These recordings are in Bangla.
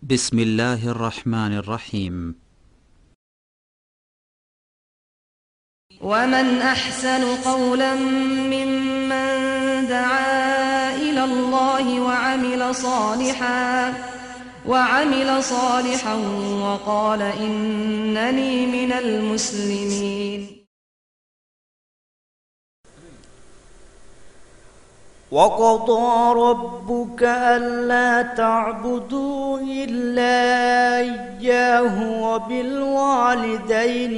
بسم الله الرحمن الرحيم. ومن أحسن قولا ممن دعا إلى الله وعمل صالحا وقال إنني من المسلمين. وقضى ربك ألا تعبدوا إلا إياه وبالوالدين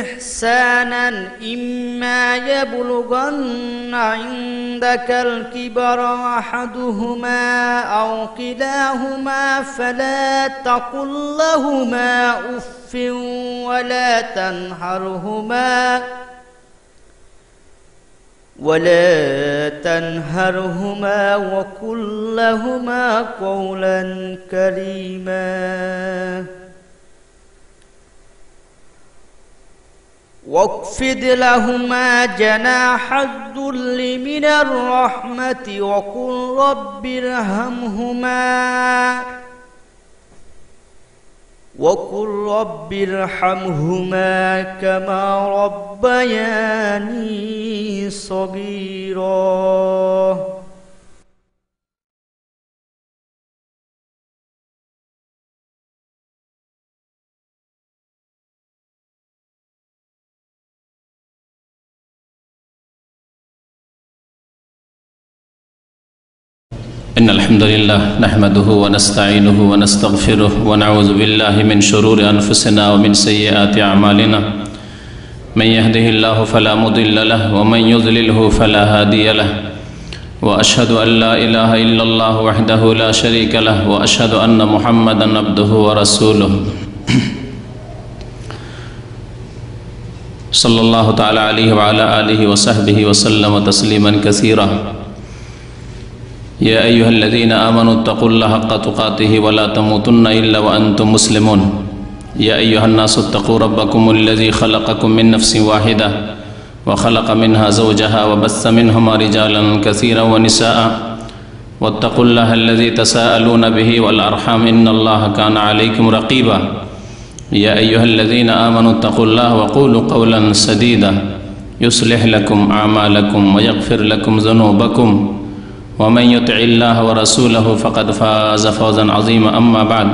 إحسانا إما يبلغن عندك الكبر أحدهما أو كلاهما فلا تقل لهما أف ولا تنهرهما وقل لهما قولا كريما واخفض لهما جناح الذل من الرحمة وقل رب ارحمهما كما ربياني صغيرا. إن الحمد لله نحمده ونستعينه ونستغفره ونعوذ بالله من شرور أنفسنا ومن سيئات أعمالنا من يهده الله فلا مضل له ومن يضلله فلا هادي له وأشهد أن لا إله إلا الله وحده لا شريك له وأشهد أن محمدا عبده ورسوله صلى الله تعالى عليه وعلى آله وصحبه وسلم تسليما كثيرا. يا أيها الذين آمنوا اتقوا الله حق تقاته ولا تموتن إلا وأنتم مسلمون. يا أيها الناس اتقوا ربكم الذي خلقكم من نفس واحدة وخلق منها زوجها وبث منهما رجالا كثيرا ونساء واتقوا الله الذي تساءلون به والأرحام إن الله كان عليكم رقيبا. يا أيها الذين آمنوا اتقوا الله وقولوا قولا سديدا يصلح لكم أعمالكم ويغفر لكم ذنوبكم ومن يطع الله ورسوله فقد فاز فوزا عظيما. أما بعد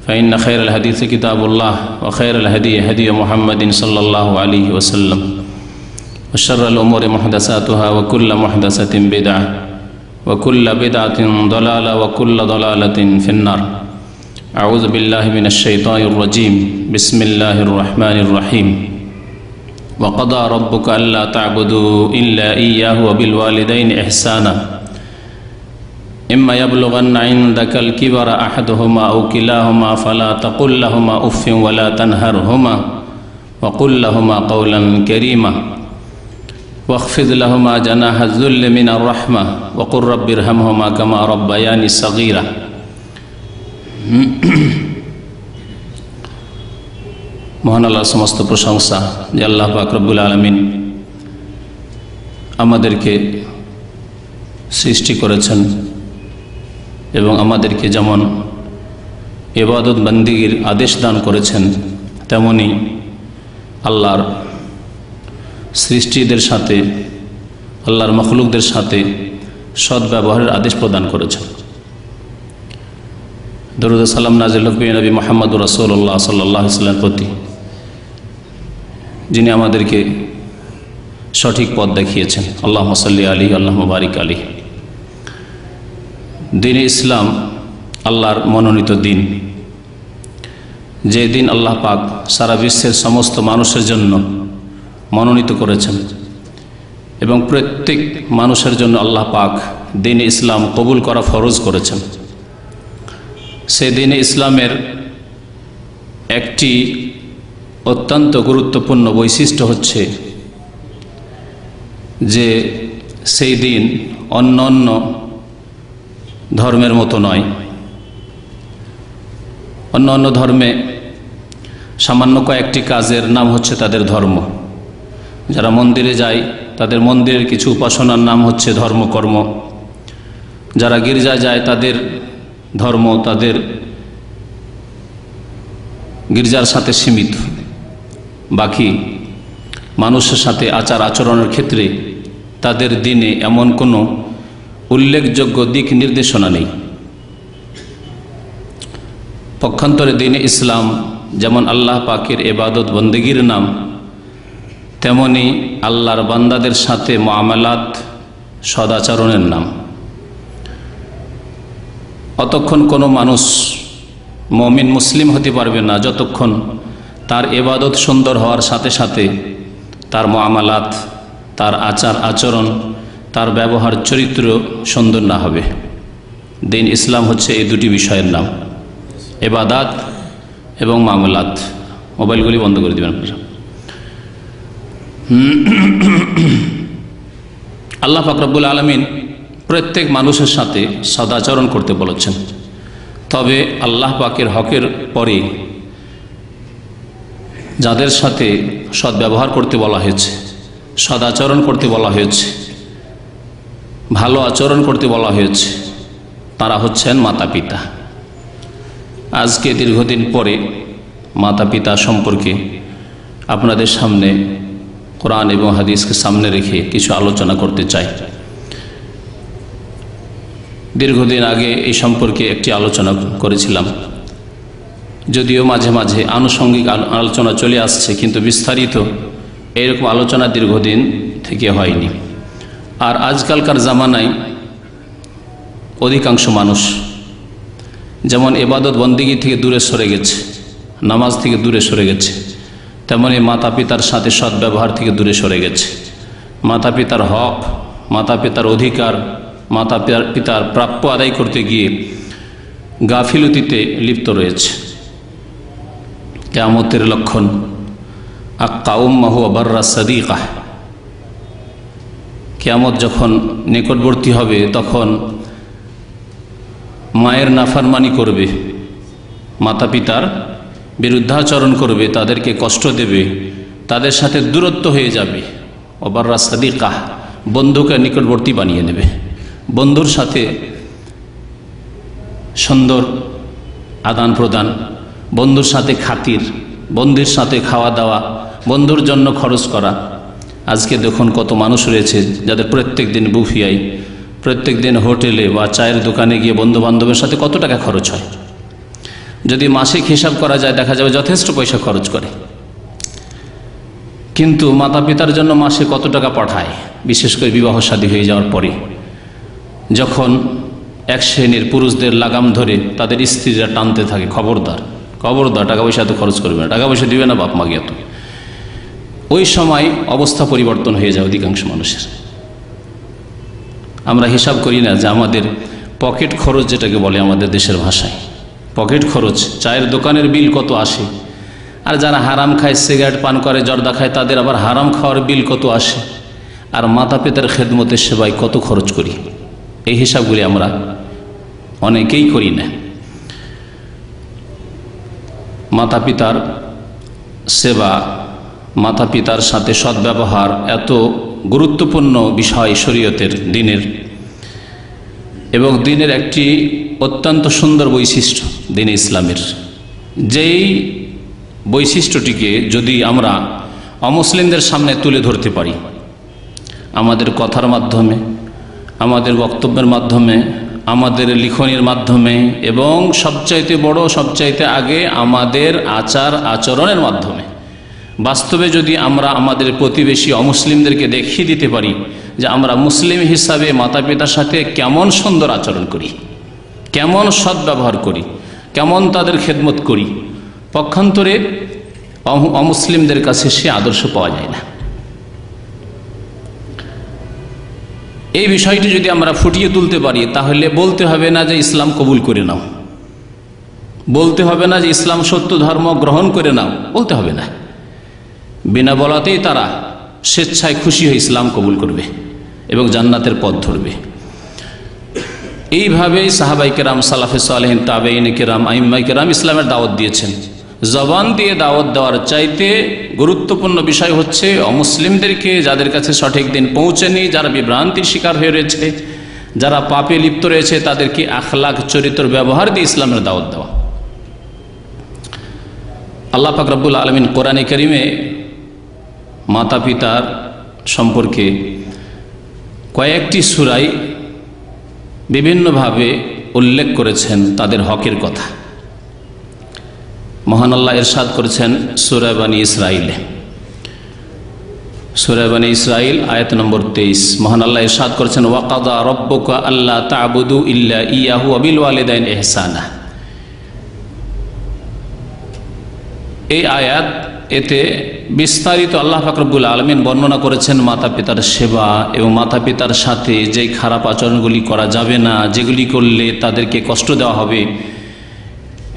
فإن خير الحديث كتاب الله وخير الهدي هدي محمد صلى الله عليه وسلم وشر الأمور محدثاتها وكل محدثة بدعة وكل بدعة ضلالة وكل ضلالة في النار. أعوذ بالله من الشيطان الرجيم. بسم الله الرحمن الرحيم. وقضى ربك ألا تعبدوا إلا إياه وبالوالدين إحسانا إما يبلغن عندك الكبر أحدهما أو كلاهما فلا تقل لهما أف ولا تنهرهما وقل لهما قولا كريما واخفض لهما جناح الذل من الرحمة وقل رب ارحمهما كما ربياني صغيرا. মহান আল্লাহর সমস্ত প্রশংসা যে আল্লাহ পাক রব্বুল আলামিন আমাদেরকে সৃষ্টি করেছেন এবং আমাদেরকে যেমন ইবাদত বন্দেগীর আদেশ দান করেছেন তেমনি আল্লাহর সৃষ্টিদের সাথে আল্লাহর মখলুকদের সাথে সৎ ব্যবহারের আদেশ প্রদান করেছেন। দরুদ ও সালাম নাজিল হোক নবী মুহাম্মদুর রাসূলুল্লাহ সাল্লাল্লাহু আলাইহি ওয়াসাল্লামের প্রতি, যিনি আমাদেরকে সঠিক পথ দেখিয়েছেন। আল্লাহুম্মা সাল্লি আলাইহি আল্লাহুম্মা বারিক আলাইহি। দিন ইসলাম আল্লাহর মনোনীত দিন, যে দিন আল্লাহ পাক সারা বিশ্বের সমস্ত মানুষের জন্য মনোনীত করেছেন এবং প্রত্যেক মানুষের জন্য আল্লাহ পাক দিন ইসলাম কবুল করা ফরজ করেছেন। সে দিন ইসলামের একটি অত্যন্ত গুরুত্বপূর্ণ বৈশিষ্ট্য হচ্ছে যে সেই দিন অন্য অন্য ধর্মের মতো নয়। অন্য অন্য ধর্মে সামান্য কয়েকটি কাজের নাম হচ্ছে তাদের ধর্ম, যারা মন্দিরে যায় তাদের মন্দিরের কিছু উপাসনার নাম হচ্ছে ধর্মকর্ম। যারা গির্জা যায় তাদের ধর্ম তাদের গির্জার সাথে সীমিত, বাকি মানুষের সাথে আচার আচরণের ক্ষেত্রে তাদের দিনে এমন কোনো উল্লেখযোগ্য দিক নির্দেশনা নেই। পক্ষান্তরে দিনে ইসলাম যেমন আল্লাহ পাকের ইবাদত বন্দেগীর নাম, তেমনি আল্লাহর বান্দাদের সাথে মুআমালাত সদাচরণের নাম। অতক্ষণ কোনো মানুষ মুমিন মুসলিম হতে পারবে না যতক্ষণ তার ইবাদত সুন্দর হওয়ার সাথে সাথে তার মুআমালাত, তার আচার আচরণ, তার ব্যবহার চরিত্র সুন্দর না হবে। দিন ইসলাম হচ্ছে এই দুটি বিষয়ের নাম, ইবাদত এবং মুআমালাত। মোবাইলগুলি বন্ধ করে দেবেন আপনারা। আল্লাহ পাক রব্বুল আলামিন প্রত্যেক মানুষের সাথে সদাচরণ করতে বলেছেন, তবে আল্লাহ পাকের হকের পরে যাদের সাথে সদ্ব্যবহার করতে বলা হয়েছে, সদাচরণ করতে বলা হয়েছে, ভালো আচরণ করতে বলা হয়েছে, তারা হচ্ছেন মাতা পিতা। আজকে দীর্ঘদিন পরে মাতা পিতা সম্পর্কে আপনাদের সামনে কোরআন এবং হাদিসকে সামনে রেখে কিছু আলোচনা করতে চাই। দীর্ঘদিন আগে এই সম্পর্কে একটি আলোচনা করেছিলাম, যদিও মাঝে মাঝে আনুষঙ্গিক আলোচনা চলে আসছে, কিন্তু বিস্তারিত এইরকম আলোচনা দীর্ঘদিন থেকে হয়নি। আর আজকালকার জামানায় অধিকাংশ মানুষ যেমন ইবাদত বন্দেগী থেকে দূরে সরে গেছে, নামাজ থেকে দূরে সরে গেছে, তেমনি মাতা পিতার সাথে সদ্ব্যবহার থেকে দূরে সরে গেছে। মাতা পিতার হক, মাতা পিতার অধিকার, মাতা পিতার প্রাপ্য আদায় করতে গিয়ে গাফিলতিতে লিপ্ত রয়েছে। কিয়ামতের লক্ষণ আক্কা উম্মাহু ওয়া বাররা সাদিকা। কিয়ামত যখন নিকটবর্তী হবে তখন মায়ের নাফরমানি করবে, মাতা পিতার বিরুদ্ধাচরণ করবে, তাদেরকে কষ্ট দেবে, তাদের সাথে দূরত্ব হয়ে যাবে। ওয়া বাররা সাদিকা, বন্ধুকে নিকটবর্তী বানিয়ে নেবে, বন্ধুর সাথে সুন্দর আদান প্রদান, বন্ধুর সাথে খাতির, বন্ধুর সাথে খাওয়া দাওয়া, বন্ধুর জন্য খরচ করা। আজকে দেখুন কত মানুষ রয়েছে যাদের প্রত্যেক দিন বুফিয়ায়, প্রত্যেক দিন হোটেলে বা চায়ের দোকানে গিয়ে বন্ধু বান্ধবের সাথে কত টাকা খরচ হয়। যদি মাসিক হিসাব করা যায় দেখা যাবে যথেষ্ট পয়সা খরচ করে, কিন্তু মাতা পিতার জন্য মাসে কত টাকা পাঠায়, বিশেষ করে বিবাহ শাদী হয়ে যাওয়ার পরে, যখন এক শ্রেণীর পুরুষদের লাগাম ধরে তাদের স্ত্রীরা টানতে থাকে, খবরদার খবরদার টাকা পয়সা তো খরচ করবে না, টাকা পয়সা দিবে না বাপ মা গিয়ে। তো ওই সময় অবস্থা পরিবর্তন হয়ে যায় অধিকাংশ মানুষের। আমরা হিসাব করি না যে আমাদের পকেট খরচ, যেটাকে বলে আমাদের দেশের ভাষায় পকেট খরচ, চায়ের দোকানের বিল কত আসে, আর যারা হারাম খায়, সিগারেট পান করে, জর্দা খায়, তাদের আবার হারাম খাওয়ার বিল কত আসে, আর মাতা পিতার খেদমতের সেবায় কত খরচ করি। এই হিসাবগুলি আমরা অনেকেই করি না। মাতা পিতার সেবা, মাতা পিতার সাথে সদ্ব্যবহার এত গুরুত্বপূর্ণ বিষয় শরীয়তের, দিনের, এবং দিনের একটি অত্যন্ত সুন্দর বৈশিষ্ট্য দিন ইসলামের। যেই বৈশিষ্ট্যটিকে যদি আমরা অমুসলিমদের সামনে তুলে ধরতে পারি, আমাদের কথার মাধ্যমে, আমাদের বক্তব্যের মাধ্যমে, আমাদের লিখনির মাধ্যমে, এবং সবচাইতে বড়, সবচাইতে আগে আমাদের আচার আচরণের মাধ্যমে, বাস্তবে যদি আমরা আমাদের প্রতিবেশী অমুসলিমদেরকে দেখিয়ে দিতে পারি যে আমরা মুসলিম হিসাবে মাতা পিতার সাথে কেমন সুন্দর আচরণ করি, কেমন সদ্ব্যবহার করি, কেমন তাদের খেদমত করি, পক্ষান্তরে অমুসলিমদের কাছে সে আদর্শ পাওয়া যায় না। এই বিষয়টি যদি আমরা ফুটিয়ে তুলতে পারি তাহলে বলতে হবে না যে ইসলাম কবুল করে নাও, বলতে হবে না যে ইসলাম সত্য ধর্ম গ্রহণ করে নাও, বলতে হবে না। বিনা বলাতেই তারা স্বেচ্ছায় খুশি হয়ে ইসলাম কবুল করবে এবং জান্নাতের পথ ধরবে। এইভাবেই সাহাবাই কেরাম, সালাফে সালেহিন, তাবেঈন কেরাম, আইম্মাই কেরাম ইসলামের দাওয়াত দিয়েছেন। জবান দিয়ে দাওয়াত দেওয়ার চাইতে গুরুত্বপূর্ণ বিষয় হচ্ছে অমুসলিমদেরকে, যাদের কাছে সঠিক দিন পৌঁছেনি, যারা বিভ্রান্তির শিকার হয়ে রয়েছে, যারা পাপে লিপ্ত রয়েছে, তাদেরকে আখলাক চরিত্র ব্যবহার দিয়ে ইসলামের দাওয়াত দেওয়া। আল্লাহ পাক রব্বুল আলামিন কোরআনে কারিমে মাতা পিতার সম্পর্কে কয়েকটি সূরায় বিভিন্নভাবে উল্লেখ করেছেন তাদের হকের কথা। মহান আল্লাহ ইরশাদ করেছেন সূরা বনী ইসরাঈলে, সূরা বনী ইসরাঈল আয়াত নম্বর 23। মহান আল্লাহ ইরশাদ করেছেন ওয়াকাদা রব্বুকা আল্লা তা'বুদু ইল্লা ইয়াহু ওয়া বিল ওয়ালিদাইনি ইহসানা। এই আয়াত, এতে বিস্তারিত আল্লাহ পাক রব্বুল আলামিন বর্ণনা করেছেন মাতা পিতার সেবা এবং মাতা পিতার সাথে যে খারাপ আচরণগুলি করা যাবে না, যেগুলি করলে তাদেরকে কষ্ট দেওয়া হবে,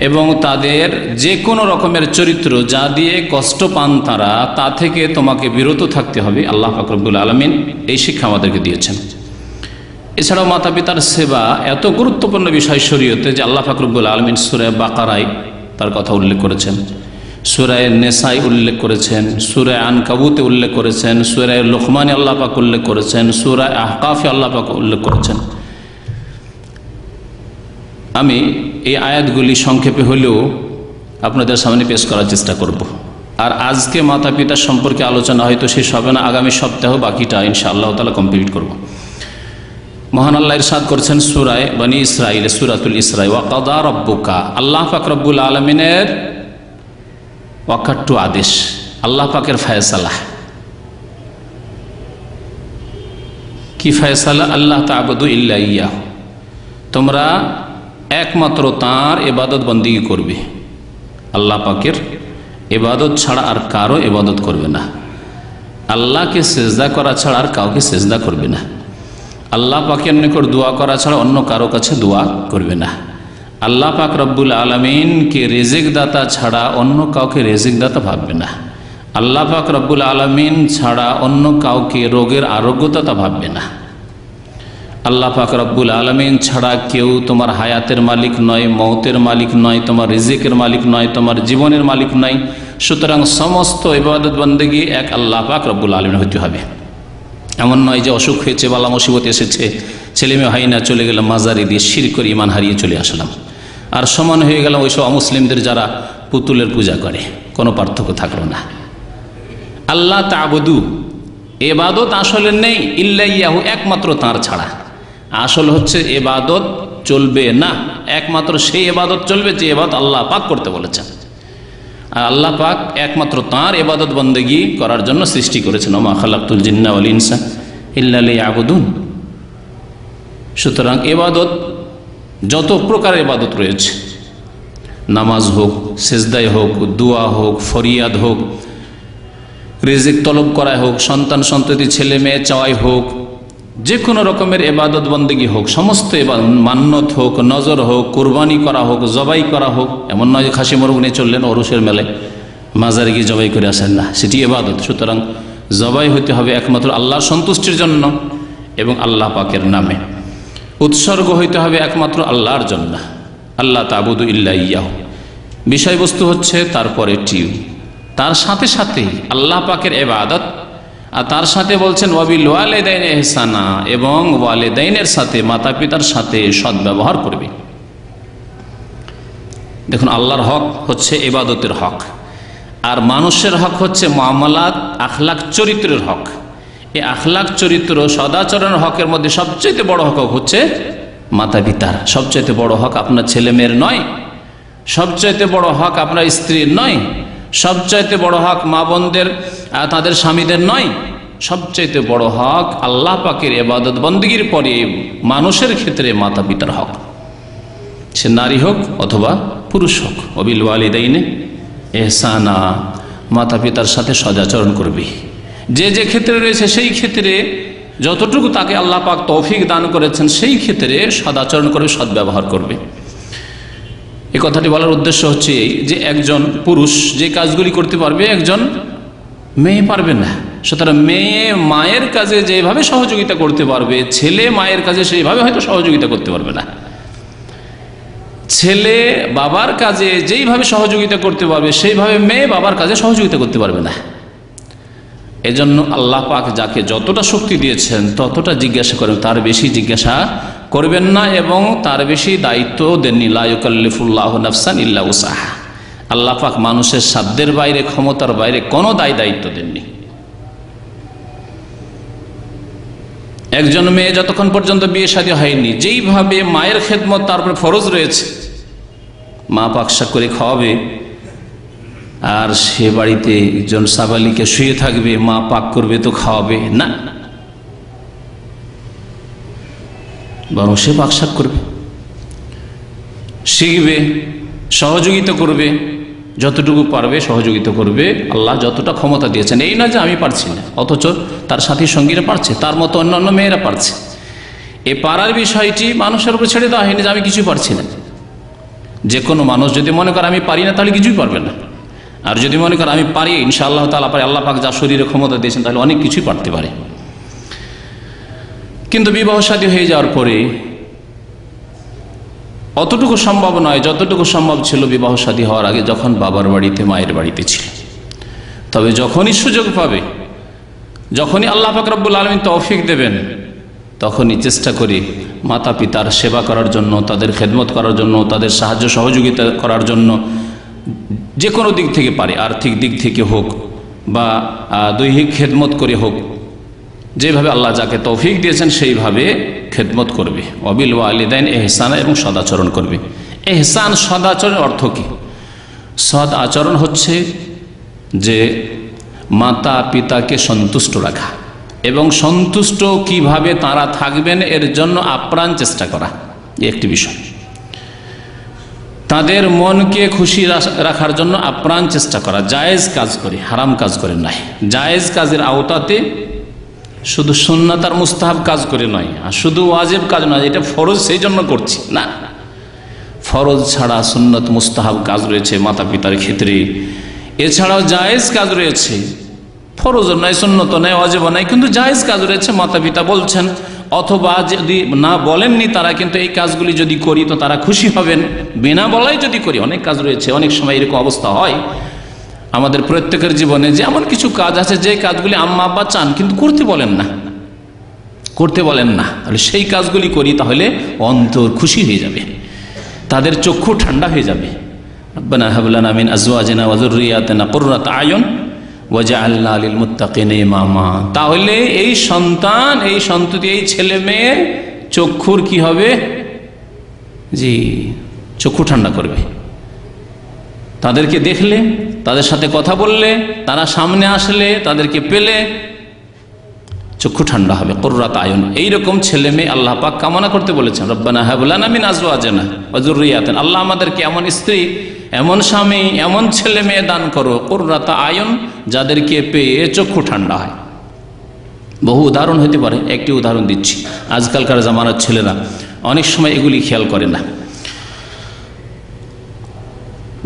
এবং তাদের যে কোনো রকমের চরিত্র যা দিয়ে কষ্ট পান তারা, তা থেকে তোমাকে বিরত থাকতে হবে। আল্লাহ পাক রব্বুল আলামিন এই শিক্ষা আমাদেরকে দিয়েছেন। এছাড়াও মাতা পিতার সেবা এত গুরুত্বপূর্ণ বিষয় শরীয়তে যে আল্লাহ পাক রব্বুল আলামিন সূরা বাকারায় তার কথা উল্লেখ করেছেন, সূরা নিসায় উল্লেখ করেছেন, সূরা আনকাবুতে উল্লেখ করেছেন, সূরা লুকমানে আল্লাহ পাক উল্লেখ করেছেন, সূরা আহকাফে আল্লাহ পাক উল্লেখ করেছেন। আমি এই আয়াতগুলি সংক্ষেপে হলেও আপনাদের সামনে পেশ করার চেষ্টা করব। আর আজকে মাতা পিতার সম্পর্কে আলোচনা হয়তো শেষ হবে না, আগামী সপ্তাহ বাকিটা ইনশাআল্লাহ তাআলা কমপ্লিট করব। মহান আল্লাহ ইরশাদ করেছেন সূরা বনী ইসরাঈল, সূরাতুল ইসরা, ওয়াকাদা রব্বুকা, আল্লাহ পাক রব্বুল আলামিনের ওয়াকাট্টু আদেশ, আল্লাহ পাকের ফয়সালা। কি ফয়সালা? আল্লাহ তা'বুদু ইল্লা ইয়াহু, তোমরা একমাত্র তাঁর ইবাদত বন্দেগী করবে, আল্লাহ পাকের ইবাদত ছাড়া আর কারো ইবাদত করবে না, আল্লাহকে সেজদা করা ছাড়া আর কাউকে সেজদা করবে না, আল্লাহ পাকের নিকট দোয়া করা ছাড়া অন্য কারো কাছে দোয়া করবে না, আল্লাহ পাক রব্বুল আলামিনকে রিজিক দাতা ছাড়া অন্য কাউকে রিজিক দাতা ভাববে না, আল্লাহ পাক রব্বুল আলামিন ছাড়া অন্য কাউকে রোগের আরোগ্যদাতা ভাববে না, আল্লাহ পাক রব্বুল আলামিন ছাড়া কেউ তোমার হায়াতের মালিক নয়, মৌতের মালিক নয়, তোমার রিজিকের মালিক নয়, তোমার জীবনের মালিক নয়। সুতরাং সমস্ত ইবাদত বন্দেগী এক আল্লাহ পাক রব্বুল আলামিন হতে হবে। এমন নয় যে অসুখ হয়েছে, বালা মুসিবত এসেছে, ছেলে মেয়ে হয় না, চলে গেলাম মাজারে দিয়ে শিরক করে ঈমান হারিয়ে চলে আসলাম, আর সমান হয়ে গেলাম ওইসব অমুসলিমদের যারা পুতুলের পূজা করে, কোনো পার্থক্য থাকলো না। আল্লাহ তা'বুদু, ইবাদত আসলে নেই ইল্লা ইয়াহু, একমাত্র তাঁর ছাড়া। আসল হচ্ছে ইবাদত চলবে না, একমাত্র সেই ইবাদত চলবে যে ইবাদত আল্লাহ পাক করতে বলেছেন। আর আল্লাহ পাক একমাত্র তাঁর ইবাদত বন্দেগী করার জন্য সৃষ্টি করেছেন, ওমা খালাকতুল জিন্না ওয়াল ইনসা ইল্লা লিয়াবুদুন। সুতরাং ইবাদত যত প্রকারের ইবাদত রয়েছে, নামাজ হোক, সেজদায় হোক, দোয়া হোক, ফরিয়াদ হোক, রিজিক তলব করাই হোক, সন্তান সন্ততি ছেলে মেয়ে চাওয়াই হোক, যে কোনো রকমের ইবাদত বন্দেগী হোক, সমস্ত মান্নত হোক, নজর হোক, কুরবানি করা হোক, জবাই করা হোক, এমন নয় যে খাসি মোরগ নিয়ে চললেন ওরসের মেলায় মাজারে গিয়ে জবাই করে আসেন না, সেটি ইবাদত। সুতরাং জবাই হতে হবে একমাত্র আল্লাহর সন্তুষ্টির জন্য এবং আল্লাহ পাকের নামে, উৎসর্গ হইতে হবে একমাত্র আল্লাহর জন্য। আল্লাহ তা'বুদু ইল্লা ইয়াহু বিষয়বস্তু হচ্ছে, তারপরে টিউ, তার সাথে সাথে আল্লাহ পাকের ইবাদত, আর তার সাথে বলছেন ওয়াবিল ওয়ালিদাইনি ইহসানা, এবং ওয়ালিদাইনের সাথে, মাতা পিতার সাথে সদ্ব্যবহার করবে। দেখুন, আল্লাহর হক হচ্ছে ইবাদতের হক, আর মানুষের হক হচ্ছে মুআমালাত, আখলাক চরিত্রের হক। এই আখলাক চরিত্র সদাচরণের হকের মধ্যে সবচেয়ে বড় হক হচ্ছে মাতা পিতার। সবচেয়ে বড় হক আপনার ছেলে মেয়ের নয়, সবচাইতে বড় হক আপনার স্ত্রীর নয়, সবচাইতে বড় হক মা বোনদের তাদের স্বামীদের নয়, সবচাইতে বড় হক আল্লাহ পাকের ইবাদত বন্দেগীর পরে মানুষের ক্ষেত্রে মাতা পিতার হক, সে নারী হোক অথবা পুরুষ হোক। ওয়াবিল ওয়ালিদাইনি ইহসানা, মাতা পিতার সাথে সদাচরণ করবে, যে যে ক্ষেত্রে রয়েছে সেই ক্ষেত্রে যতটুকু তাকে আল্লাহ পাক তৌফিক দান করেছেন সেই ক্ষেত্রে সদাচরণ করবে, সদ্ব্যবহার করবে। এই কথাটি বলার উদ্দেশ্য হচ্ছে যে একজন পুরুষ যে কাজগুলি করতে পারবে একজন মেয়ে পারবে না। সুতরাং মেয়ে মায়ের কাজে যেভাবে সহযোগিতা করতে পারবে, ছেলে মায়ের কাজে সেইভাবে হয়তো সহযোগিতা করতে পারবে না। ছেলে বাবার কাজে যেইভাবে সহযোগিতা করতে পারবে সেইভাবে মেয়ে বাবার কাজে সহযোগিতা করতে পারবে না। এজন্য আল্লাহ পাক যাকে যতটা শক্তি দিয়েছেন ততটা জিজ্ঞাসা করেন, তার বেশি জিজ্ঞাসা করবেন না এবং তার বেশি দায়িত্ব দেননি। লা ইউকাল্লিফুল্লাহু নাফসান ইল্লা উসাহা। আল্লাহ পাক মানুষের সাধ্যের বাইরে, ক্ষমতার বাইরে কোনো দায়িত্ব দেননি। একজন মেয়ে যতক্ষণ পর্যন্ত বিয়ে শাদী হয়নি, যেইভাবে মায়ের খেদমত তার উপর ফরজ রয়েছে, মা পাকশা করে খাওয়াবে, আর সে বাড়িতে একজন সাবালিকে শুয়ে থাকবে, মা পাক করবে তো খাওয়াবে না, বরং সে পাকশাক করবে, শিখবে, সহযোগিতা করবে, যতটুকু পারবে সহযোগিতা করবে। আল্লাহ যতটা ক্ষমতা দিয়েছেন, এই না যে আমি পারছি না, অথচ তার সাথী সঙ্গীরা পারছে, তার মতো অন্যান্য মেয়েরা পারছে। এ পারার বিষয়টি মানুষের উপর ছেড়ে দেওয়া হয়নি যে আমি কিছুই পারছি না। যে কোনো মানুষ যদি মনে করে আমি পারি না, তাহলে কিছুই পারবে না। আর যদি মনে করে আমি পারি, ইনশাআল্লাহ তাআলা পারি, আল্লাহ পাক যা শরীরে ক্ষমতা দিয়েছেন, তাহলে অনেক কিছুই পারতে পারে। কিন্তু বিবাহ শাদী হয়ে যাওয়ার পরে অতটুকু সম্ভব নয় যতটুকু সম্ভব ছিল বিবাহ শাদী হওয়ার আগে, যখন বাবার বাড়িতে, মায়ের বাড়িতে ছিল। তবে যখনই সুযোগ পাবে, যখনই আল্লাহ পাক রব্বুল আলামিন তৌফিক দেবেন, তখনই চেষ্টা করি মাতা পিতার সেবা করার জন্য, তাদের খেদমত করার জন্য, তাদের সাহায্য সহযোগিতা করার জন্য, যে কোনো দিক থেকে পারে, আর্থিক দিক থেকে হোক বা দৈহিক খেদমত করে হোক, যেভাবে আল্লাহ যাকে তৌফিক দিয়েছেন সেইভাবে খেদমত করবে। ওয়াবিল ওয়ালিদাইন ইহসানা, এবং সদাচরণ করবে। ইহসান, সদাচরণের অর্থ কি? সদ আচরণ হচ্ছে যে মাতা পিতাকে সন্তুষ্ট রাখা, এবং সন্তুষ্ট কিভাবে তারা থাকবেন এর জন্য আপ্রাণ চেষ্টা করা, একটি বিষয়। তাদের মনকে খুশি রাখার জন্য আপ্রাণ চেষ্টা করা, জায়েজ কাজ করে, হারাম কাজ করে নয়। জায়েজ কাজের আওতাতে, শুধু সুন্নাত আর মুস্তাহাব কাজ করে নয়, আর শুধু ওয়াজিব কাজ নয়, এটা ফরজ সেই জন্য করছি না। ফরজ ছাড়া সুন্নাত মুস্তাহাব কাজ রয়েছে মাতা পিতার ক্ষেত্রে, এছাড়াও জায়েজ কাজ রয়েছে, ফরজ নয়, সুন্নত নয়, ওয়াজিব নয়, কিন্তু জায়েজ কাজ রয়েছে। মাতা পিতা বলছেন, অথবা যদি না বলেননি তারা, কিন্তু এই কাজগুলি যদি করি তো তারা খুশি হবেন, বিনা বলাই যদি করি। অনেক কাজ রয়েছে, অনেক সময় এরকম অবস্থা হয় আমাদের প্রত্যেকের জীবনে, যে এমন কিছু কাজ আছে যে কাজগুলি আম্মা আব্বা চান কিন্তু করতে বলেন না, করতে বলেন না, তাহলে সেই কাজগুলি করি, তাহলে অন্তর খুশি হয়ে যাবে, তাদের চক্ষু ঠান্ডা হয়ে যাবে। রব্বানা হাব লানা মিন আজওয়াজিনা ওয়া যুররিয়াতিনা কুররাতা আয়ুন ওয়াজআলনা লিল মুত্তাকিনা ইমামা। তাহলে এই সন্তান, এই সন্ততি, এই ছেলে মেয়ে চক্ষুর কি হবে? জি, চক্ষু ঠান্ডা করবে। তাদেরকে দেখলে, তাদের সাথে কথা বললে, তারা সামনে আসলে, তাদেরকে পেলে চক্ষু ঠান্ডা হবে, কুররাত আয়ুন। এইরকম ছেলে মেয়ে আল্লাহ পাক কামনা করতে বলেছেন। রব্বানা হাব লানা মিন আজওয়াজিনা ওয়া যুররিয়াতিনা, আল্লাহ আমাদেরকে এমন স্ত্রী, এমন স্বামী, এমন ছেলে মেয়ে দান করো, কুররাত আয়ুন, যাদেরকে পেয়ে চক্ষু ঠান্ডা হয়। বহু উদাহরণ হতে পারে, একটি উদাহরণ দিচ্ছি। আজকালকার জামানার ছেলেরা অনেক সময় এগুলি খেয়াল করে না।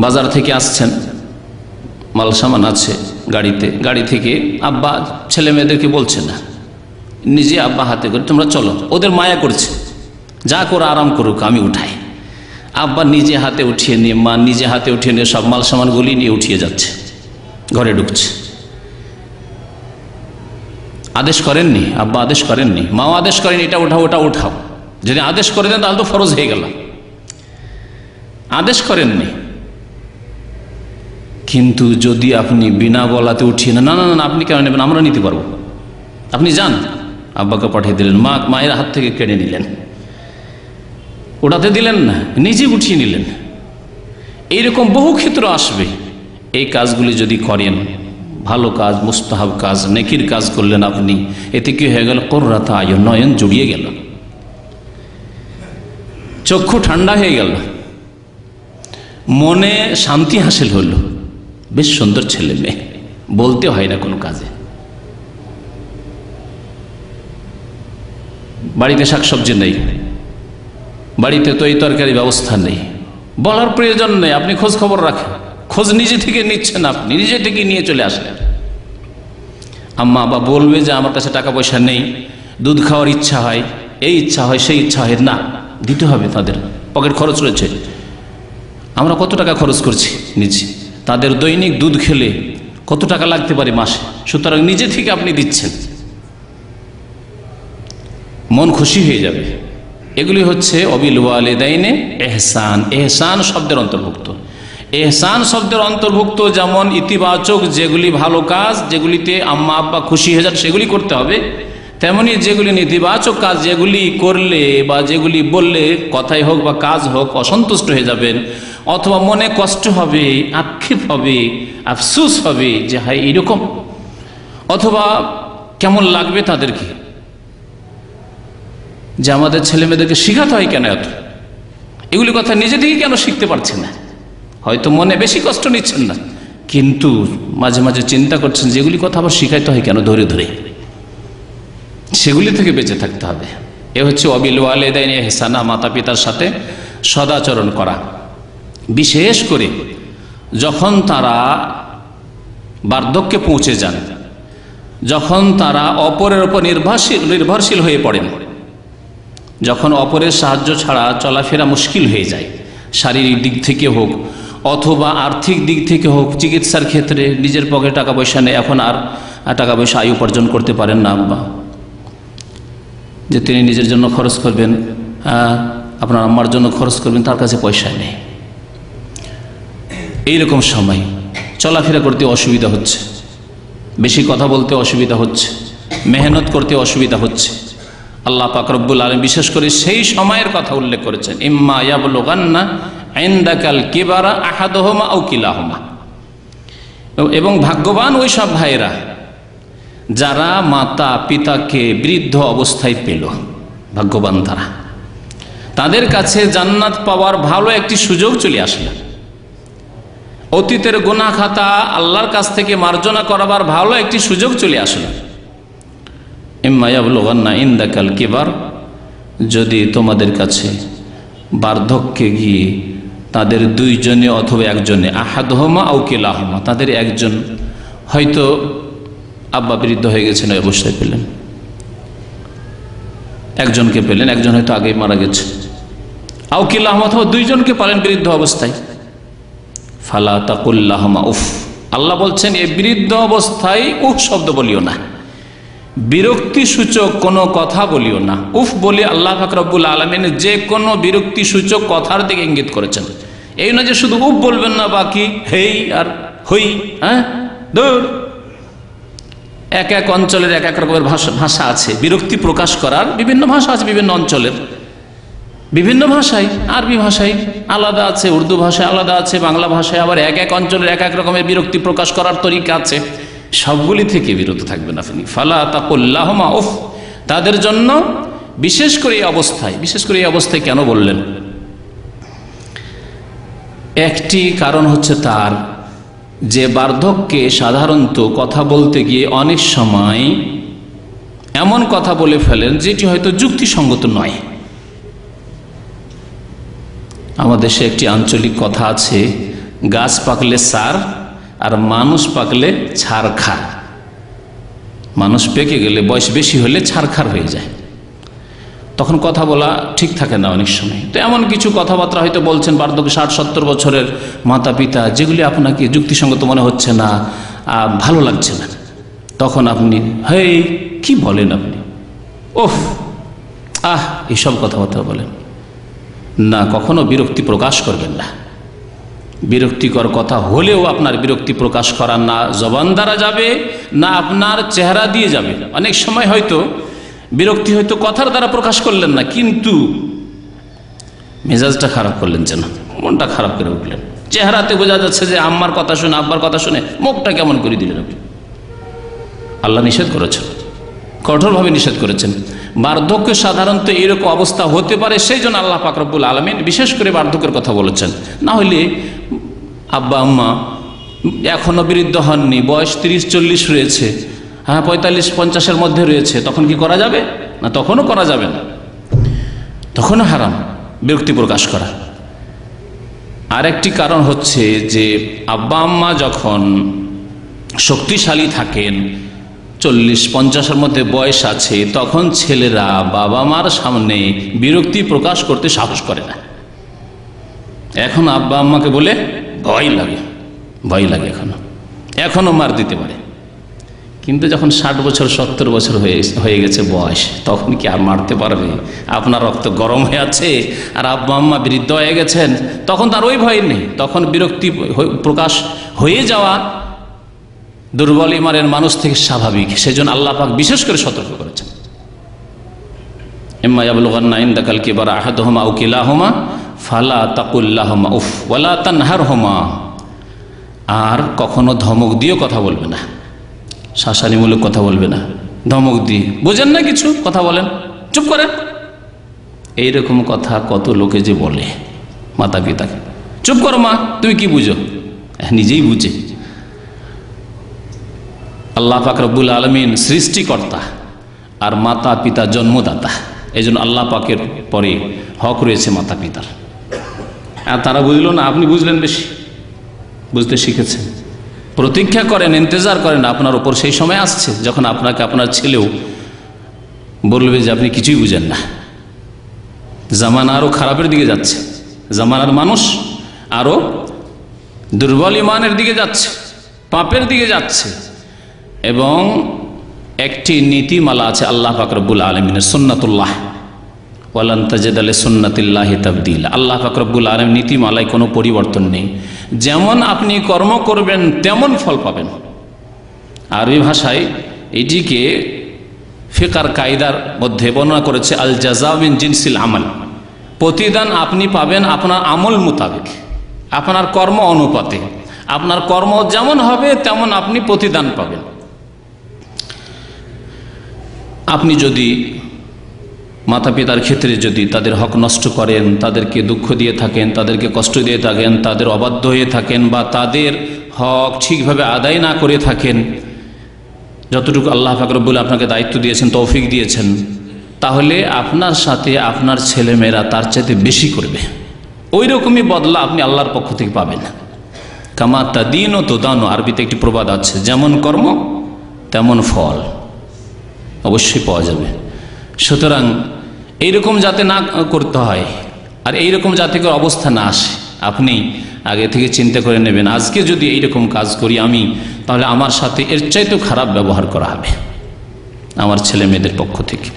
বাজার থেকে আসছেন, মাল সামান আছে গাড়িতে, গাড়ি থেকে আব্বা ছেলে মেয়েদেরকে বলছে না, নিজে আব্বা হাতে করে তোমরা চলো, ওদের মায়া করছে, যা করে আরাম করুক, আমি উঠাই। আব্বা নিজে হাতে উঠিয়ে নিয়ে, মা নিজে হাতে উঠিয়ে নিয়ে সব মাল সামানগুলি নিয়ে উঠিয়ে যাচ্ছে, ঘরে ঢুকছে। আদেশ করেননি, আব্বা আদেশ করেননি, মাও আদেশ করেনি, এটা উঠাও, ওটা উঠাও। যদি আদেশ করে দেন তাহলে তো ফরজ হয়ে গেল, আদেশ করেননি। কিন্তু যদি আপনি বিনা বলাতে উঠিয়ে না, না না না আপনি কেন নেবেন, আমরা নিতে পারবো, আপনি যান, আব্বাকে পাঠিয়ে দিলেন, মায়ের হাত থেকে কেড়ে নিলেন, ওটাতে দিলেন না, নিজে উঠিয়ে নিলেন। এইরকম বহু ক্ষেত্র আসবে। এই কাজগুলি যদি করেন, ভালো কাজ, মুস্তাহাব কাজ, নেকির কাজ করলেন আপনি, এতে কি হয়ে গেল? কুররাত আয়ুন, নয়ন জুড়িয়ে গেল, চক্ষু ঠান্ডা হয়ে গেল, মনে শান্তি হাসিল হলো। বেশ সুন্দর ছেলে মেয়ে, বলতে হয় না কোনো কাজে। বাড়িতে শাকসবজি নেই, বাড়িতে তো এই তরকারি ব্যবস্থা নেই, বলার প্রয়োজন নেই, আপনি খোঁজ খবর রাখেন, খোঁজ নিজে থেকে নিচ্ছেন, আপনি নিজে থেকে নিয়ে চলে আসলেন। আম্মা আব্বা বলবে যে আমার কাছে টাকা পয়সা নেই, দুধ খাওয়ার ইচ্ছা হয়, এই ইচ্ছা হয়, সেই ইচ্ছা হয়, না দিতে হবে, তাদের পকেট খরচ রয়েছে, আমরা কত টাকা খরচ করছি নিজে, তাদের দৈনিক দুধ খেলে কত টাকা লাগতে পারে মাসে, সুতরাং নিজে থেকে আপনি দিচ্ছেন, মন খুশি হয়ে যাবে। এগুলি হচ্ছে অবিল ওয়ালিদাইনে এহসান। এহসান শব্দের অন্তর্ভুক্ত। এহসান শব্দের অন্তর্ভুক্ত যেমন ইতিবাচক যেগুলি ভালো কাজ, যেগুলিতে আম্মা আব্বা খুশি হয়ে যান সেগুলি করতে হবে, তেমনি যেগুলি নেতিবাচক কাজ, যেগুলি করলে বা যেগুলি বললে কথাই হোক বা কাজ হোক অসন্তুষ্ট হয়ে যাবেন, অথবা মনে কষ্ট হবে, আক্ষেপ হবে, আফসোস হবে যে হাই এরকম, অথবা কেমন লাগবে তাদেরকে, যে আমাদের ছেলে মেয়েদেরকে শিখাতে হয় কেন এত, এগুলি কথা নিজে থেকে কেন শিখতে পারছেন না। হয়তো মনে বেশি কষ্ট নিচ্ছেন না, কিন্তু মাঝে মাঝে চিন্তা করছেন যেগুলি কথা আবার শিখাইতে হয় কেন ধরে ধরে, সেগুলি থেকে বেঁচে থাকতে হবে। এ হচ্ছে অবিল ওয়ালিদাইনে ইহসানা, মাতা পিতার সাথে সদাচরণ করা। বিশেষ করে যখন তারা বার্ধক্যে পৌঁছে যান, যখন তারা অপরের উপর নির্ভরশীল হয়ে পড়েন, যখন অপরের সাহায্য ছাড়া চলাফেরা মুশকিল হয়ে যায়, শারীরিক দিক থেকে হোক অথবা আর্থিক দিক থেকে হোক, চিকিৎসার ক্ষেত্রে নিজের পকেটে টাকা পয়সা নেই, এখন আর টাকা পয়সা আয় উপার্জন করতে পারেন না আব্বা, যে তিনি নিজের জন্য খরচ করবেন, আপনার আম্মার জন্য খরচ করবেন, তার কাছে পয়সা নেই। এইরকম সময় চলাফেরা করতে অসুবিধা হচ্ছে, বেশি কথা বলতে অসুবিধা হচ্ছে, মেহনত করতে অসুবিধা হচ্ছে। আল্লাহ পাক রব্বুল আলামিন বিশেষ করে সেই সময়ের কথা উল্লেখ করেছেন, ইম্মা ইয়াবলুগান্না ইনদাকাল কিবারা আহাদুহুমা আও কিলাহুমা। এবং ভাগ্যবান ওই সব ভাইরা যারা মাতা পিতাকে বৃদ্ধ অবস্থায় পেল, ভাগ্যবান তারা, তাদের কাছে জান্নাত পাওয়ার ভালো একটি সুযোগ চলে আসলো। অতীতের গুনাহ খাতা আল্লাহর কাছ থেকে মার্জনা করাবার ভালো একটি সুযোগ চলে আসলো। ইম্মা ইয়াবলুগান্না ইনদাকাল কিবার, যদি তোমাদের কাছে বার্ধক্যে গিয়ে তাদের দুইজনে অথবা একজনে, আহাদুহুমা আও কিলাহুমা, তাদের একজন হয়তো আব্বা বৃদ্ধ হয়ে গেছেন ওই অবস্থায় পেলেন, একজনকে পেলেন, একজন হয়তো আগেই মারা গেছে, আও কিলাহুমা অথবা দুইজনকে পালেন বৃদ্ধ অবস্থায়, ফালা তাকুল্লাহুমা উফ। আল্লাহ বলছেন এই বৃদ্ধ অবস্থায় উফ শব্দ বলিও না, বিরক্তি সূচক কোনো কথা বলিও না। উফ বলে আল্লাহ পাক রব্বুল আলামিন যে কোনো বিরক্তি সূচক কথার দিকে ইঙ্গিত করেছেন। এই না যে শুধু উফ বলবেন না, বাকি হেই আর হই, দূর। এক এক অঞ্চলের এক এক রকমের ভাষা আছে, বিরক্তি প্রকাশ করার বিভিন্ন ভাষা আছে, বিভিন্ন অঞ্চলের বিভিন্ন ভাষায়, আরবি ভাষায় আলাদা আছে, উর্দু ভাষায় আলাদা আছে, বাংলা ভাষায় আবার এক এক অঞ্চলের এক এক রকমের বিরক্তি প্রকাশ করার তরিকা আছে। সবগুলি থেকে বিরত থাকবেন আপনি। ফালা তাকুল্লাহুমা উফ, তাদের জন্য বিশেষ করে এই অবস্থায় কেন বললেন? একটি কারণ হচ্ছে তার যে বার্ধক্যে সাধারণত কথা বলতে গিয়ে অনেক সময় এমন কথা বলে ফেলেন যেটি হয়তো যুক্তিসঙ্গত নয়। আমাদের দেশে একটি আঞ্চলিক কথা আছে, গাছ পাকলে সার আর মানুষ পাকলে ছারখার। মানুষ পেকে গেলে, বয়স বেশি হলে ছারখার হয়ে যায়, তখন কথা বলা ঠিক থাকে না অনেক সময়। তো এমন কিছু কথাবার্তা হয়তো বলছেন বার্ধক্য 60-70 বছরের মাতা পিতা, যেগুলি আপনাকে যুক্তিসঙ্গত মনে হচ্ছে না, ভালো লাগছে না, তখন আপনি হেই কি বলেন আপনি, ওহ এইসব কথাবার্তা বলেন না। কখনো বিরক্তি প্রকাশ করবেন না। বিরক্তিকর কথা হলেও আপনার বিরক্তি প্রকাশ করা না জবান দ্বারা যাবে, না আপনার চেহারা দিয়ে যাবে। অনেক সময় হয়তো বিরক্তি হয়তো কথার দ্বারা প্রকাশ করলেন না, কিন্তু মেজাজটা খারাপ করলেন, যেন মনটা খারাপ করে উঠলেন, চেহারাতে বোঝা যাচ্ছে যে আম্মার কথা শুনে, আব্বার কথা শুনে মুখটা কেমন করে দিলেন আপনি। আল্লাহ নিষেধ করেছেন, কঠোরভাবে নিষেধ করেছেন। বার্ধক্য সাধারণত এরকম অবস্থা হতে পারে, সেই জন্য আল্লাহ পাক রব্বুল আলামিন বিশেষ করে বার্ধক্যের কথা বলেছেন। না হলে আব্বা আম্মা এখনো বৃদ্ধ হননি, বয়স 30-40 রয়েছে, 45-50-এর মধ্যে রয়েছে, তখন কি করা যাবে না? তখনও করা যাবে না, তখনও হারাম বিরক্তি প্রকাশ করা। আরেকটি কারণ হচ্ছে যে আব্বা আম্মা যখন শক্তিশালী থাকেন, 40-50-এর মধ্যে বয়স আছে, তখন ছেলেরা বাবা মার সামনে বিরক্তি প্রকাশ করতে সাহস করে না। এখন আব্বা আম্মাকে বলে ভয় লাগে, এখনো মার দিতে পারে। কিন্তু যখন 60 বছর 70 বছর হয়ে গেছে বয়স, তখন কি আর মারতে পারবে? আপনার রক্ত গরম হয়ে আছে আর আব্বা আম্মা বৃদ্ধ হয়ে গেছেন, তখন তার ওই ভয় নেই। তখন বিরক্তি প্রকাশ হয়ে যাওয়া দুর্বল ইমানের মানুষ থেকে স্বাভাবিক। সেজন্য আল্লাহ পাক বিশেষ করে সতর্ক করেছেন, ইম্মা ইয়াবলুগান্না ইনদাকাল কিবারা আহাদুহুমা আও কিলাহুমা ফালা তাকুল লাহুমা উফ ওয়ালা তানহারহুমা। আর কখনো ধমক দিয়ে কথা বলবে না, শাসানিমূলক কথা বলবে না, ধমক দিয়ে। বোঝেন না কিছু, কথা বলেন, চুপ করেন। এইরকম কথা কত লোকে যে বলে মাতা পিতাকে, চুপ করো মা, তুমি কি বুঝো? নিজেই বুঝে। আল্লাহ পাক রব্বুল আলামিন সৃষ্টিকর্তা আর মাতা পিতা জন্মদাতা, এই জন্য আল্লাহ পাকের পরে হক রয়েছে মাতা পিতার। আর তারা বুঝলো না, আপনি বুঝলেন বেশি, বুঝতে শিখেছেন। প্রতীক্ষা করেন, ইন্তজার করেন, আপনার উপর সেই সময় আসছে যখন আপনাকে আপনার ছেলেও বলবে যে আপনি কিছুই বুঝেন না। জামানা আরো খারাপের দিকে যাচ্ছে, জামানার মানুষ আরো দুর্বল ইমানের দিকে যাচ্ছে, পাপের দিকে যাচ্ছে। এবং একটি নীতিমালা আছে আল্লাহ পাক রব্বুল আলামিনের, সুন্নাতুল্লাহ, ওয়ালান তাজিদা লিসুন্নাতিল্লাহি তাবদীলা। আল্লাহ পাক রব্বুল আলামিন নীতিমালায় কোনো পরিবর্তন নেই। যেমন আপনি কর্ম করবেন তেমন ফল পাবেন। আরবি ভাষায় এটিকে ফিকার কায়দার মধ্যে বর্ণনা করেছে আল জাযা মিন জিনসিল আমাল। প্রতিদান আপনি পাবেন আপনার আমল মোতাবেক, আপনার কর্ম অনুপাতে। আপনার কর্ম যেমন হবে তেমন আপনি প্রতিদান পাবেন। আপনি যদি মাতা পিতার ক্ষেত্রে যদি তাদের হক নষ্ট করেন, তাদেরকে দুঃখ দিয়ে থাকেন, তাদেরকে কষ্ট দিয়ে থাকেন, তাদের অবাধ্য হয়ে থাকেন, বা তাদের হক ঠিকভাবে আদায় না করে থাকেন, যতটুকু আল্লাহ পাক রব্বুল আপনাকে দায়িত্ব দিয়েছেন, তৌফিক দিয়েছেন, তাহলে আপনার সাথে আপনার ছেলেমেয়েরা তার চাইতে বেশি করবে। ওই রকমই বদলা আপনি আল্লাহর পক্ষ থেকে পাবেন। কামা তাদিন ও তোদানো, আরবিতে একটি প্রবাদ আছে, যেমন কর্ম তেমন ফল অবশ্যই পাওয়া যাবে। সুতরাং এইরকম যাতে না করতে হয়, আর এইরকম যাতে করে অবস্থা না আসে, আপনি আগে থেকে চিন্তা করে নেবেন, আজকে যদি এইরকম কাজ করি আমি, তাহলে আমার সাথে এর চাইতেও খারাপ ব্যবহার করা হবে আমার ছেলে মেয়েদের পক্ষ থেকে।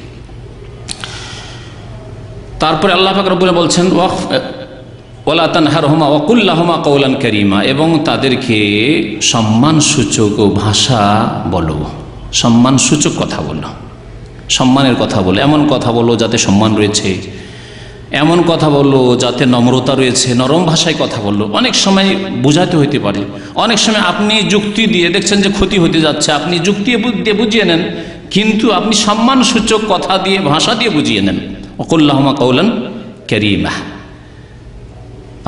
তারপরে আল্লাহ পাক রব্বুল বলছেন ওয়ালা তানহারহুমা ওয়া কুল লাহুমা কওলান কারীমা, এবং তাদেরকে সম্মানসূচক ভাষা বলো, সম্মানসূচক কথা বলো, সম্মানের কথা বলো, এমন কথা বলো যাতে সম্মান রয়েছে, এমন কথা বলো যাতে নম্রতা রয়েছে, নরম ভাষায় কথা বললো। অনেক সময় বোঝাতে হইতে পারে, অনেক সময় আপনি যুক্তি দিয়ে দেখছেন যে ক্ষতি হতে যাচ্ছে, আপনি যুক্তি দিয়ে বুঝিয়ে নেন, কিন্তু আপনি সম্মানসূচক কথা দিয়ে, ভাষা দিয়ে বুঝিয়ে নেন। ওয়া কুল লাহুমা কওলান কারীমা।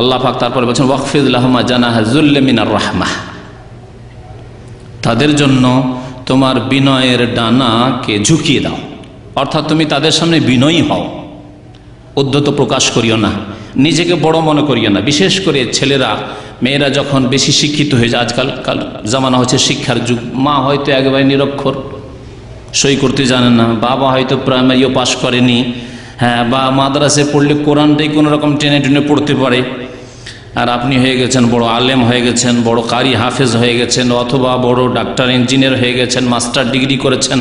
আল্লাহ পাক তারপরে বলছেন ওয়াকফিদ লাহুমা জানাহা যুল্লি মিনার রাহমাহ, তাদের জন্য তোমার বিনয়ের ডানাকে ঝুঁকিয়ে দাও, অর্থাৎ তুমি তাদের সামনে বিনয়ী হও, উদ্ধত প্রকাশ করিও না, নিজেকে বড় মনে করিও না। বিশেষ করে ছেলেরা মেয়েরা যখন বেশি শিক্ষিত হয়ে যায়, আজকাল জামানা হচ্ছে শিক্ষার যুগ, মা হয়তো একেবারে নিরক্ষর, সই করতে জানে না, বাবা হয়তো প্রাইমারিও পাশ করেনি, হ্যাঁ, বা মাদ্রাসে পড়লে কোরআনটাই কোনো রকম টেনে টেনে পড়তে পারে, আর আপনি হয়ে গেছেন বড় আলেম হয়ে গেছেন, বড় কারি হাফেজ হয়ে গেছেন, অথবা বড় ডাক্তার ইঞ্জিনিয়ার হয়ে গেছেন, মাস্টার ডিগ্রি করেছেন।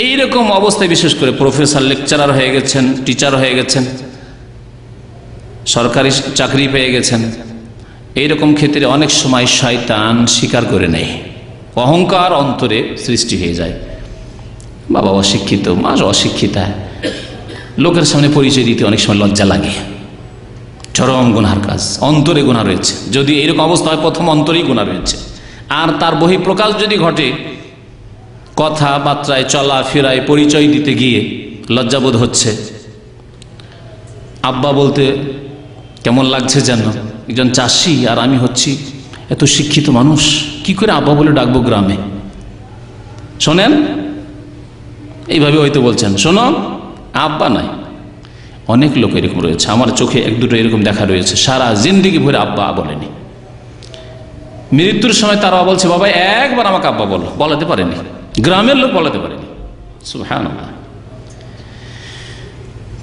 এইরকম অবস্থায় বিশেষ করে প্রফেসর লেকচারার হয়ে গেছেন, টিচার হয়ে গেছেন, সরকারি চাকরি পেয়ে গেছেন। এইরকম ক্ষেত্রে অনেক সময় শয়তান স্বীকার করে নেয়, অহংকার অন্তরে সৃষ্টি হয়ে যায়। বাবা অশিক্ষিত, মা অশিক্ষিতা, লোকের সামনে পরিচয় দিতে অনেক সময় লজ্জা লাগে। চরম গুনার কাজ, অন্তরে গুনাহ রয়েছে। যদি এরকম অবস্থা হয়, প্রথম অন্তরেই গুনাহ রয়েছে। আর তার বহিঃপ্রকাশ যদি ঘটে, কথাবার্তায়, চলা ফেরায়, পরিচয় দিতে গিয়ে লজ্জাবোধ হচ্ছে, আব্বা বলতে কেমন লাগছে যেন, একজন চাষি আর আমি হচ্ছি এত শিক্ষিত মানুষ, কি করে আব্বা বলে ডাকবো গ্রামে? শোনেন, এইভাবে হয়তো বলছেন, শোনো আব্বা নাই। অনেক লোক এরকম রয়েছে, আমার চোখে এক দুটো এরকম দেখা রয়েছে, সারা জিন্দিগি ভরে আব্বা বলেনি, মৃত্যুর সময় তারা বলছে বাবা একবার আমাকে আব্বা বলো, বলাতে পারেনি, গ্রামের লোক বলাতে পারেনি। সুবহানাল্লাহ।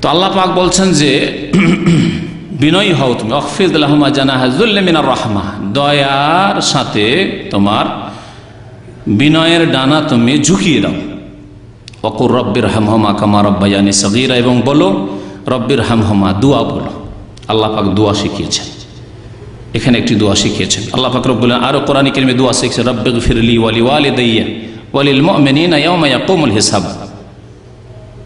তো আল্লাহ পাক বলছেন যে বিনয়ী হও তুমি। ওয়াখফিদ লাহুমা জানাহা যুল্লি মিনার রাহমা, দয়ার সাথে তোমার বিনয়ের ডানা তুমি ঝুঁকিয়ে দাও। ওয়াকুর রব্বির হামহুমা কামা রাব্বায়ানি সগীরা, এবং বলো রব্বির হামহুমা, দোয়া বলো। আল্লাহ পাক দোয়া শিখিয়েছেন, এখানে একটি দোয়া শিখিয়েছেন আল্লাহ পাক রব্বুল আলামিন। আরো কোরআনে কারীমে দোয়া শিখিয়েছেন, রব্বিগফিরলি ওয়া লিওয়ালিদাইয়া ওয়া লিল মুমিনিনা ইয়াওমা ইয়াকুমুল হিসাব।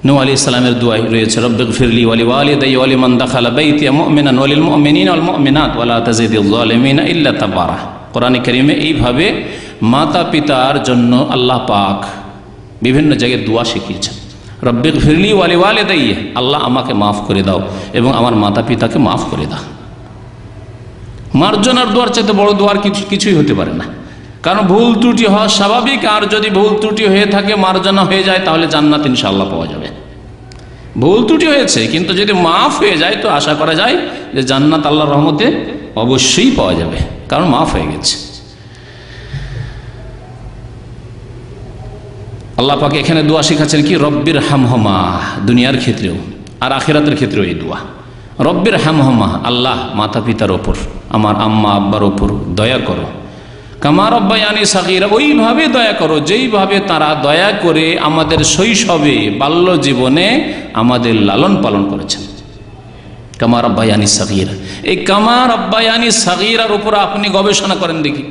নূহ আলাইহিস সালামের দোয়াই রয়েছে, রব্বিগফিরলি ওয়া লিওয়ালিদাইয়া ওয়া লিমান দাখালা বাইতিয়া মুমিনান ওয়া লিল মুমিনিনা ওয়াল মুমিনাত ওয়া লা তাজিদিল যালিমিনা ইল্লা তাবারা। কোরআনে কারীমে এইভাবে মাতা পিতার জন্য আল্লাহ পাক বিভিন্ন জায়গায় দোয়া শিখিয়েছেন। রব্বিগফিরলি ওয়া লিওয়ালিদাইয়া, আল্লাহ আমাকে মাফ করে দাও এবং আমার মাতা পিতাকে মাফ করে দাও। মার্জনার দোয়ার চাইতে বড় দোয়ার কিছুই হতে পারে না, কারণ ভুল ত্রুটি হওয়া স্বাভাবিক, আর যদি ভুল ত্রুটি হয়ে থাকে মার্জনা হয়ে যায় তাহলে জান্নাত ইনশাআল্লাহ পাওয়া যাবে। ভুল ত্রুটি হয়েছে কিন্তু যদি মাফ হয়ে যায় তো আশা করা যায় যে জান্নাত আল্লাহর রহমতে অবশ্যই পাওয়া যাবে, কারণ মাফ হয়ে গেছে। আল্লাহ পাক এখানে দোয়া শিখাচ্ছেন কি, রব্বির হামহুমা, দুনিয়ার ক্ষেত্রেও আর আখিরাতের ক্ষেত্রেও এই দোয়া। রব্বির হামহুমা, আল্লাহ মাতা পিতার ওপর, আমার আম্মা আব্বার ওপর দয়া করো, কামা রাব্বায়ানি সগীরা, ওইভাবে দয়া করো যেইভাবে তারা দয়া করে আমাদের শৈশবে বাল্য জীবনে আমাদের লালন পালন করেছেন। কামা রাব্বায়ানি সগীরা, এই কামা রাব্বায়ানি সগীরার উপর আপনি গবেষণা করেন দেখি,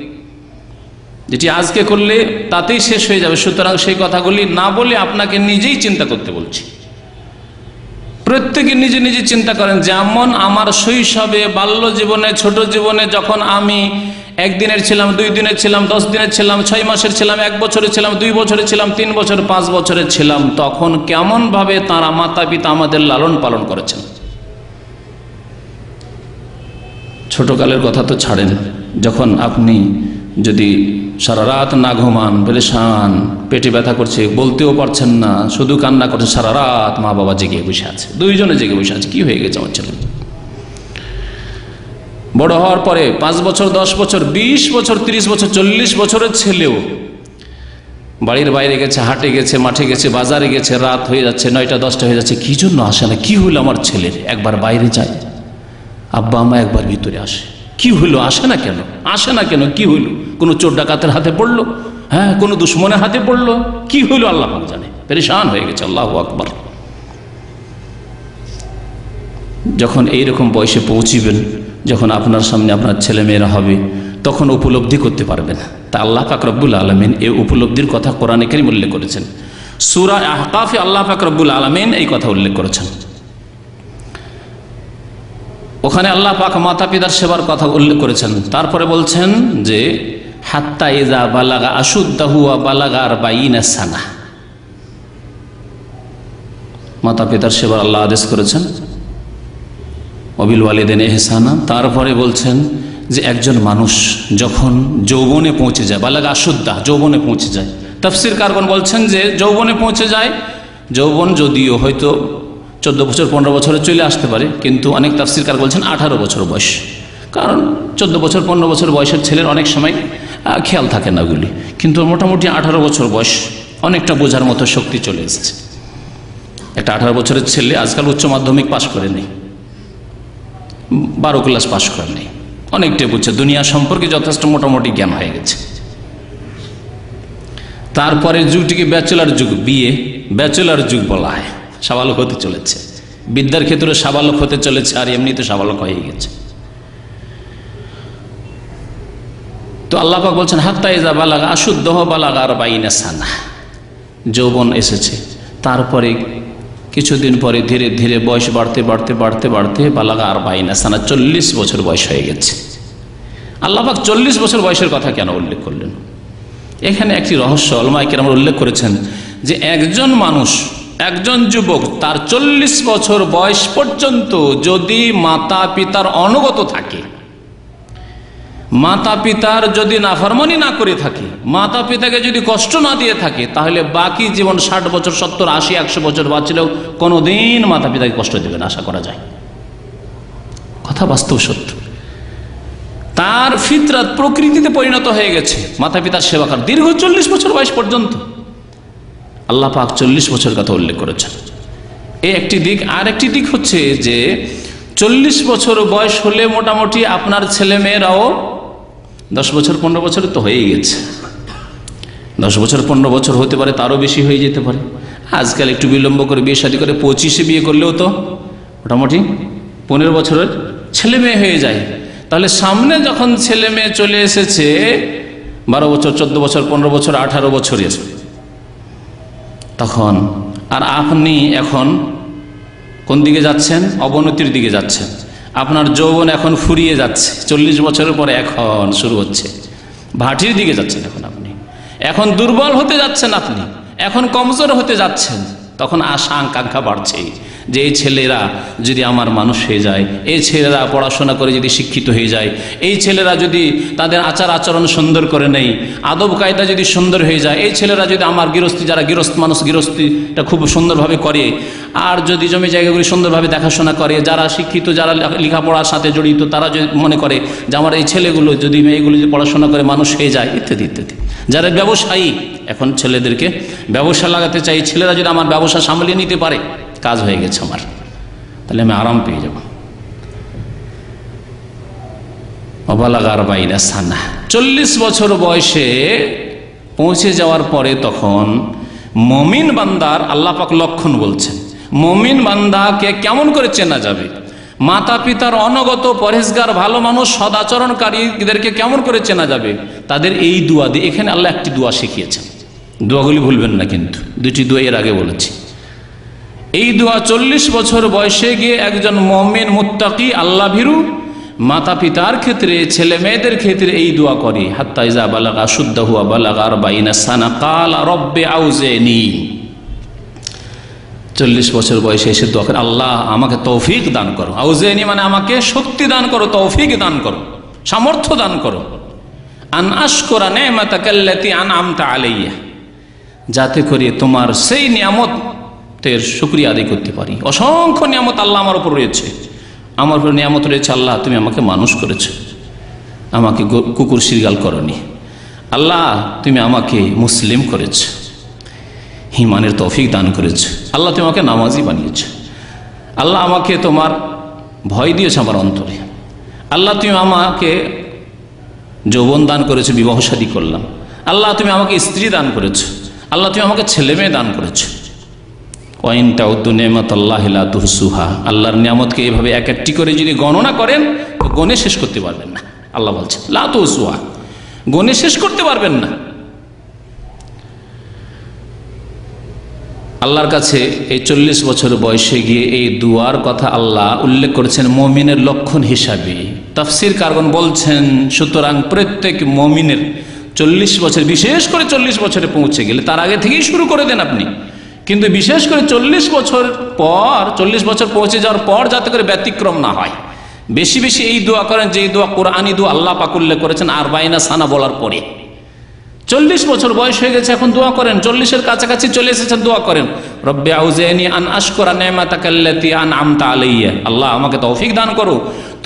যেটি আজকে করলে তাতেই শেষ হয়ে যাবে। সুতরাং সেই কথাগুলি না বলে আপনাকে নিজেই চিন্তা করতে বলছি। প্রত্যেকে নিজে নিজে চিন্তা করেন, যেমন আমার শৈশবে বাল্য জীবনে ছোট জীবনে যখন আমি 1 দিনের ছিলাম, 2 দিনের ছিলাম, 10 দিনের ছিলাম, 6 মাসের ছিলাম, 1 বছরের ছিলাম, 2 বছরের ছিলাম, 3 বছর, 5 বছরের ছিলাম, তখন কেমন ভাবে তাঁরা মাতা পিতা আমাদের লালন পালন করেছেন। ছোটকালের কথা তো ছাড়েন, যখন আপনি যদি সারা রাত না ঘুমান, পেরেশান, পেটে ব্যথা করছে, বলতেও পারছেন না, শুধু কান্না করছে, সারা রাত মা বাবা জেগে বসে আছে, 2 জনে জেগে বসে আছে, কি হয়ে গেছে আমার ছেলে। বড় হওয়ার পরে 5 বছর, 10 বছর, 20 বছর, 30 বছর, 40 বছরের ছেলেও বাড়ির বাইরে গেছে, হাটে গেছে, মাঠে গেছে, বাজারে গেছে, রাত হয়ে যাচ্ছে, 9টা 10টা হয়ে যাচ্ছে, কি জন্য আসে না, কি হলো আমার ছেলের। একবার বাইরে যায়, আব্বা আম্মা একবার ভিতরে আসে, কি হলো, আসে না কেন, আসে না কেন, কি হইল, কোনো চোর ডাকাতের হাতে পড়লো, হ্যাঁ কোনো দুশ্মনের হাতে পড়লো, কি হইল আল্লাহ পাক জানে, পেরেশান হয়ে গেছে। আল্লাহু আকবার। যখন এইরকম বয়সে পৌঁছিবেন, যখন আপনার সামনে আপনার ছেলে মেয়েরা হবে, তখন উপলব্ধি করতে পারবেন। তা আল্লাহ পাক রব্বুল আলামিন এই উপলব্ধির কথা কোরআনে কারীম উল্লেখ করেছেন। সূরা আহকাফে আল্লাহ পাক রব্বুল আলামিন এই কথা উল্লেখ করেছেন। ওখানে আল্লাহ পাক মাতা পিতার সেবার কথা উল্লেখ করেছেন। তারপরে বলছেন যে হাত্তা ইযা বালাগা আশুদ্দাহু ওয়া বালাগা 40 সানা, মাতা পিতার সেবার আল্লাহ আদেশ করেছেন, ওয়াবিল ওয়ালিদাইনি ইহসানা। তারপরে বলছেন যে একজন মানুষ যখন যৌবনে পৌঁছে যায়, বালাগা আশুদ্দাহ, যৌবনে পৌঁছে যায়, তাফসীর কারগণ বলছেন যে যৌবনে পৌঁছে যায়, যৌবন যদিও হয়তো 14 বছর 15 বছরে চলে আসতে পারে, কিন্তু অনেক তাফসীরকার বলছেন 18 বছর বয়স, কারণ 14 বছর 15 বছর বয়সের ছেলের অনেক সময় খেয়াল থাকে না ওগুলি, কিন্তু মোটামুটি 18 বছর বয়স অনেকটা বোঝার মতো শক্তি চলে এসেছে। একটা 18 বছরের ছেলে আজকাল উচ্চ মাধ্যমিক পাশ করে নেই, 12 ক্লাস পাশ করে নেই, অনেকটাই বুঝছে, দুনিয়া সম্পর্কে যথেষ্ট মোটামুটি জ্ঞান হয়ে গেছে। তারপরে যুগটিকে ব্যাচেলার যুগ, বিয়ে ব্যাচেলার যুগ বলা হয়, সাবালক হতে চলেছে, বিদ্যার ক্ষেত্রে সাবালক হতে চলেছে, আর এমনিতে সাবালক হয়ে গেছে। তো আল্লাহ পাক বলছেন হাত্তা ইযা বালাগা আশুদ্দাহু বালাগা 40 সানা, যৌবন এসেছে। তারপরে কিছুদিন পরে ধীরে ধীরে বয়স বাড়তে বাড়তে বাড়তে বাড়তে বালাগা 40 সানা, 40 বছর বয়স হয়ে গেছে। আল্লাহ পাক 40 বছর বয়সের কথা কেন উল্লেখ করলেন? এখানে একটি রহস্য উলামায়ে কেরাম উল্লেখ করেছেন যে একজন মানুষ, একজন যুবক তার 40 বছর বয়স পর্যন্ত যদি মাতা পিতার অনুগত থাকে, মাতা পিতার যদি নাফরমানি না করে থাকে, মাতা পিতাকে যদি কষ্ট না দিয়ে থাকে, তাহলে বাকি জীবন 60 বছর 70 80 100 বছর বাঁচলেও কোনোদিন মাতা পিতাকে কষ্ট দেবে না, আশা করা যায়। কথা বাস্তব সত্য। তার ফিতরাত প্রকৃতিতে পরিণত হয়ে গেছে মাতা পিতার সেবা করার, দীর্ঘ 40 বছর বয়স পর্যন্ত আল্লাহ পাক 40 বছর কথা উল্লেখ করেছেন। এই একটি দিক। আর একটি দিক হচ্ছে যে 40 বছর বয়স হলে মোটামুটি আপনার ছেলে মেয়েরাও 10 বছর 15 বছর তো হয়ে গেছে। 10 বছর 15 বছর হতে পারে, তারও বেশি হয়ে যেতে পারে। আজকাল একটু বিলম্ব করে বিয়ে শাদী করে 25-এ বিয়ে করলেও তো মোটামুটি 15 বছরের ছেলে মেয়ে হয়ে যায়। তাহলে সামনে যখন ছেলে মেয়ে চলে এসেছে 12 বছর 14 বছর 15 বছর 18 বছরের, তখন আর আপনি এখন কোন দিকে যাচ্ছেন? অবনতির দিকে যাচ্ছেন। আপনার যৌবন এখন ফুরিয়ে যাচ্ছে, 40 বছরের পরে এখন শুরু হচ্ছে, ভাটির দিকে যাচ্ছেন এখন আপনি, এখন দুর্বল হতে যাচ্ছেন আপনি, এখন কমজোর হতে যাচ্ছেন। তখন আশা আকাঙ্ক্ষা বাড়ছে যে এই ছেলেরা যদি আমার মানুষ হয়ে যায়, এই ছেলেরা পড়াশোনা করে যদি শিক্ষিত হয়ে যায়, এই ছেলেরা যদি তাদের আচার আচরণ সুন্দর করে নেই, আদব কায়দা যদি সুন্দর হয়ে যায়, এই ছেলেরা যদি আমার গৃহস্থী, যারা গৃহস্থ মানুষ গৃহস্থীটা খুব সুন্দরভাবে করে, আর যদি জমি জায়গাগুলি সুন্দরভাবে দেখাশোনা করে, যারা শিক্ষিত, যারা লেখাপড়ার সাথে জড়িত, তারা যদি মনে করে যে আমার এই ছেলেগুলো যদি মেয়েগুলো যদি পড়াশোনা করে মানুষ হয়ে যায়, ইত্যাদি ইত্যাদি। যারা ব্যবসায়ী, এখন ছেলেদেরকে ব্যবসা লাগাতে চাই, ছেলেরা যদি আমার ব্যবসা সামলিয়ে নিতে পারে, কাজ হয়ে গেছে আমার, তাহলে আমি আরাম পেয়ে যাব। অবালাগার বাইনা সানা, 40 বছর বয়সে পৌঁছে যাওয়ার পরে তখন মুমিন বান্দার আল্লাহ পাক লক্ষণ বলছেন। মুমিন বান্দাকে কেমন করে চেনা যাবে? মাতা পিতার অনগত পরহেজগার ভালো মানুষ সদাচরণকারীদেরকে কেমন করে চেনা যাবে? তাদের এই দোয়া দিয়ে, এখানে আল্লাহ একটি দোয়া শিখিয়েছেন, দোয়াগুলি ভুলবেন না কিন্তু, 2টি দোয়া এর আগে বলেছি। এই দোয়া 40 বছর বয়সে গিয়ে একজন মুমিন মুত্তাকি আল্লাহ ভীরু মাতা পিতার ক্ষেত্রে, ছেলে মেয়েদের ক্ষেত্রে এই দোয়া করে। হাত্তা ইজা বালাগা শুদ্দাহু ওয়া বালাগা 40 সানা ক্বালা রব্বি আউজিনি, 40 বছর বয়সে এসে দোয়া করে, আল্লাহ আমাকে তৌফিক দান করো। আউজিনি মানে আমাকে শক্তি দান করো, তৌফিক দান করো, সামর্থ্য দান করো। আন আশকুরা নি'মাতাকাল্লাতী আন'আমতা আলাইয়া, যাতে করে তোমার সেই নিয়ামতের শুকরিয়া আদায় করতে পারি। অসংখ্য নিয়ামত আল্লাহ আমার উপর রয়েছে, আমার উপর নিয়ামত রয়েছে। আল্লাহ তুমি আমাকে মানুষ করেছো, আমাকে কুকুর শিরগাল করনি। আল্লাহ তুমি আমাকে মুসলিম করেছো, ঈমানের তৌফিক দান করেছো। আল্লাহ তুমি আমাকে নামাজি বানিয়েছো। আল্লাহ আমাকে তোমার ভয় দিয়েছো আমার অন্তরে। আল্লাহ তুমি আমাকে যৌবন দান করেছো, বিবাহ শাদী করলাম। আল্লাহ তুমি আমাকে স্ত্রী দান করেছো। আল্লাহ তুমি আমাকে ছেলে মেয়ে দান করেছো। ওয়াইন তাউদ্দু নি'মাতাল্লাহি লা তুহসুহা, আল্লাহর নিয়ামতকে এভাবে এক একটি করে যদি গণনা করেন তো গণে শেষ করতে পারবেন না। আল্লাহ বলছেন লা তুহসুহা, গণে শেষ করতে পারবেন না। আল্লাহর কাছে এই 40 বছর বয়সে গিয়ে এই দুয়ার কথা আল্লাহ উল্লেখ করেছেন মুমিনের লক্ষণ হিসাবে। তাফসীর কারগণ বলছেন, সুতরাং প্রত্যেক মুমিনের 40 বছর, বিশেষ করে 40 বছরে পৌঁছে গেলে, তার আগে থেকেই শুরু করে দেন আপনি, কিন্তু বিশেষ করে 40 বছর পর, 40 বছর পৌঁছে যাওয়ার পর যাতে করে ব্যতিক্রম না হয়, বেশি বেশি এই দোয়া করেন যে দোয়া কোরআনী দোয়া আল্লাহ পাক উল্লেখ করেছেন 40 সানা বলার পরে। 40 বছর বয়স হয়ে গেছে, এখন দোয়া করেন, 40-এর কাছাকাছি চলে এসেছেন, দোয়া করেন রব্বি আউজিনি আন আশকুরা নি'মাতাকাল্লাতী আন'আমতা আলাইয়া, আল্লাহ আমাকে তৌফিক দান করো,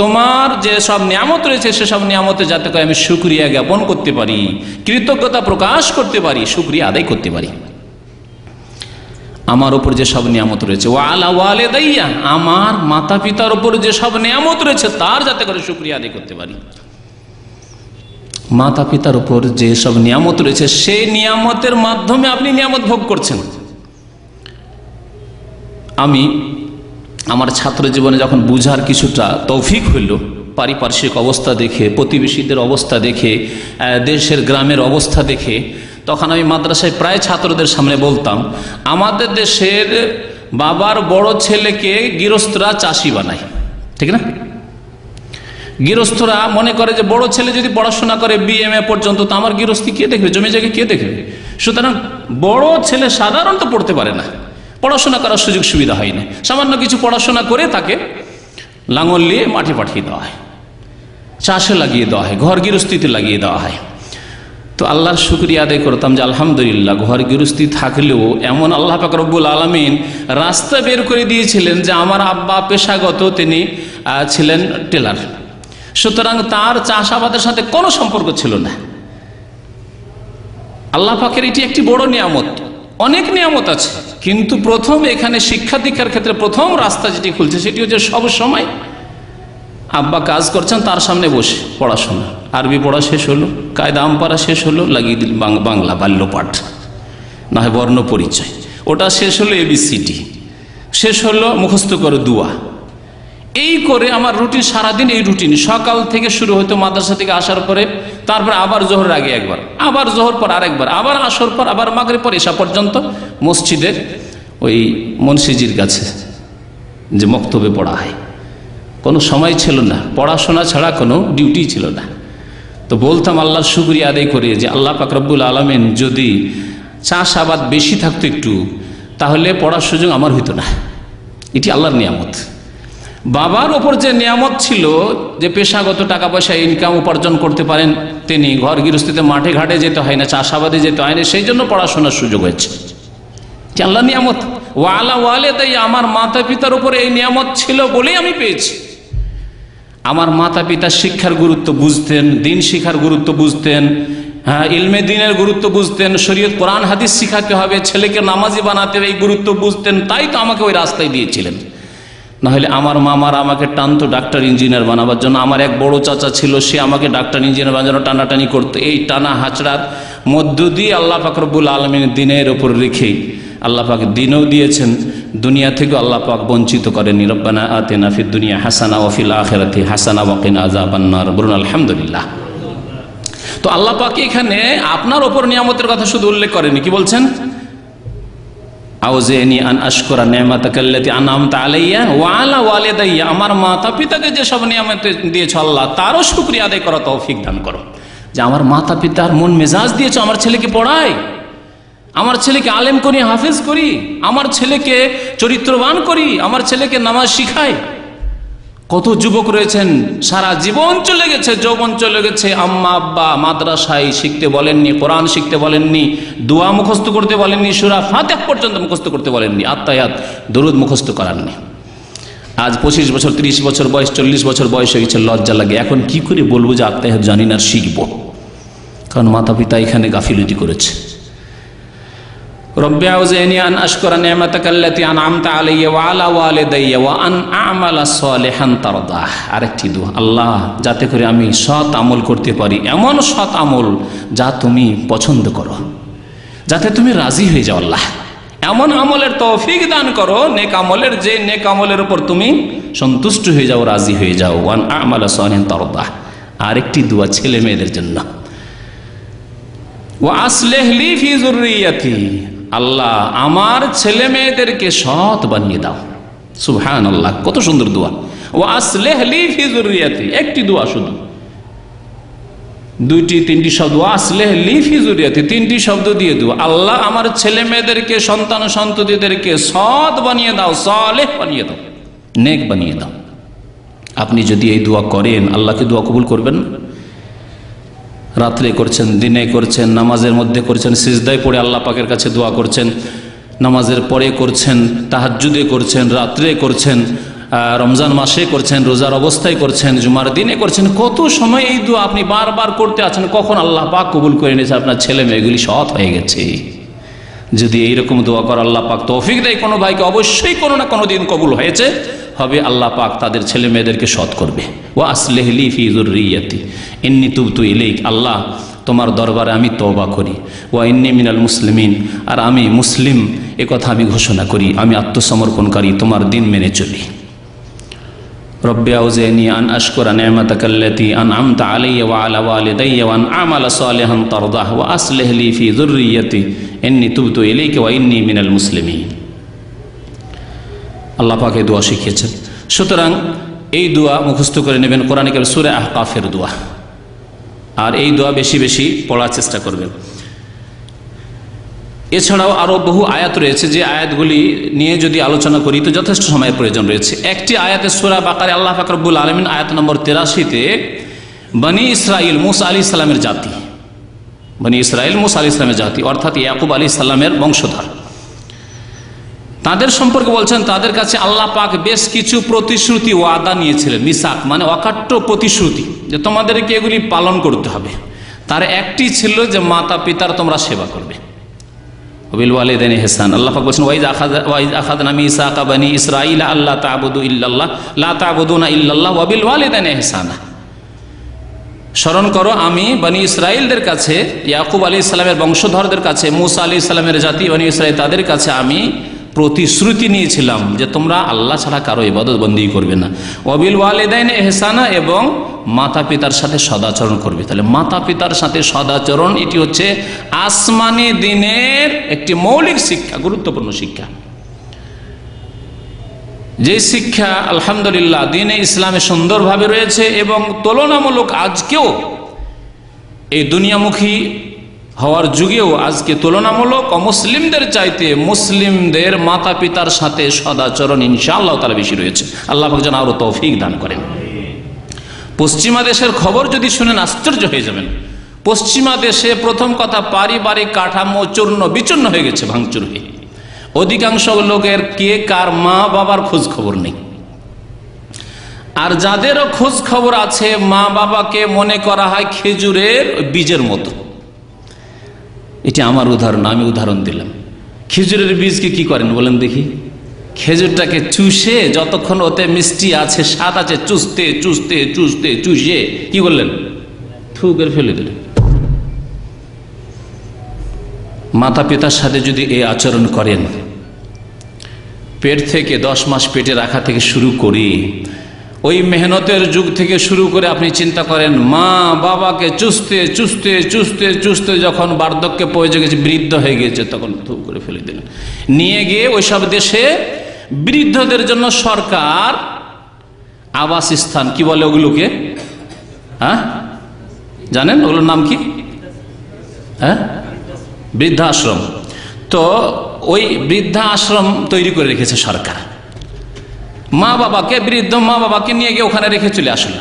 তোমার যে সব নিয়ামত রয়েছে সেসব নিয়ামতে যাতে করে আমি শুকরিয়া জ্ঞাপন করতে পারি, কৃতজ্ঞতা প্রকাশ করতে পারি, শুকরিয়া আদায় করতে পারি। আমার উপর যে সব নিয়ামত রয়েছে, ওয়া আলা ওয়ালিদাইয়া, আমার মাতা পিতার উপর যে সব নিয়ামত রয়েছে তার যাতে করে শুকরিয়া আদায় করতে পারি। মাতা পিতার উপর যে সব নিয়ামত রয়েছে সেই নিয়ামতের মাধ্যমে আপনি নিয়ামত ভোগ করছেন। আমি আমার ছাত্র জীবনে যখন বুঝার কিছুটা তৌফিক হইল, পারিপার্শ্বিক অবস্থা দেখে, প্রতিবেশীদের অবস্থা দেখে, দেশের গ্রামের অবস্থা দেখে, তখন আমি মাদ্রাসায় প্রায় ছাত্রদের সামনে বলতাম, আমাদের দেশের বাবার বড় ছেলেকে গৃহস্থরা চাষি বানায়, ঠিক না? গৃহস্থরা মনে করে যে বড় ছেলে যদি পড়াশোনা করে BMA পর্যন্ত, তো আমার গৃহস্থী কে দেখবে, জমি জায়গা কে দেখবে? সুতরাং বড় ছেলে সাধারণত পড়তে পারে না, পড়াশোনা করার সুযোগ সুবিধা হয় না, সামান্য কিছু পড়াশোনা করে তাকে লাঙল নিয়ে মাঠে পাঠিয়ে দেওয়া হয়, চাষে লাগিয়ে দেওয়া হয়, ঘর গৃহস্থিতে লাগিয়ে দেওয়া হয়। তো আল্লাহর শুকরিয়া আদায় করতাম যে আলহামদুলিল্লাহ ঘর গৃহস্থী থাকলেও এমন আল্লাহ পাক রব্বুল আলামিন রাস্তা বের করে দিয়েছিলেন যে আমার আব্বা পেশাগত তিনি ছিলেন টেলার, সুতরাং তার চাষাবাদের সাথে কোনো সম্পর্ক ছিল না। আল্লাহ পাকের এটি একটি বড় নিয়ামত, অনেক নিয়ামত আছে, কিন্তু প্রথম এখানে শিক্ষা দীক্ষার ক্ষেত্রে প্রথম রাস্তা যেটি খুলছে সেটি হচ্ছে সব সময় আব্বা কাজ করছেন, তার সামনে বসে পড়াশোনা, আরবি পড়া শেষ হলো, কায়দা আম পড়া শেষ হলো, লাগিয়ে দিল বাংলা বাল্যপাঠ, না হয় বর্ণ পরিচয়, ওটা শেষ হলো ABCD, শেষ হলো মুখস্থ করে দোয়া। এই করে আমার রুটিন, সারাদিন এই রুটিন। সকাল থেকে শুরু হতো মাদ্রাসা থেকে আসার পরে, তারপরে আবার জোহরের আগে একবার, আবার জোহর পর আরেকবার, আবার আসর পর, আবার মাগরিব পর, এসা পর্যন্ত মসজিদের ওই মুন্সিজির কাছে যে মক্তবে পড়া হয়। কোনো সময় ছিল না, পড়াশোনা ছাড়া কোনো ডিউটি ছিল না। তো বলতাম আল্লাহর শুকরিয়া আদায় করে যে আল্লাহ পাক রব্বুল আলামিন যদি চাষাবাদ বেশি থাকতো একটু, তাহলে পড়ার সুযোগ আমার হইতো না। এটি আল্লাহর নিয়ামত। বাবার ওপর যে নিয়ামত ছিল যে পেশাগত টাকা পয়সা ইনকাম উপার্জন করতে পারেন তিনি, ঘর গৃহস্থিতে মাঠে ঘাটে যেতে হয় না, চাষাবাদে যেতে হয় না, সেই জন্য পড়াশোনার সুযোগ হয়েছে, আল্লাহর নিয়ামত। ওয়ালা ওয়ালিদাইয়া, আমার মাতা পিতার উপরে এই নিয়ামত ছিল বলেই আমি পেয়েছি। আমার মাতা পিতা শিক্ষার গুরুত্ব বুঝতেন, দিন শিক্ষার গুরুত্ব বুঝতেন, হ্যাঁ, ইলমে দিনের গুরুত্ব বুঝতেন, শরীয়ত কোরআন হাদিস শিখাতে হবে, ছেলেকে নামাজি বানাতে হবে, এই গুরুত্ব বুঝতেন, তাই তো আমাকে ওই রাস্তায় দিয়েছিলেন। নাহলে আমার মামারা আমাকে টানতো ডাক্তার ইঞ্জিনিয়ার বানাবার জন্য। আমার এক বড় চাচা ছিল, সে আমাকে ডাক্তার ইঞ্জিনিয়ার বানানোর জন্য টানাটানি করতো। এই টানা হাঁচড়ার মধ্য দিয়ে আল্লাহ পাক রব্বুল আলামিন দিনের ওপর রেখেই আল্লাহ পাক দিনও দিয়েছেন, দুনিয়া থেকে আল্লাহ পাক বঞ্চিত করেনি। রব্বানা আতিনা ফিদ দুনিয়া হাসানা ওয়া ফিল আখিরাতি হাসানা ওয়া কিনা আযাবান নার। বলুন আলহামদুলিল্লাহ। তো আল্লাহ পাক এখানে আপনার ওপর নিয়ামতের কথা শুধু উল্লেখ করেনি, কি বলছেন? আউজিনি আন আশকুরা নি'মাতাকাল্লাতী আন'আমতা আলাইয়া ওয়া আলা ওয়ালিদাইয়া, আমার মাতা পিতাকে যে সব নিয়ামত দিয়েছো আল্লাহ, তারও শুকরিয়া আদায় করা তৌফিক দান করো। যে আমার মাতা পিতার মন মেজাজ দিয়েছো, আমার ছেলেকে পড়াই, আমার ছেলেকে আলেম করি, হাফেজ করি, আমার ছেলেকে চরিত্রবান করি, আমার ছেলেকে নামাজ শিখাই। কত যুবক রয়েছেন সারা জীবন চলে গেছে, যৌবন চলে গেছে, আম্মা আব্বা মাদ্রাসায় শিখতে বলেননি, কোরআন শিখতে বলেননি, দোয়া মুখস্থ করতে বলেননি, সূরা ফাতিহা পর্যন্ত মুখস্থ করতে বলেননি, আত্তাহিয়াত দরুদ মুখস্থ করাননি। আজ 25 বছর 30 বছর বয়স, 40 বছর বয়স হয়ে গেছে, লজ্জা লাগে। এখন কি করে বলবো যে আত্তাহিয়াত জানি না, শিখব? কারণ মাতা পিতা এখানে গাফিলতি করেছে। রব্বি আউজিনি আন আশকুরা নি'মাতাকাল্লাতী আন'আমতা আলাইয়া ওয়া আলা ওয়ালিদাইয়া ওয়া আন আ'মালা সালিহান তারদাহ। আরেকটি দোয়া, আল্লাহ যাতে করে আমি সৎ আমল করতে পারি, এমন সৎ আমল যা তুমি পছন্দ করো, যাতে তুমি রাজি হয়ে যাও। আল্লাহ এমন আমলের তৌফিক দান করো, নেক আমলের, যে নেক আমলের উপর তুমি সন্তুষ্ট হয়ে যাও, রাজি হয়ে যাও। ওয়া আন আ'মালা সালিহান তারদাহ। আরেকটি দোয়া ছেলে মেয়েদের জন্য, ওয়া আসলিহ লি ফি যুররিয়াতি, আল্লাহ আমার ছেলে মেয়েদেরকে সৎ বানিয়ে দাও। সুবহানাল্লাহ, কত সুন্দর দোয়া। ওয়া আসলিহ লি ফি যুররিয়াতি, একটি দোয়া শুধু, দুইটি তিনটি শব্দ, ওয়া আসলিহ লি ফি যুররিয়াতি, তিনটি শব্দ দিয়ে দোয়া। আল্লাহ আমার ছেলে মেয়েদেরকে, সন্তান সন্ততিদেরকে সৎ বানিয়ে দাও, সালেহ বানিয়ে দাও, নেক বানিয়ে দাও। আপনি যদি এই দোয়া করেন, আল্লাহকে দোয়া কবুল করবেন না? রাত্রে করছেন, দিনে করছেন, নামাজের মধ্যে করছেন, সিজদায় পড়ে আল্লাহ পাকের কাছে দোয়া করছেন, নামাজের পরে করছেন, তাহাজ্জুদে করছেন, রাত্রে করছেন, রমজান মাসে করছেন, রোজার অবস্থায় করছেন, জুমার দিনে করছেন, কত সময় এই দোয়া আপনি বারবার করতে আছেন। কখন আল্লাহ পাক কবুল করে নিয়েছে? আপনার ছেলে মেয়েগুলি সৎ হয়ে গেছে। যদি এইরকম দোয়া করে আল্লাহ পাক তৌফিক দেয় কোনো ভাইকে, অবশ্যই কোনো না কোনো দিন কবুল হয়েছে হবে। আল্লাহ পাক তাদের ছেলে মেয়েদেরকে সৎ করবে। ওয়া আসলিহ লি ফি যুররিয়াতি ইন্নী তুবতু ইলাইক, আল্লাহ তোমার দরবারে আমি তওবা করি। ওয়া ইন্নী মিনাল মুসলিমিন, আর আমি মুসলিম এ কথা আমি ঘোষণা করি, আমি আত্মসমর্পণকারী, তোমার দিন মেনে চলি। রব্বি আউজিনি আন আশকুরা নি'মাতাকাল্লাতী আন'আমতা আলাইয়া ওয়া আলা ওয়ালিদাইয়া ওয়া আন আ'মালা সালিহান তারদাহ ওয়া আসলিহ লি ফি যুররিয়াতি ইন্নী তুবতু ইলাইকা ওয়া ইন্নী মিনাল মুসলিমিন। আল্লাহ পাক এই দোয়া শিখিয়েছেন। সুতরাং এই দোয়া মুখস্থ করে নেবেন, কোরআনে কারীম সূরা আহকাফের দোয়া, আর এই দোয়া বেশি বেশি পড়ার চেষ্টা করবেন। এছাড়াও আরও বহু আয়াত রয়েছে, যে আয়াতগুলি নিয়ে যদি আলোচনা করি তো যথেষ্ট সময়ের প্রয়োজন রয়েছে। একটি আয়াতে সূরা বাকারে আল্লাহ পাক রব্বুল আলামিন আয়াত নম্বর 83-তে বনি ইসরাইল, মূসা আলাইহিস সালামের জাতি, বনি ইসরাইল মূসা আলাইহিস সালামের জাতি অর্থাৎ ইয়াকুব আলাইহিস সালামের বংশধর, তাদের সম্পর্কে বলছেন তাদের কাছে আল্লাহ পাক বেশ কিছু প্রতিশ্রুতি, ওয়াদা নিয়েছিলেন। মিসাক মানে অকাট্য প্রতিশ্রুতি, যে তোমাদেরকে এগুলি পালন করতে হবে। তার একটি ছিল যে মাতা পিতার তোমরা সেবা করবে, বিল ওয়ালিদাইনি ইহসানা। আল্লাহ পাক বলেছেন ওয়াইজ আখাযনা মিসাকা বানি ইসরাঈলা আল্লা তা'বুদু ইল্লাল্লাহ লা তা'বুদুনা ইল্লাল্লাহ ওয়া বিল ওয়ালিদাইনি ইহসানা। স্মরণ করো আমি বনি ইসরাইলদের কাছে, ইয়াকুব আলাইহিস সালামের বংশধরদের কাছে, মূসা আলাইহিস সালামের জাতি বনি ইসরাইল তাদের কাছে আমি প্রতিশ্রুতি নিয়েছিলাম যে তোমরা আল্লাহ ছাড়া কারো ইবাদত বন্দেগী করবে না। ওয়া বিল ওয়ালিদাইনি ইহসানা, এবং মাতা পিতার সাথে সদাচরণ করবে। তাহলে মাতা পিতার সাথে সদাচরণ এটি হচ্ছে আসমানি দ্বীনের একটি মৌলিক শিক্ষা, গুরুত্বপূর্ণ শিক্ষা। যে শিক্ষা আলহামদুলিল্লাহ দ্বীনে ইসলামে সুন্দরভাবে রয়েছে এবং তুলনামূলক আজকেও এই দুনিয়ামুখী হওয়ার যুগেও আজকে তুলনামূলক অমুসলিমদের চাইতে মুসলিমদের মাতা পিতার সাথে সদাচরণ ইনশাআল্লাহ তাআলা বেশি রয়েছে। আল্লাহ পাক যেন আরো তৌফিক দান করেন। পশ্চিমা দেশের খবর যদি শুনেন আশ্চর্য হয়ে যাবেন। পশ্চিমা দেশে প্রথম কথা পারিবারিক কাঠামো চূর্ণ বিচূর্ণ হয়ে গেছে, ভাঙচুর হয়ে। অধিকাংশ লোকের কে কার মা বাবার খোঁজ খবর নেই, আর যাদেরও খোঁজ খবর আছে মা বাবাকে মনে করা হয় খেজুরের বীজের মতো। এটি আমার উদাহরণ, আমি উদাহরণ দিলাম। খেজুরের বীজকে কি করেন বলেন দেখি? খেজুরটাকে চুষে, যতক্ষণ ওতে মিষ্টি আছে স্বাদ আছে, চুষতে চুষতে চুষতে চুষে কি করলেন? থু করে ফেলে দিলেন। মাতা পিতার সাথে যদি এই আচরণ করেন, পেট থেকে 10 মাস পেটে রাখা থেকে শুরু করি, ওই মেহনতের যুগ থেকে শুরু করে আপনি চিন্তা করেন মা বাবাকে চুষতে চুষতে চুষতে চুষতে যখন বার্ধক্যে পৌঁছে গেছে, বৃদ্ধ হয়ে গেছে, তখন থু করে ফেলে দিলেন। নিয়ে গিয়ে ওইসব দেশে বৃদ্ধদের জন্য সরকার আবাসস্থান, কি বলে ওগুলোকে, হ্যাঁ জানেন ওগুলোর নাম কি? হ্যাঁ, বৃদ্ধাশ্রম। তো ওই বৃদ্ধাশ্রম তৈরি করে রেখেছে সরকার। মা বাবাকে, বৃদ্ধ মা বাবাকে নিয়ে গিয়ে ওখানে রেখে চলে আসলো।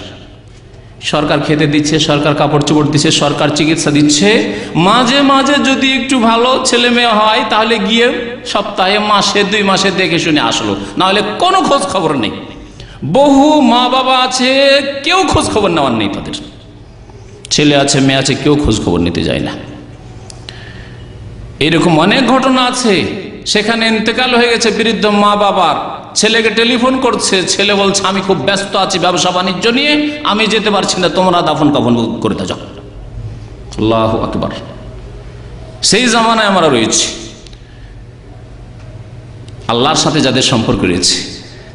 সরকার খেতে দিচ্ছে, সরকার কাপড় চোপড় দিচ্ছে, সরকার চিকিৎসা দিচ্ছে। মাঝে মাঝে যদি একটু ভালো ছেলে মেয়ে হয় তাহলে গিয়ে সপ্তাহে, মাসে, 2 মাসে দেখে শুনে আসলো, না হলে কোনো খোঁজ খবর নেই। বহু মা বাবা আছে, কেউ খোঁজ খবর নেওয়ার নেই, তাদের ছেলে আছে মেয়ে আছে, কেউ খোঁজ খবর নিতে যায় না। এরকম অনেক ঘটনা আছে, সেখানে ইন্তেকাল হয়ে গেছে বৃদ্ধ মা বাবার, ছেলেকে টেলিফোন করছে, ছেলে বলছে আমি খুব ব্যস্ত আছি ব্যবসা বাণিজ্য নিয়ে, আমি যেতে পারছি না, তোমরা দাফন কাফন করে দাও। আল্লাহু আকবার। সেই জামানায় আমরা রয়েছি। আল্লাহর সাথে যাদের সম্পর্ক রয়েছে,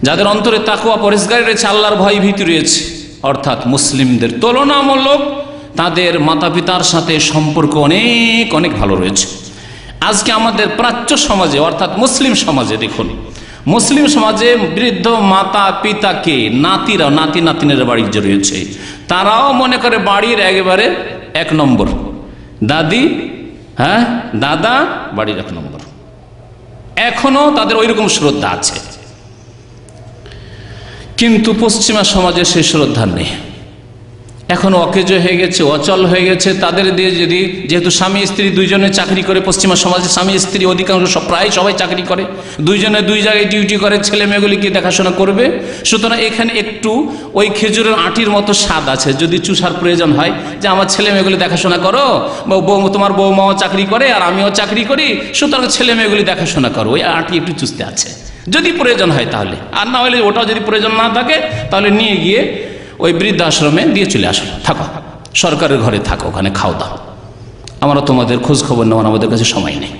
যাদের অন্তরে তাকওয়া পরহেজগারি রয়েছে, আল্লাহর ভয় ভীতি রয়েছে, অর্থাৎ মুসলিমদের তুলনামূলক তাদের মাতা পিতার সাথে সম্পর্ক অনেক অনেক ভালো রয়েছে। আজকে আমাদের প্রাচ্য সমাজে অর্থাৎ মুসলিম সমাজে দেখুন, মুসলিম সমাজে বৃদ্ধ মাতা পিতাকে নাতিরা, নাতি নাতিনের বাড়ি যে রয়েছে, তারাও মনে করে বাড়ির একেবারে 1 নম্বর, দাদি, হ্যাঁ দাদা বাড়ির 1 নম্বর। এখনো তাদের ওইরকম শ্রদ্ধা আছে, কিন্তু পশ্চিমা সমাজে সেই শ্রদ্ধা নেই। এখন অকেজ হয়ে গেছে, অচল হয়ে গেছে। তাদের দিয়ে যদি, যেহেতু স্বামী স্ত্রী দুইজনে চাকরি করে, পশ্চিমা সমাজে স্বামী স্ত্রী অধিকাংশ প্রায় সবাই চাকরি করে, দুইজনে 2 জায়গায় ডিউটি করে, ছেলে মেয়েগুলিকে দেখাশোনা করবে। সুতরাং এখানে একটু ওই খেজুরের আটির মতো স্বাদ আছে। যদি চুষার প্রয়োজন হয় যে আমার ছেলে মেয়েগুলি দেখাশোনা করো, তোমার বৌমাও চাকরি করে আর আমিও চাকরি করি, সুতরাং ছেলে মেয়েগুলি দেখাশোনা করো, ওই আটি একটু চুষতে আছে যদি প্রয়োজন হয় তাহলে। আর না হলে ওটাও যদি প্রয়োজন না থাকে তাহলে নিয়ে গিয়ে ওই বৃদ্ধাশ্রমে দিয়ে চলে আসলো, থাকো, সরকারের ঘরে থাকো, ওখানে খাও দাও, আমরা তোমাদের খোঁজ খবর নেওয়ার আমাদের কাছে সময় নেই,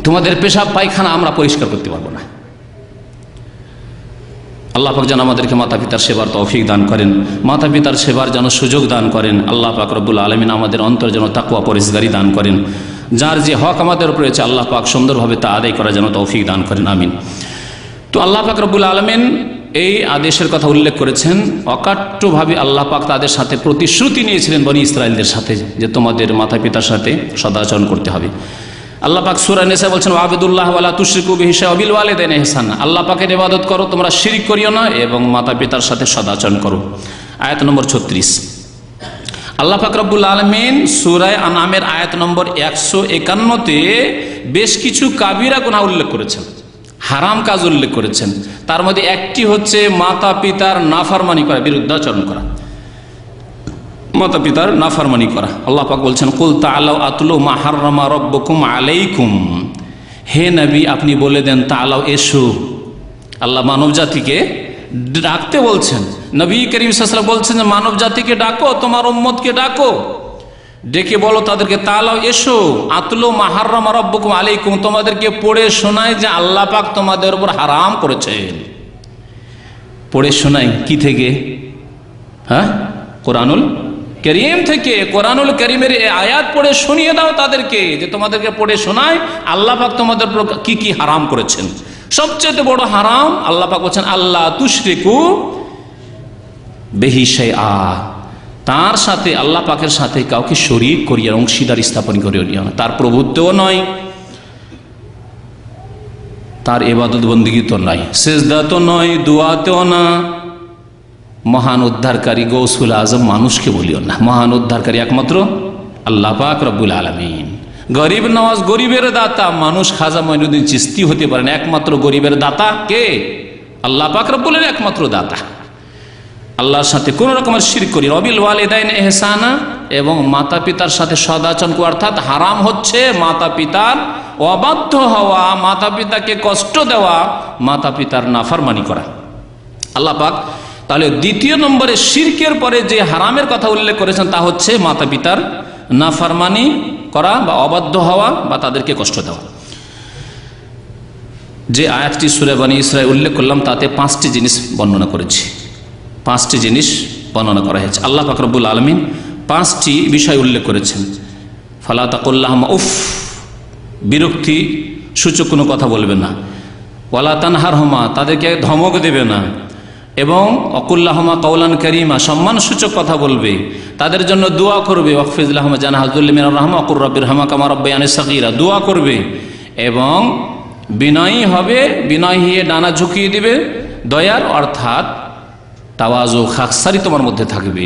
তোমাদের পেশাব পায়খানা আমরা পরিষ্কার করতে পারবো না। আল্লাহ পাক যেন আমাদেরকে মাতা পিতার সেবার তৌফিক দান করেন, মাতা পিতার সেবার যেন সুযোগ দান করেন। আল্লাহ পাক রব্বুল আলামিন আমাদের অন্তর যেন তাকওয়া পরহেজগারি দান করেন। যার যে হক আমাদের উপর রয়েছে আল্লাহ পাক সুন্দরভাবে তা আদায় করার যেন তৌফিক দান করেন, আমিন। তো আল্লাহ পাক রব্বুল আলামিন এই আদেশের কথা উল্লেখ করেছেন, অকাট্যভাবে আল্লাহ পাক তাদের সাথে প্রতিশ্রুতি নিয়েছিলেন বনি ইসরাইলদের সাথে যে তোমাদের মাতা পিতার সাথে সদাচরণ করতে হবে। আল্লাহ পাক সূরা নিসা বলছেন ওয়াবিদুল্লাহ ওয়ালা তুশরিকু বিহি শাইআন ওয়া বিল ওয়ালিদাইনি ইহসানা, আল্লাহ পাকের ইবাদত করো, তোমরা শিরক করিও না এবং মাতা পিতার সাথে সদাচরণ করো। আয়াত নম্বর 36। আল্লাহ পাক রব্বুল আলামিন সূরা আনআমের আয়াত নম্বর 151-তে বেশ কিছু কাবিরা গুনাহ উল্লেখ করেছেন, হারাম কাজ উল্লেখ করেছেন। তার মধ্যে একটি হচ্ছে মাতা পিতার নাফরমানি করা, বিরুদ্ধাচরণ করা। মাতা পিতার নাফরমানি করা। আল্লাহ পাক বলছেন কুল তাআলাউ আতলু মা হাররামা রাব্বুকুম আলাইকুম, হে নবী আপনি বলে দেন তাআলাউ এসো। আল্লাহ মানব জাতিকে ডাকতে বলছেন, নবী করিম সাল্লাল্লাহু আলাইহি ওয়াসাল্লাম বলছেন যে মানব জাতিকে ডাকো, তোমার উম্মতকে ডাকো, ডেকে বলো তাদেরকে তাআলাউ এসো আতলু মা হাররামা রাব্বুকুম আলাইকুম, তোমাদেরকে পড়ে শোনায় যে আল্লাহ পাক তোমাদের উপর হারাম করেছেন। পড়ে শোনায় কি থেকে? হ্যাঁ, কোরআনুল কারীম থেকে। কোরআনুল কারীমের এই আয়াত পড়ে শুনিয়ে দাও তাদেরকে, যে তোমাদেরকে পড়ে শোনায় আল্লাহ পাক তোমাদের উপর কি কি হারাম করেছেন। সবচেয়ে বড় হারাম আল্লাহ পাক বলছেন আল্লাহ তুশরিকু বিহি শাইআ, তার সাথে আল্লাহ পাকের সাথে কাউকে শরীক করিয়া অংশীদার স্থাপন করিও না। তার প্রভুত্বও নয়, তার ইবাদত বন্দেগী তো নয়, সিজদা তো নয়, দোয়াতেও না। মহান উদ্ধারকারী গৌসুল আজম মানুষকে বলিও না, মহান উদ্ধারকারী একমাত্র আল্লাহ পাক রব্বুল আলামিন। গরিব নওয়াজ, গরিবের দাতা মানুষ খাজা মঈনুদ্দিন চিশতি হতে পারেন, একমাত্র গরিবের দাতা কে? আল্লাহ পাক রব্বুল আলামিন একমাত্র দাতা। আল্লাহর সাথে কোন রকমের শিরক করি। রবিল ওয়ালিদাইন ইহসানা, এবং মাতা পিতার সাথে সদাচরণ করা, অর্থাৎ হারাম হচ্ছে মাতা পিতার অবাধ্য হওয়া, মাতা পিতাকে কষ্ট দেওয়া, মাতা পিতার নাফরমানি করা। আল্লাহ পাক তাহলে দ্বিতীয় নম্বরে শিরকের পরে যে হারামের কথা উল্লেখ করেছেন তা হচ্ছে মাতা পিতার নাফরমানি করা বা অবাধ্য হওয়া বা তাদেরকে কষ্ট দেওয়া। যে আয়াতটি সূরা বনী ইসরাঈল উল্লেখ করলাম তাতে 5টি জিনিস বর্ণনা করেছি, 5টি জিনিস বর্ণনা করা হয়েছে। আল্লাহ পাক রব্বুল আলামিন 5টি বিষয় উল্লেখ করেছেন। ফালা তাকুল্লাহুমা উফ, বিরক্তি সূচক কোনো কথা বলবে না। ওয়ালা তানহারহুমা, তাদেরকে ধমক দেবে না। এবং অকুল্লাহুমা কওলান কারীমা, সম্মানসূচক কথা বলবে, তাদের জন্য দোয়া করবে। ওয়াকফিজ লাহুমা জানাহা যুল্লি মিনার রাহমা ওয়াকুর রাব্বিরহামা কামা রাব্বায়ানি সাগীরা, দোয়া করবে। এবং বিনয়ী হবে, বিনয়ী হয়ে ডানা ঝুঁকিয়ে দিবে দয়ার, অর্থাৎ তাওয়াজু খাকসারি তোমার মধ্যে থাকবে,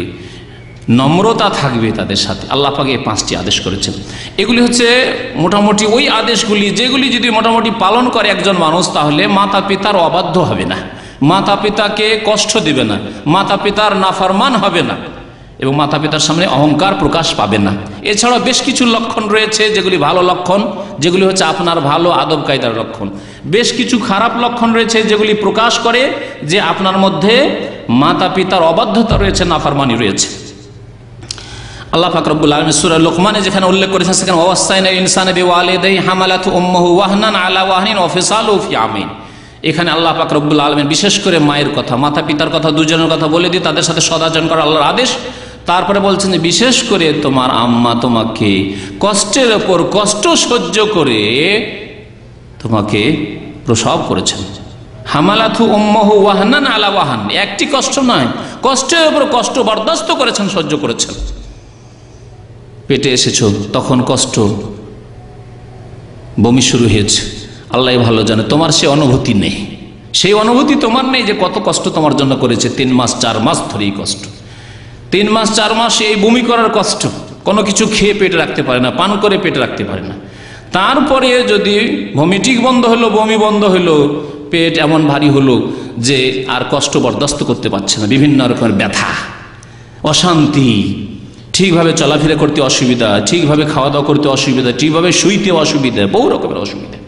নম্রতা থাকবে তাদের সাথে। আল্লাহ পাক এই 5টি আদেশ করেছেন। এগুলি হচ্ছে মোটামুটি ওই আদেশগুলি যেগুলি যদি মোটামুটি পালন করে একজন মানুষ, তাহলে মাতা পিতার অবাধ্য হবে না, মাতা পিতাকে কষ্ট দিবে না, মাতা পিতার নাফরমান হবে না, এবং মাতা পিতার সামনে অহংকার প্রকাশ পাবে না। এছাড়াও বেশ কিছু লক্ষণ রয়েছে যেগুলি ভালো লক্ষণ, যেগুলি হচ্ছে আপনার ভালো আদব কায়দার লক্ষণ। বেশ কিছু খারাপ লক্ষণ রয়েছে যেগুলি প্রকাশ করে যে আপনার মধ্যে মাতা পিতার অবাধ্যতা রয়েছে, নাফরমানি রয়েছে। আল্লাহ পাক রব্বুল আলামিন সূরা লুকমানে যেখানে উল্লেখ করেছেন সেখানে ওয়াসাইনা ইনসানা বিওয়ালিদাইহি হামালাতু উম্মুহু ওয়াহনান আলা ওয়াহনিন ওয়া ফিসালুহু ফি আমাইন। এখানে আল্লাহ পাক রব্বুল আলামিন বিশেষ করে মায়ের কথা, মাতা পিতার কথা, দুজনের কথা বলে দিয়ে তাদের সাথে সদাচরণ করা আল্লাহর আদেশ। তারপরে বলছেন যে বিশেষ করে তোমার আম্মা তোমাকে কষ্টের ওপর কষ্ট সহ্য করে তোমাকে প্রসব করেছেন। হামালাতু উম্মুহু ওয়াহনান আলা ওয়াহন, একটি কষ্ট নয়, কষ্টের উপর কষ্ট বরদাস্ত করেছেন, সহ্য করেছেন। পেটে এসেছো তখন কষ্ট, বমি শুরু হয়েছে, আল্লাহ ভালো জানে, তোমার সে অনুভূতি নেই, সেই অনুভূতি তোমার নেই যে কত কষ্ট তোমার জন্য করেছে। 3 মাস 4 মাস ধরে এই কষ্ট, 3 মাস 4 মাস এই বমি করার কষ্ট, কোনো কিছু খেয়ে পেটে রাখতে পারে না, পান করে পেটে রাখতে পারে না। তারপরে যদি ভমিটিক বন্ধ হলো, বমি বন্ধ হলো, পেট এমন ভারী হলো যে আর কষ্ট বরদাস্ত করতে পারছে না, বিভিন্ন রকমের ব্যথা, অশান্তি, ঠিকভাবে চলাফেরা করতে অসুবিধা, ঠিকভাবে খাওয়া দাওয়া করতে অসুবিধা, ঠিকভাবে শুইতে অসুবিধা, বহু রকমের অসুবিধা।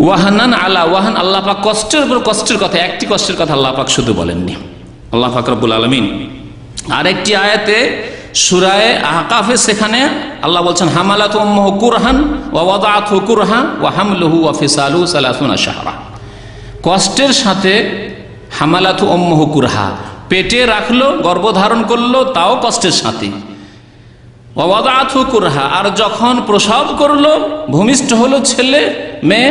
ওয়াহানান আলা ওয়াহান, আল্লাহ পাক কষ্টের উপর কষ্টের কথা, একটি কষ্টের কথা আল্লাহ পাক শুধু বলেননি। আল্লাহ পাক রব্বুল আলামিন আরেকটি আয়াতে সূরা আহকাফে সেখানে আল্লাহ বলছেন হামালাতু উম্মুহু কুরহান ওয়া ওয়াদাআতহু কুরহা ওয়া হামলুহু ওয়া ফিসালুহু 30 শাহরা। কষ্টের সাথে হামালাতু উম্মুহু কুরহা, পেটে রাখলো, গর্ভধারণ করলো, তাও কষ্টের সাথে। ওয়া ওয়াদাআতহু কুরহা, আর যখন প্রসব করলো, ভূমিষ্ঠ হলো ছেলে মেয়ে,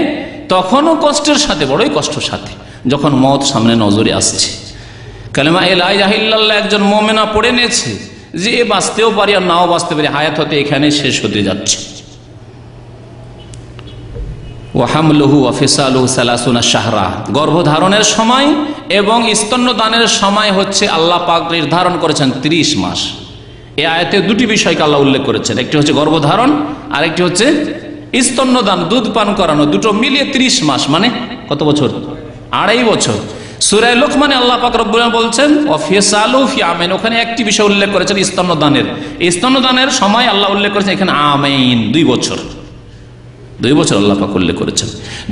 তখনও কষ্টের সাথে, বড়ই কষ্টের সাথে। যখন মওত সামনে নজরে আসছে, কালেমা লা ইলাহা ইল্লাল্লাহ একজন মুমিনা পড়ে নিয়েছে যে এ বাঁচতেও পারি আর নাও বাঁচতে পারি, হায়াত হতে এখানে শেষ হতে যাচ্ছে। ওয়া হামলুহু ওয়া ফিসালুহু 30 শাহরা, গর্ভধারণের সময় এবং স্তন্যদানের সময় হচ্ছে আল্লাহ পাক নির্ধারণ করেছেন 30 মাস। এই আয়াতে 2টি বিষয়কে আল্লাহ উল্লেখ করেছেন, একটি হচ্ছে গর্ভধারণ আর একটি হচ্ছে স্তন্যদান, দুধ পান করানো, দুটো মিলিয়ে 30 মাস, মানে কত বছর? 2.5 বছর। সূরা লোকমানে আল্লাহ পাক রব্বুল আলামিন বলছেন ওয়াফিসালু ফি আমিন, ওখানে একটি বিষয় উল্লেখ করেছেন স্তন্যদানের। এই স্তন্যদানের সময় আল্লাহ উল্লেখ করেছেন এখানে আমিন, 2 বছর, 2 বছর আল্লাহ পাক উল্লেখ করেছেন।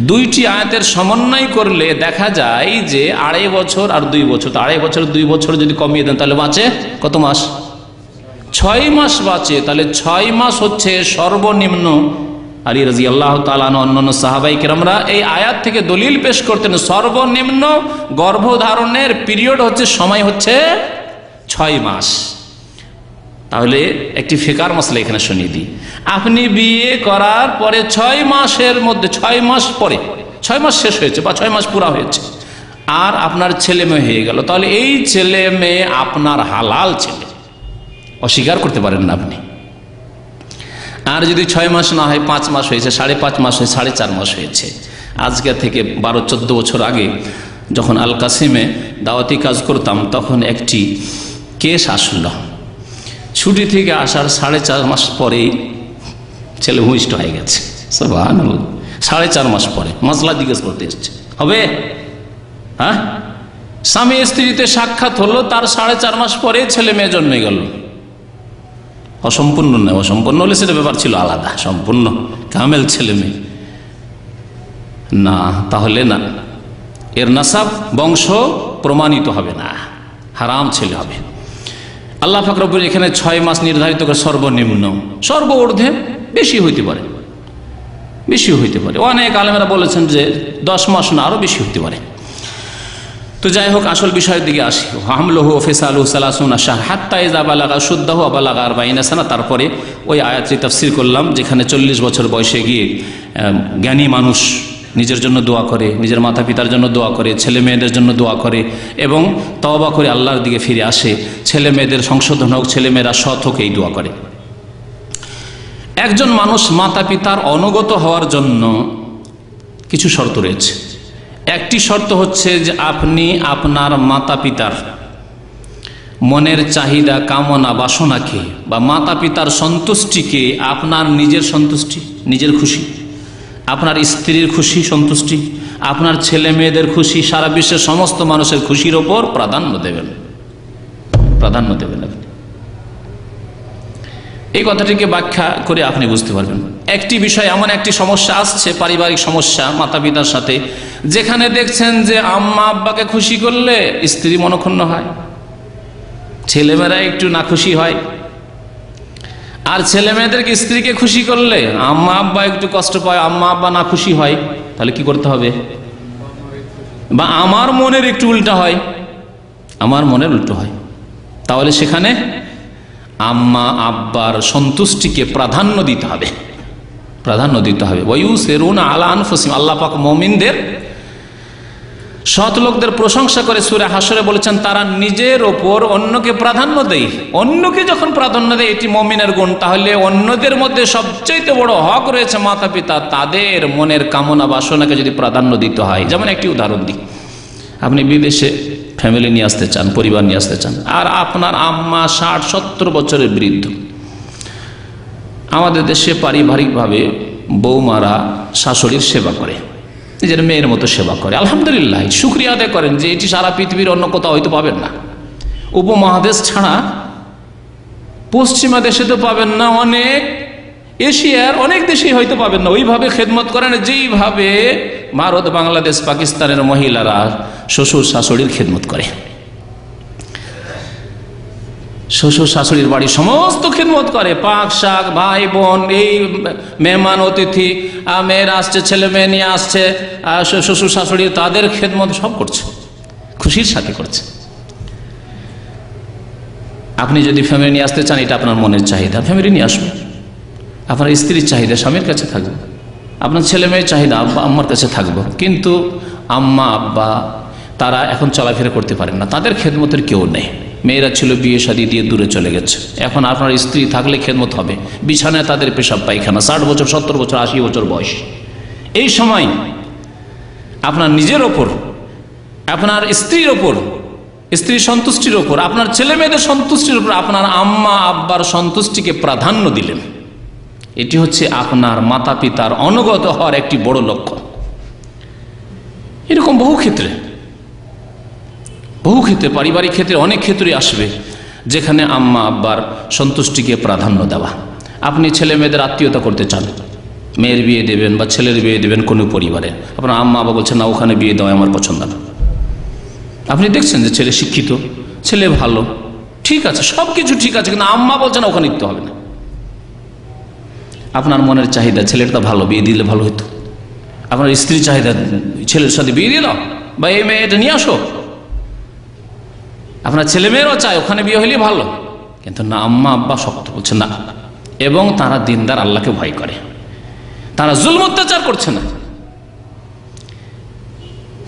দুইটি আয়াতের সমন্বয় করলে দেখা যায় যে 2.5 বছর আর 2 বছর, 2.5 বছর 2 বছর যদি কমিয়ে দেন তাহলে বাঁচে কত মাস? 6 মাস বাঁচে। তাহলে 6 মাস হচ্ছে সর্বনিম্ন। আলী রাদিয়াল্লাহু তাআলা অন্যান্য সাহাবায়ে কেরামরা এই আয়াত থেকে দলিল পেশ করতেন সর্বনিম্ন গর্ভধারণের পিরিয়ড হচ্ছে, সময় হচ্ছে 6 মাস। তাহলে একটি ফিকার মাসলা এখানে শুনিয়ে দিই। আপনি বিয়ে করার পরে 6 মাসের মধ্যে, 6 মাস পরে, 6 মাস শেষ হয়েছে বা 6 মাস পুরা হয়েছে, আর আপনার ছেলে মেয়ে হয়ে গেল, তাহলে এই ছেলে মেয়ে আপনার হালাল ছেলে, অস্বীকার করতে পারেন না আপনি। আর যদি 6 মাস না হয়, 5 মাস হয়েছে, 5.5 মাস হয়েছে, 4.5 মাস হয়েছে। আজকে থেকে 12-14 বছর আগে যখন আল কাসিমে দাওয়াতি কাজ করতাম, তখন একটি কেস আসলো। ছুটি থেকে আসার 4.5 মাস পরেই ছেলে ভূমিষ্ঠ হয়ে গেছে। সুবহানাল্লাহ, 4.5 মাস পরে মাসলা জিজ্ঞেস করতে এসছে, হবে? হ্যাঁ, স্বামী স্ত্রীতে সাক্ষাৎ হলো, তার 4.5 মাস পরে ছেলে মেয়ে জন্মে গেল। অসম্পূর্ণ নয়, অসম্পূর্ণ হলে সেটা ব্যাপার ছিল আলাদা, সম্পূর্ণ কামেল ছেলে মেয়ে না, তাহলে না, এর নাসাব বংশ প্রমাণিত হবে না, হারাম ছেলে হবে। আল্লাহ পাক রব্বুল এখানে 6 মাস নির্ধারিত করে সর্বনিম্ন, সর্বঊর্ধ্বে বেশি হইতে পারে, বেশি হইতে পারে। অনেক আলেমেরা বলেছেন যে 10 মাস না, আরো বেশি হইতে পারে। তো যাই হোক, আসল বিষয়ের দিকে আসি। হামলুহু ওয়া ফিসালুহু 30 শাহর হাত্তা ইযা বালাগা শুদ্দাহু ওয়া বালাগা 40 সানা। তারপরে ওই আয়াতটি তাফসীর করলাম, যেখানে 40 বছর বয়সে গিয়ে জ্ঞানী মানুষ নিজের জন্য দোয়া করে, নিজের মাতা পিতার জন্য দোয়া করে, ছেলে মেয়েদের জন্য দোয়া করে এবং তওবা করে আল্লাহর দিকে ফিরে আসে। ছেলে মেয়েদের সংশোধন হোক, ছেলে মেয়েরা সৎ হোক, এই দোয়া করে। একজন মানুষ মাতা পিতার অনুগত হওয়ার জন্য কিছু শর্ত রয়েছে। একটি শর্ত হচ্ছে যে আপনি আপনার মাতা পিতার মনের চাহিদা, কামনা, বাসনাকে বা মাতা পিতার সন্তুষ্টিকে আপনার নিজের সন্তুষ্টি, নিজের খুশি, আপনার স্ত্রীর খুশি, সন্তুষ্টি, আপনার ছেলে মেয়েদের খুশি, সারা বিশ্বের সমস্ত মানুষের খুশির ওপর প্রাধান্য দেবেন, প্রাধান্য দেবেন আপনি। এই কথাটিকে ব্যাখ্যা করে আপনি বুঝতে পারবেন। একটি বিষয়, এমন একটি সমস্যা আসছে, পারিবারিক সমস্যা মাতা পিতার সাথে, যেখানে দেখছেন যে আম্মা আব্বাকে খুশি করলে স্ত্রী মনক্ষুণ্ণ হয়, ছেলেমেয়েরা একটু না খুশি হয়, আর ছেলে মেয়েদেরকে স্ত্রীকে খুশি করলে আম্মা আব্বা একটু কষ্ট পায়, আম্মা আব্বা না খুশি হয়। তাহলে কি করতে হবে? বা আমার মনের একটু উল্টা হয়, আমার মনের উল্টো হয়, তাহলে সেখানে আম্মা আব্বার সন্তুষ্টিকে প্রাধান্য দিতে হবে, প্রাধান্য দিতে হবে। ওয়ায়ুসিরুনা আলা আনফুসিহিম, আল্লাহ পাক মুমিনদের, সৎ লোকদের প্রশংসা করে সূরা হাশরে বলেছেন তারা নিজের ওপর অন্যকে প্রাধান্য দেয়। অন্যকে যখন প্রাধান্য দেয়, এটি মুমিনের গুণ। তাহলে অন্যদের মধ্যে সবচেয়ে বড় হক রয়েছে মাতা পিতা, তাদের মনের কামনা বাসনাকে যদি প্রাধান্য দিতে হয়। যেমন একটি উদাহরণ দিই, আপনি বিদেশে ফ্যামিলি নিয়ে আসতে চান, পরিবার নিয়ে আসতে চান, আর আপনার আম্মা 60-70 বছরের বৃদ্ধ। আমাদের দেশে পারিবারিকভাবে বৌমারা শাশুড়ির সেবা করে, নিজের মেয়ের মতো সেবা করে। আলহামদুলিল্লাহ, শুকরিয়া আদায় করেন যে এটি সারা পৃথিবীর অন্য কোথাও হয়তো পাবেন না। উপমহাদেশ ছাড়া পশ্চিমা দেশে তো পাবেন না, অনেক এশিয়ার অনেক দেশেই হয়তো পাবেন না। ওইভাবে খেদমত করেন যেইভাবে ভারত, বাংলাদেশ, পাকিস্তানের মহিলারা শ্বশুর শাশুড়ির খেদমত করে। শ্বশুর শাশুড়ির বাড়ির সমস্ত খেদমত করে, পাক শাক, ভাই বোন, এই মেহমান অতিথি, মেয়েরা আসছে, ছেলে মেয়ে নিয়ে আসছে, শ্বশুর শাশুড়ির তাদের খেদমত সব করছে, খুশির সাথে করছে। আপনি যদি ফ্যামিলি নিয়ে আসতে চান, এটা আপনার মনের চাহিদা, ফ্যামিলি নিয়ে আসবেন। আপনার স্ত্রীর চাহিদা স্বামীর কাছে থাকবে, আপনার ছেলে মেয়ের চাহিদা আব্বা আম্মার কাছে থাকবে। কিন্তু আম্মা আব্বা তারা এখন চলাফেরা করতে পারেন না, তাদের খেদমতের কেউ নেই। মেয়েরা ছিল বিয়ে শাদী দিয়ে দূরে চলে গেছে, এখন আপনার স্ত্রী থাকলে খেদমত হবে। বিছানায় তাদের পেশাব পায়খানা, 60 বছর, 70 বছর, 80 বছর বয়স। এই সময় আপনার নিজের ওপর, আপনার স্ত্রীর ওপর, স্ত্রীর সন্তুষ্টির ওপর, আপনার ছেলে মেয়েদের সন্তুষ্টির উপর আপনার আম্মা আব্বার সন্তুষ্টিকে প্রাধান্য দিলেন। এটি হচ্ছে আপনার মাতা পিতার অনুগত হওয়ার একটি বড় লক্ষ্য। এরকম বহু ক্ষেত্রে বহু ক্ষেত্রে, পারিবারিক ক্ষেত্রে অনেক ক্ষেত্রে আসবে যেখানে আম্মা আব্বার সন্তুষ্টিকে প্রাধান্য দেওয়া। আপনি ছেলে মেয়েদের আত্মীয়তা করতে চান, মেয়ের বিয়ে দেবেন বা ছেলের বিয়ে দেবেন কোনো পরিবারে, আপনার আম্মা আব্বা বলছেন না ওখানে বিয়ে দেওয়া আমার পছন্দ না। আপনি দেখছেন যে ছেলে শিক্ষিত, ছেলে ভালো, ঠিক আছে, সব কিছু ঠিক আছে, কিন্তু আম্মা বলছেন ওখানে দিতে হবে না। আপনার মনের চাহিদা ছেলেটা ভালো, বিয়ে দিলে ভালো হতো। আপনার স্ত্রীর চাহিদা ছেলের সাথে বিয়ে দিয়ে দাও বা এই মেয়েটা নিয়ে আসো। আপনার ছেলে মেয়েরাও চায় ওখানে বিয়ে হলে ভালো, কিন্তু না, আম্মা আব্বা শক্ত বলছে না। এবং তারা দিনদার, আল্লাহকে ভয় করে, তারা জুলম অত্যাচার করছে না।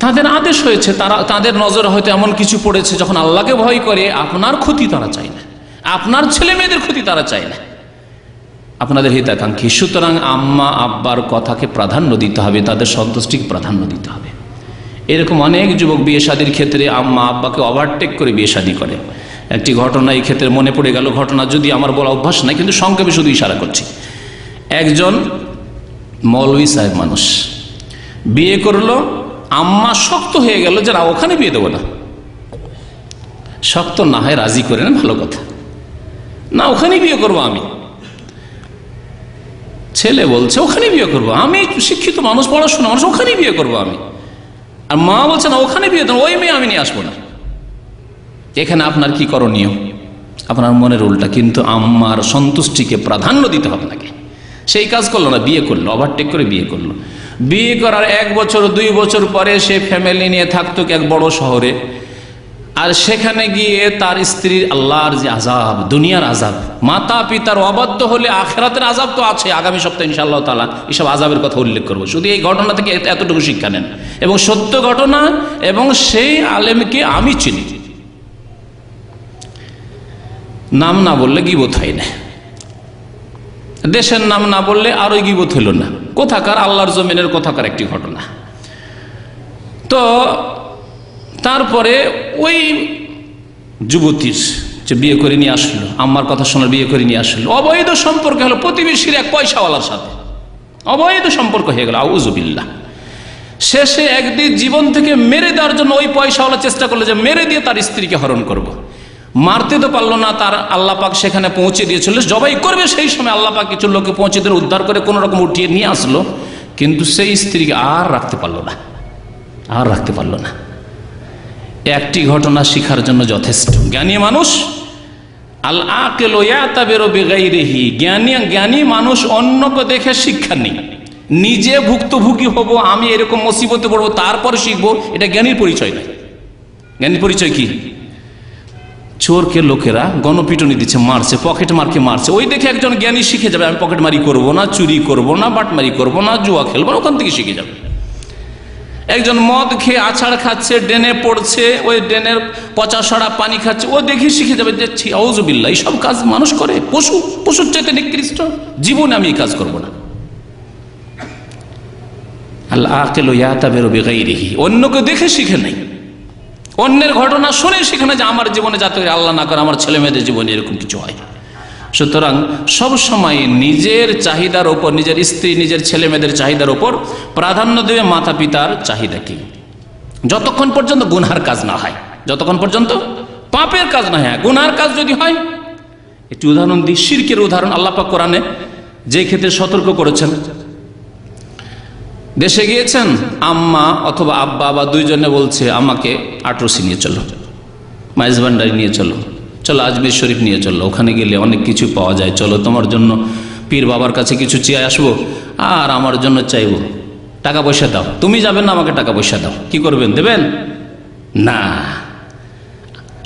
তাদের আদেশ হয়েছে, তাদের নজরে হয়তো এমন কিছু পড়েছে যখন আল্লাহকে ভয় করে আপনার ক্ষতি তারা চায় না, আপনার ছেলে মেয়েদের ক্ষতি তারা চায় না, আপনাদের হিতাকাঙ্ক্ষী। সুতরাং আম্মা আব্বার কথাকে প্রাধান্য দিতে হবে, তাদের সন্তুষ্টিকে প্রাধান্য দিতে হবে। এরকম অনেক যুবক বিয়ে শাদীর ক্ষেত্রে আম্মা আব্বাকে ওভারটেক করে বিয়ে শাদী করে। একটি ঘটনা এই ক্ষেত্রে মনে পড়ে গেল, ঘটনা যদি আমার বলা অভ্যাস নাই, কিন্তু সংক্ষেপে শুধু ইশারা করছি। একজন মৌলভী সাহেব মানুষ বিয়ে করলো, আম্মা শক্ত হয়ে গেল যে না ওখানে বিয়ে দেবো না। শক্ত না হয় রাজি করে না, ভালো কথা, না ওখানে বিয়ে করবো আমি। ছেলে বলছে ওখানে বিয়ে করবো আমি, শিক্ষিত মানুষ, পড়াশোনা মানুষ, ওখানে বিয়ে করবো আমি। আর মা বলছে না ওখানে বিয়ে দেবো, ওই মেয়ে আমি নিয়ে আসবো না। এখানে আপনার কি করণীয়? আপনার মনের উল্টা, কিন্তু আম্মার সন্তুষ্টিকে প্রাধান্য দিতে হবে নাকি? সেই কাজ করলো না, বিয়ে করলো, ওভারটেক করে বিয়ে করলো। বিয়ে করার 1 বছর 2 বছর পরে সে ফ্যামিলি নিয়ে থাকতো এক বড় শহরে, আর সেখানে গিয়ে তার স্ত্রীর আল্লাহর যে আযাব, দুনিয়ার আযাব, মাতা পিতার অবাধ্য হলে আখিরাতের আযাব তো আছে। আগামী সপ্তাহে ইনশাআল্লাহ তাআলা এসব আযাবের কথা উল্লেখ করব। শুধু এই ঘটনা থেকে এতটুকু শিক্ষা নেন, এবং সত্য ঘটনা, এবং সেই আলেমকে আমি চিনি। নাম না বললে গীবত হয় না, দেশের নাম না বললে আরো গীবত হইল না। কোথাকার আল্লাহর জমিনের কোথাকার একটি ঘটনা। তো তারপরে ওই যুবতীর যে বিয়ে করে নিয়ে আসলো, আম্মার কথা শোনার বিয়ে করে নিয়ে আসলো, অবৈধ সম্পর্ক হলো প্রতিবেশীর এক পয়সাওয়ালার সাথে, অবৈধ সম্পর্ক হয়ে গেল, আউযুবিল্লাহ। শেষে একদিন জীবন থেকে মেরে দেওয়ার জন্য ওই পয়সাওয়ালা চেষ্টা করলো যে মেরে দিয়ে তার স্ত্রীকে হরণ করব। মারতে তো পারলো না, তার আল্লাহ পাক সেখানে পৌঁছে দিয়েছিল, জবাই করবে সেই সময় আল্লাহ পাক কিছু লোককে পৌঁছে দিয়ে উদ্ধার করে কোন রকম উঠিয়ে নিয়ে আসলো, কিন্তু সেই স্ত্রীকে আর রাখতে পারলো না, আর রাখতে পারলো না। একটি ঘটনা শিখার জন্য যথেষ্ট। জ্ঞানী মানুষ আল আকিলু ইয়াতাবিরু বিগাইরিহি, জ্ঞানী মানুষ অন্যকে দেখে শিক্ষা নেই, নিজে ভুক্তভোগী হব, আমি এরকম মুসিবতে পড়বো তারপরে শিখবো, এটা জ্ঞানীর পরিচয় নয়। জ্ঞানীর পরিচয় কি? চোরকে লোকেরা গণপিটুনি দিচ্ছে, মারছে, পকেট মারকে মারছে, ওই দেখে একজন জ্ঞানী শিখে যাবে আমি পকেট মারি করবো না, চুরি করবো না, বাটমারি করবো না, জুয়া খেলবো না, ওখান থেকে শিখে যাবে। একজন মদ খেয়ে আছাড় খাচ্ছে, ড্রেনে পড়ছে, ওই ড্রেনের পচা সরা পানি খাচ্ছে, ও দেখে শিখে যাবে যে আউযুবিল্লাহ, এইসব কাজ মানুষ করে, পশুর চাইতে নিকৃষ্ট, জীবনে আমি এই কাজ করবো না। আল আকিলু ইয়াতাবিরু বিগাইরিহি, অন্যকে দেখে শিখে নাই, অন্যের ঘটনা শুনে শিখে না যে আমার জীবনে যাতে আল্লাহ না করে আমার ছেলে মেয়েদের জীবনে এরকম কিছু হয়। সুতরাং সব সময় নিজের চাহিদার ওপর, নিজের স্ত্রী, নিজের ছেলে মেয়েদের চাহিদার ওপর প্রাধান্য দেবে মাতা পিতার চাহিদাকে, যতক্ষণ পর্যন্ত গুনহার কাজ না হয়, যতক্ষণ পর্যন্ত পাপের কাজ না হয়। গুনহার কাজ যদি হয়, একটি উদাহরণ দিই, শিরকের উদাহরণ। আল্লাহ পাক কোরআনে যে ক্ষেত্রে সতর্ক করেছেন, দেশে গিয়েছেন, আম্মা অথবা আব্বা বা দুইজনে বলছে আমাকে আটরসি নিয়ে চলো, মাইজবান্ডারি নিয়ে চলো, চলো আজমির শরীফ নিয়ে চলো, ওখানে গেলে অনেক কিছু পাওয়া যায়, চলো তোমার জন্য পীর বাবার কাছে কিছু চেয়ে আসবো, আর আমার জন্য চাইবো, টাকা পয়সা দাও। তুমি যাবেন না, আমাকে টাকা পয়সা দাও। কি করবেন? দেবেন না।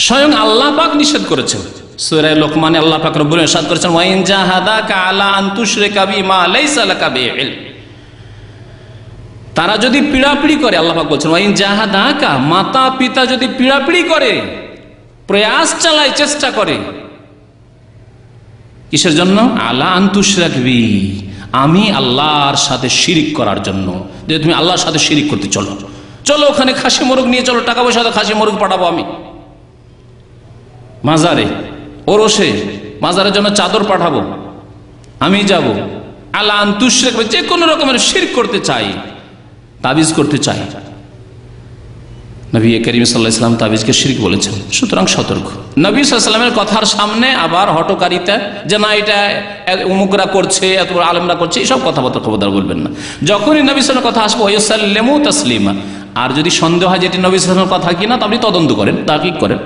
স্বয়ং আল্লাহ পাক নিষেধ করেছেন, সূরা লোকমানে আল্লাহ পাক রব্বুল ইরশাদ করেছেন, ওয়া ইন জাহাদাকা আলা আন তুশরিকা বিমা লাইসা লাকা বিহি, তারা যদি পিড়াপিড়ি করে, আল্লাহ পাক বলছেন ওয়া ইন জাহাদাকা, মাতা পিতা যদি পিড়াপিড়ি করে, প্রয়াস চালায়, চেষ্টা করে, কিসের জন্য? আলা আন তুশরিকা বি, আমি আল্লাহর সাথে শিরিক করার জন্য, যে তুমি আল্লাহর সাথে শিরিক করতে চলো, চলো ওখানে খাসি মোরগ নিয়ে চলো, টাকা পয়সা খাসি মোরগ পাঠাবো আমি, মাজারে ওরসে মাজারের জন্য চাদর পাঠাবো, আমি যাব, আলা আন তুশরিকা, যে কোনো রকমের শিরক করতে চাই, তাবিজ করতে চাই, নবী করিম সাল্লাল্লাহু আলাইহি ওয়াসাল্লাম তাবিজকে শিরক বলেছেন, সুতরাং সতর্ক। নবী সাল্লাল্লাহু আলাইহি ওয়াসাল্লামের কথার সামনে আবার হটকারিতা, যে না এটা উমুকরা করছে, এত বড় আলেমরা করছে, এইসব কথাবার্তা খবরদার বলবেন না। যখনই নবী সাল্লাল্লাহু আলাইহি ওয়াসাল্লামের কথা আসবে ওয়াসাল্লিমু তাসলিমা, আর যদি সন্দেহ হয় যেটি নবী সাল্লাল্লাহু আলাইহি ওয়াসাল্লামের কথা কিনা, আপনি তদন্ত করেন, তাহকিক করেন।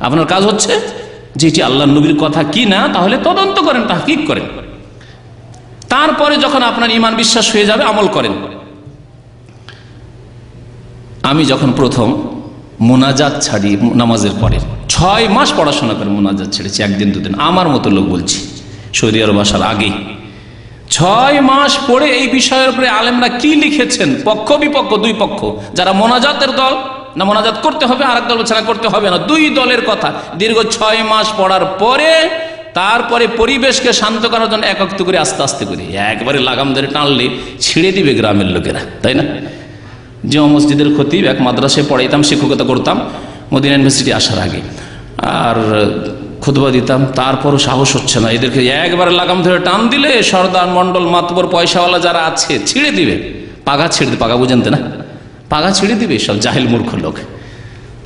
আপনার কাজ হচ্ছে যে এটি আল্লাহর নবীর কথা কিনা, তাহলে তদন্ত করেন, তাহকিক করেন। তারপরে যখন আপনার ঈমান বিশ্বাস হয়ে যাবে, আমল করেন। আমি যখন প্রথম মোনাজাত ছাড়ি নামাজের পরে 6 মাস পড়াশোনা করে মোনাজাত ছেড়েছি, একদিন দুদিন, আমার মতো লোক বলছি, সৌদি আরব আসার আগে 6 মাস পড়ে এই বিষয়ের উপরে আলেমরা কি লিখেছেন, পক্ষ বিপক্ষ, দুই পক্ষ, যারা মোনাজাতের দল না মোনাজাত করতে হবে, আরেক দল বলছে না করতে হবে না, দুই দলের কথা দীর্ঘ 6 মাস পড়ার পরে তারপরে পরিবেশকে শান্ত করার জন্য এক ওয়াক্ত করে আস্তে আস্তে করে একবারে লাগাম ধরে টানলে ছিঁড়ে দিবে গ্রামের লোকেরা, তাই না? যে মসজিদের খতিব, এক মাদ্রাসায় পড়াইতাম, শিক্ষকতা করতাম মদিনা ইউনিভার্সিটি আসার আগে, আর খুতবা দিতাম, তারপরও সাহস হচ্ছে না, এদেরকে একবারে লাগাম ধরে টান দিলে সর্দার মন্ডল মাতবর পয়সাওয়ালা যারা আছে ছিঁড়ে দিবে, পাগা ছিঁড়ে দিবে, পাগা বুঝেন না, পাগা ছিঁড়ে দিবে সব জাহিল মূর্খ লোক,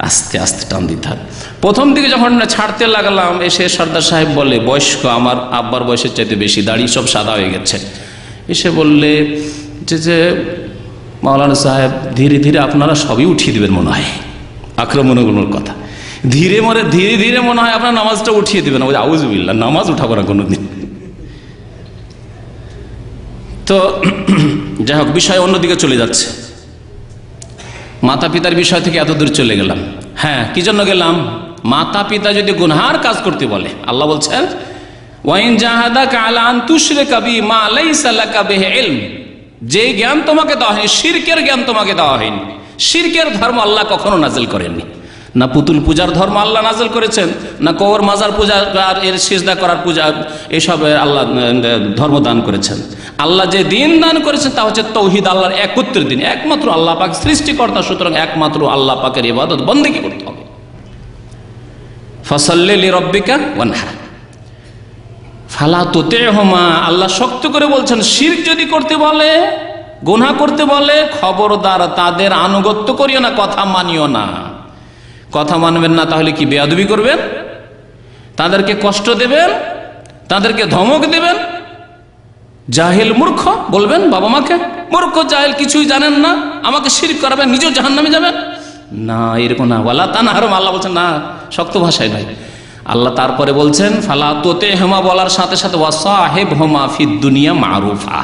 আস্তে আস্তে টান দিতে হবে। প্রথম দিকে যখন ছাড়তে লাগলাম, এসে সর্দার সাহেব বলে, বয়স্ক, আমার আব্বার বয়সের চাইতে বেশি, দাড়ি সব সাদা হয়ে গেছে, এসে বললে যে মাওলানা সাহেব ধীরে ধীরে আপনারা সবই উঠিয়ে দিবেন মনে হয়, আক্রমণগুলোর কথা, ধীরে ধীরে মনে হয় আপনার নামাজটা উঠিয়ে দিবেন। আউযুবিল্লাহ, নামাজ উঠাবো না কোনোদিন। তো যাই হোক, বিষয় অন্যদিকে চলে যাচ্ছে, মাতা পিতার বিষয় থেকে এত দূর চলে গেলাম। হ্যাঁ, কি জন্য গেলাম? মাতা পিতা যদি গুনহার কাজ করতে বলে, আল্লাহ বলছেন ওয়াইন জাহাদাকা আলা আন তুশরিকা বি মা লাইসা লাকা বিহি ইলম, যে জ্ঞান তোমাকে দেওয়া হয়নি, শিরকের জ্ঞান তোমাকে দেওয়া হয়নি। শিরকের ধর্ম আল্লাহ কখনো নাজিল করেননি, না পুতুল পূজার ধর্ম আল্লাহ নাজিল করেছেন, না কবর মাজার পূজা আর এর সিজদা করার পূজা, এসব আল্লাহ ধর্ম দান করেছেন। আল্লাহ যে দিন দান করেছেন তা হচ্ছে তাওহীদ, আল্লাহর একত্রের দিন, একমাত্র আল্লাহ পাক সৃষ্টিকর্তা, সুতরাং একমাত্র আল্লাহ পাকের ইবাদত বন্দেগী করতে হবে। ফাসাল্লি লিরাব্বিকা ওয়ানহার ফালা তুতি'হুমা, আল্লাহ শক্ত করে বলছেন, শিরক যদি করতে বলে, গুনাহ করতে বলে, খবরদার তাদের আনুগত্য করিও না, কথা মানিও না। কথা মানবেন না তাহলে কি বেয়াদবি করবেন, তাদেরকে কষ্ট দেবেন, তাদেরকে ধমক দেবেন, জাহিল মূর্খ বলবেন বাবা মাকে, মূর্খ জাহিল, কিছুই জানেন না, আমাকে শিরক করাবেন, নিজেও জাহান্নামে যাবেন না, এরকম না। ওয়ালা তানহারহুম, আল্লাহ বলছেন না, শক্ত ভাষায় নয়। আল্লাহ তারপরে বলছেন ফালা তুতি'হুমা বলার সাথে সাথে ওয়াসাহিবহুমা ফিদ দুনিয়া মারুফা,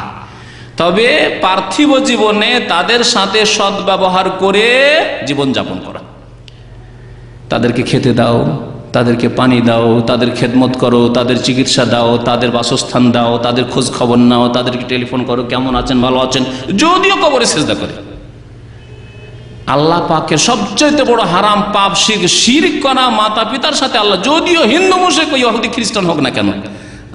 তবে পার্থিব জীবনে তাদের সাথে সদ্ব্যবহার করে জীবন যাপন করা, তাদেরকে খেতে দাও, তাদেরকে পানি দাও, তাদের খেদমত করো, তাদের চিকিৎসা দাও, তাদের বাসস্থান দাও, তাদের খোঁজ খবর নাও, তাদেরকে টেলিফোন করো, কেমন আছেন, ভালো আছেন, যদিও কবরে সিজদা করে। আল্লাহ পাকের সবচেয়ে বড় হারাম পাপ শিরক করা মাতা পিতার সাথে, আল্লাহ যদিও হিন্দু মুশরিক ইহুদি খ্রিস্টান হোক না কেন,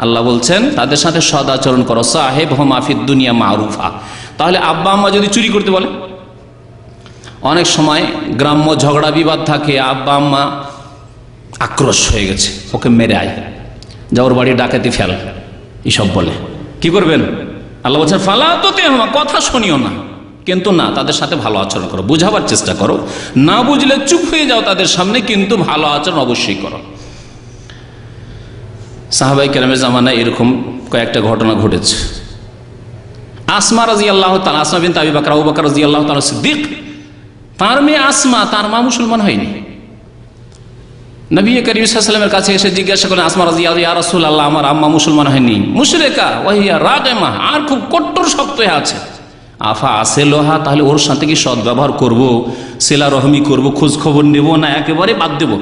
আল্লাহ বলছেন তাদের সাথে সদ আচরণ করো, সাহিবহুমা ফিদ দুনিয়া মারুফা। তাহলে আব্বা আম্মা যদি চুরি করতে বলে, অনেক সময় গ্রাম্য ঝগড়া বিবাদ থাকে, আব্বা আম্মা আক্রোশ হয়ে গেছে, ওকে মেরে আয়, যা ওর বাড়ি ডাকাতি ফেল, এসব বলে, কি করবেন? আল্লাহ বলছেন ফালা তুতি'হুমা, কথা শুনিও না, কিন্তু না, তাদের সাথে ভালো আচরণ করো, বুঝাবার চেষ্টা করো, না বুঝলে চুপ হয়ে যাও তাদের সামনে, কিন্তু ভালো আচরণ অবশ্যই করো। সাহাবায়ে কেরামের জামানায় এরকম কয়েকটা ঘটনা ঘটেছে। আসমা রাদিয়াল্লাহু তাআলা, আসমা বিনতে আবি বকর, আবু বকর রাদিয়াল্লাহু তাআলা সিদ্দিক, তার মেয়ে আসমা, তার মা মুসলমান হয়নি। নবী করিম সাল্লাল্লাহু আলাইহি ওয়াসাল্লামের কাছে এসে জিজ্ঞাসা করেন আসমা রাদিয়াল্লাহু, ইয়া রাসূলুল্লাহ, আমার আম্মা মুসলমান হয়নি, মুশরিকা ওয়াহিয়া রাগিমা, আর খুব কট্টর শক্ত হয়ে আছে, আফা আসেলোহা, তাহলে ওর সাথে কি সৎ ব্যবহার করবো, সিলা রহমি করবো, খোঁজ খবর নেবো, না একেবারে বাদ দেব?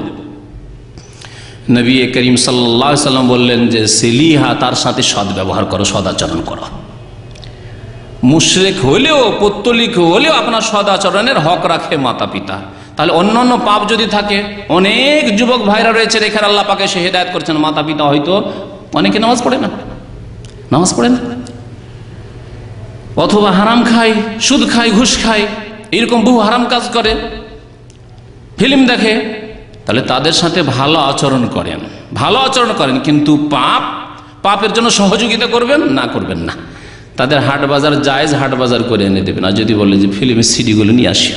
নবী করিম সাল্লাল্লাহু আলাইহি ওয়াসাল্লাম বললেন যে সিলিহা, তার সাথে সৎ ব্যবহার করো, সদাচরণ করো। মুশরিক হলেও, পৌত্তলিক হলেও আপনার সদাচরণের হক রাখে মাতা পিতা। তাহলে অন্যান্য পাপ যদি থাকে, অনেক যুবক ভাইরা রয়েছে এখানে, আল্লাহ পাকে সে হেদায়েত করছেন, মাতা পিতা হয়তো অনেকে নামাজ পড়ে না, অথবা হারাম খায়, সুদ খায়, ঘুষ খায়, এরকম বহু হারাম কাজ করে, ফিল্ম দেখে, তাহলে তাদের সাথে ভালো আচরণ করেন, কিন্তু পাপের জন্য সহযোগিতা করবেন না। তাদের হাট বাজার জায়েজ, হাট বাজার করে এনে দেবেন। আর যদি বলে যে ফিল্মের সিডিগুলো নিয়ে আসি,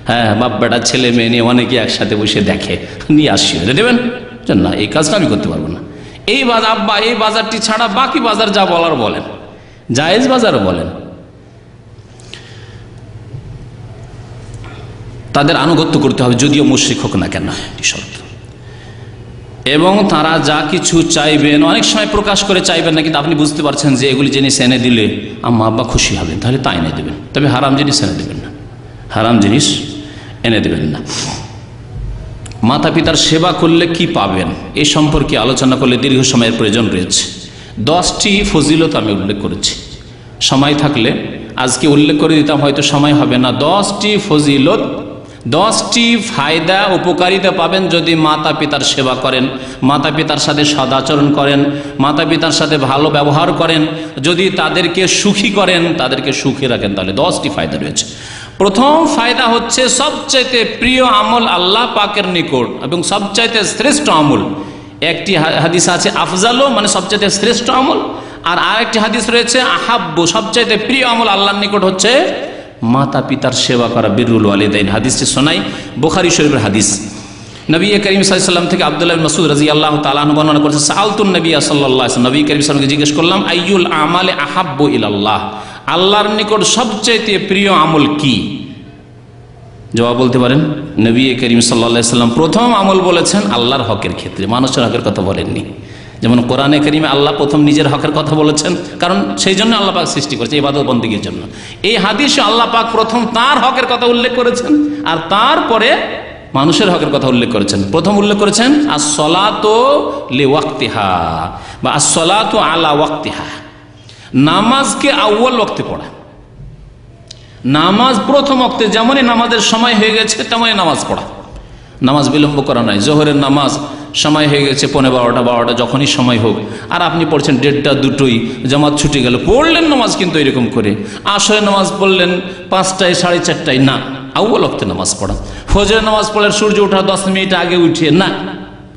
হ্যাঁ, বাপ বেটা ছেলে মেয়ে নিয়ে অনেকে একসাথে বসে দেখে, নিয়ে আসি দেবেন না, এই কাজটা আমি করতে পারবো না। এই বাজার আব্বা, এই বাজারটি ছাড়া বাকি বাজার যা বলার বলেন, জায়েজ বাজার বলেন। তাদের আনুগত্য করতে হবে, যদিও মুশরিক হোক না কেন, এটি শর্ত। এবং তারা যা কিছু চাইবেন, অনেক সময় প্রকাশ করে চাইবেন না, কিন্তু আপনি বুঝতে পারছেন যে এগুলি জিনিস এনে দিলে আম্মা আব্বা খুশি হবেন, তাহলে তা এনে দেবেন। তবে হারাম জিনিস এনে দেবেন না, হারাম জিনিস এনে দেবেন না। মাতা পিতার সেবা করলে কি পাবেন এই সম্পর্কে আলোচনা করলে দীর্ঘ সময়ের প্রয়োজন রয়েছে। 10টি ফজিলত আমি উল্লেখ করেছি, সময় থাকলে আজকে উল্লেখ করে দিতাম, হয়তো সময় হবে না। 10টি ফজিলত, 10টি ফায়দা, উপকারিতা পাবেন যদি মাতা পিতার সেবা করেন, মাতা পিতার সাথে সদাচরণ করেন, মাতা পিতার সাথে ভালো ব্যবহার করেন, যদি তাদেরকে সুখী করেন, তাদেরকে সুখী রাখেন, তাহলে 10টি ফায়দা রয়েছে। প্রথম ফায়দা হচ্ছে সবচাইতে প্রিয় আমল আল্লাহ পাকের নিকট এবং সবচাইতে শ্রেষ্ঠ আমল। একটি হাদিস আছে আফজালো, মানে সবচাইতে শ্রেষ্ঠ আমল, আর আরেকটি হাদিস রয়েছে আহাব্বু, সবচাইতে প্রিয় আমল আল্লাহর নিকট হচ্ছে মাতা পিতার সেবা করা, বিরুল ওয়ালিদাইন। হাদিসটি শোনাই, বুখারী শরীফের হাদিস। নবী করিম সাল্লাল্লাহু আলাইহি ওয়াসাল্লাম থেকে আব্দুল্লাহ ইবনে মাসউদ রাদিয়াল্লাহু তাআলা আনহু বর্ণনা করেছেন, সাআলতুন নবী সাল্লাল্লাহু আলাইহি ওয়াসাল্লাম, নবী করিম সাল্লাল্লাহু আলাইহি ওয়াসাল্লামকে জিজ্ঞেস করলাম, আইয়ুল আমালি আহাব্বু ইলাল্লাহ, আল্লাহর নিকট সবচেয়ে প্রিয় আমল কি? জবাব বলতে পারেন, নবী করিম সাল্লাল্লাহু আলাইহি ওয়াসাল্লাম প্রথম আমল বলেছেন আল্লাহর হকের ক্ষেত্রে, মানুষের হকের কথা বলেননি। যেমন কোরআনে কারিমে আল্লাহ প্রথম নিজের হকের কথা বলেছেন, কারণ সেই জন্য আল্লাহ পাক সৃষ্টি করেছে ইবাদত বন্দেগীর জন্য। এই হাদিসে আল্লাহ পাক প্রথম তার হকের কথা উল্লেখ করেছেন, আর তারপরে মানুষের হকের কথা উল্লেখ করেছেন। প্রথম উল্লেখ করেছেন আস-সালাতু লিওয়াক্তিহা বা আস-সালাতু আলা ওয়াক্তিহা, নামাজকে আউয়াল ওয়াক্তে পড়া। নামাজ প্রথম ওয়াক্তে, যেমনই নামাজের সময় হয়ে গেছে তেমনই নামাজ পড়া, নামাজ বিলম্ব করা নাই। জোহরের নামাজ সময় হয়ে গেছে 12টা যখনই সময় হোক, আর আপনি পড়ছেন 1:30 2টোই, জামাত ছুটে গেল, পড়লেন নামাজ কিন্তু এরকম করে। আসরের নামাজ পড়লেন 5টায় 4:30টায়, না, আউয়াল ওয়াক্তে নামাজ পড়া। ফজরের নামাজ পড়লেন সূর্য ওঠার 10 মিনিট আগে উঠে, না,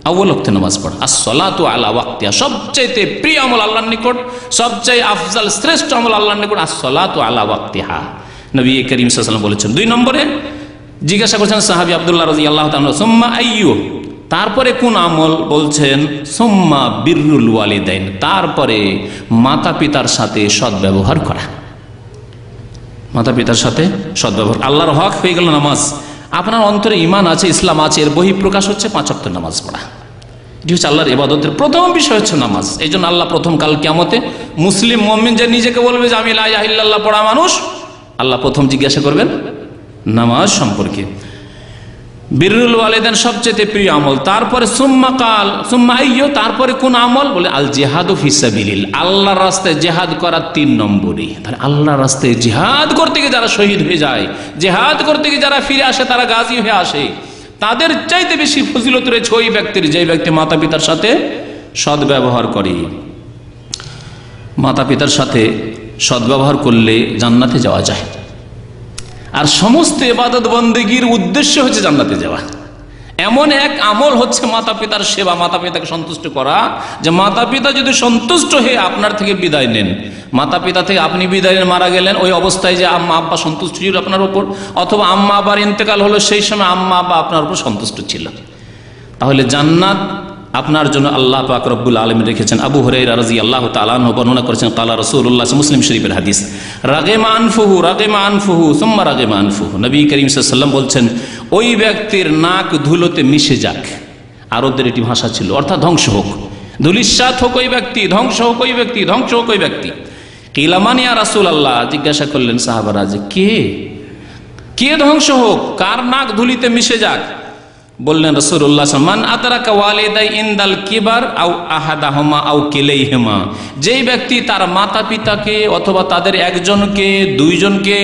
আউয়াল ওয়াক্তে নামাজ পড়া। as-salatu ala waqtiha, সবচাইতে প্রিয় আমল আল্লাহর নিকট, সবচাইতে আফজাল শ্রেষ্ঠ আমল আল্লাহর নিকট as-salatu ala waqtiha, Nabi Karim সাল্লাল্লাহু আলাইহি ওয়াসাল্লাম বলেছেন। 2 নম্বরে জিজ্ঞাসা করছেন সাহাবী আব্দুল্লাহ রাদিয়াল্লাহু তাআলা, সুম্মা আইয়ু, তারপরে কোন আমল? বলছেন সুম্মা বিররুল ওয়ালিদাইন, তারপরে মাতা পিতার সাথে সদ্ব্যবহার করা। মাতা পিতার সাথে সদ্ব্যবহার, আল্লাহর হক হয়ে গেল নামাজ। আপনার অন্তরে ঈমান আছে, ইসলাম আছে, এর বহিঃপ্রকাশ হচ্ছে 5 ওয়াক্ত নামাজ পড়া। এটি হচ্ছে আল্লাহর ইবাদতের প্রথম বিষয়, হচ্ছে নামাজ। এই জন্য আল্লাহ প্রথম কাল কিয়ামতে মুসলিম মুমিন যে নিজেকে বলবে যে আমি লা ইলাহা ইল্লাল্লাহ পড়া মানুষ, আল্লাহ প্রথম জিজ্ঞাসা করবেন নামাজ সম্পর্কে। বিররুল ওয়ালিদাইন সবচেয়ে প্রিয় আমল। তারপরে সুম্মা কাল সুম্মা আইয়ু, তারপরে কোন আমল? বলে আল জিহাদু ফি সাবিলিল্লাহ, আল্লাহর রাস্তায় জিহাদ করা 3 নম্বরই। তাহলে আল্লাহর রাস্তায় জিহাদ করতে গিয়ে যারা শহীদ হয়ে যায়, জিহাদ করতে গিয়ে যারা ফিরে আসে, তারা গাজী হয়ে আসে, তাদের চাইতে বেশি ফজিলত রয়েছে ওই ব্যক্তির, যে ব্যক্তি মাতা পিতার সাথে সদ্ব্যবহার করে। মাতা পিতার সাথে সদ্ব্যবহার করলে জান্নাতে যাওয়া যায়। আর সমস্ত ইবাদত বন্দেগীর উদ্দেশ্য হচ্ছে জান্নাতে যাওয়া। এমন এক আমল হচ্ছে মাতা পিতার সেবা, মাতা পিতাকে সন্তুষ্ট করা, যে মাতা পিতা যদি সন্তুষ্ট হয়ে আপনার থেকে বিদায় নেন, মাতা পিতা থেকে আপনি বিদায় নেন, মারা গেলেন, ওই অবস্থায় যে আম্মা আব্বা সন্তুষ্ট ছিল আপনার উপর, অথবা আম্মা আব্বার ইন্তেকাল হলো, সেই সময় আম্মা আব্বা আপনার উপর সন্তুষ্ট ছিল, তাহলে জান্নাত আপনার জন্য আল্লাহ পাক রব্বুল আলামিন রেখেছেন। আবু হুরায়রা রাদিয়াল্লাহু তাআলা আনহু বর্ণনা করেছেন, ক্বালা রাসূলুল্লাহ, মুসলিম শরীফের হাদিস, রাগিমা আনফুহু সুম্মা রাগিমা আনফুহু, নবী করিম সাল্লাল্লাহু আলাইহি ওয়াসাল্লাম বলছেন, ওই ব্যক্তির নাক ধুলোতে মিশে যাক। আরবদের এটি ভাষা ছিল, অর্থাৎ ধ্বংস হোক, ধুলিস্যাৎ হোক ওই ব্যক্তি, ধ্বংস হোক ওই ব্যক্তি, ধ্বংস হোক ওই ব্যক্তি। কিলা মান ইয়া রাসূলুল্লাহ, জিজ্ঞাসা করলেন সাহাবারা যে কে ধ্বংস হোক, কার নাক ধুলিতে মিশে যাক? বললেন রাসূলুল্লাহ, মান আদরাকা ওয়ালিদাই ইনদাল কিবার আও আহাদাহুমা আও কিলাইহিমা, যেই ব্যক্তি তার মাতা পিতাকে অথবা তাদের একজনকে, দুইজনকে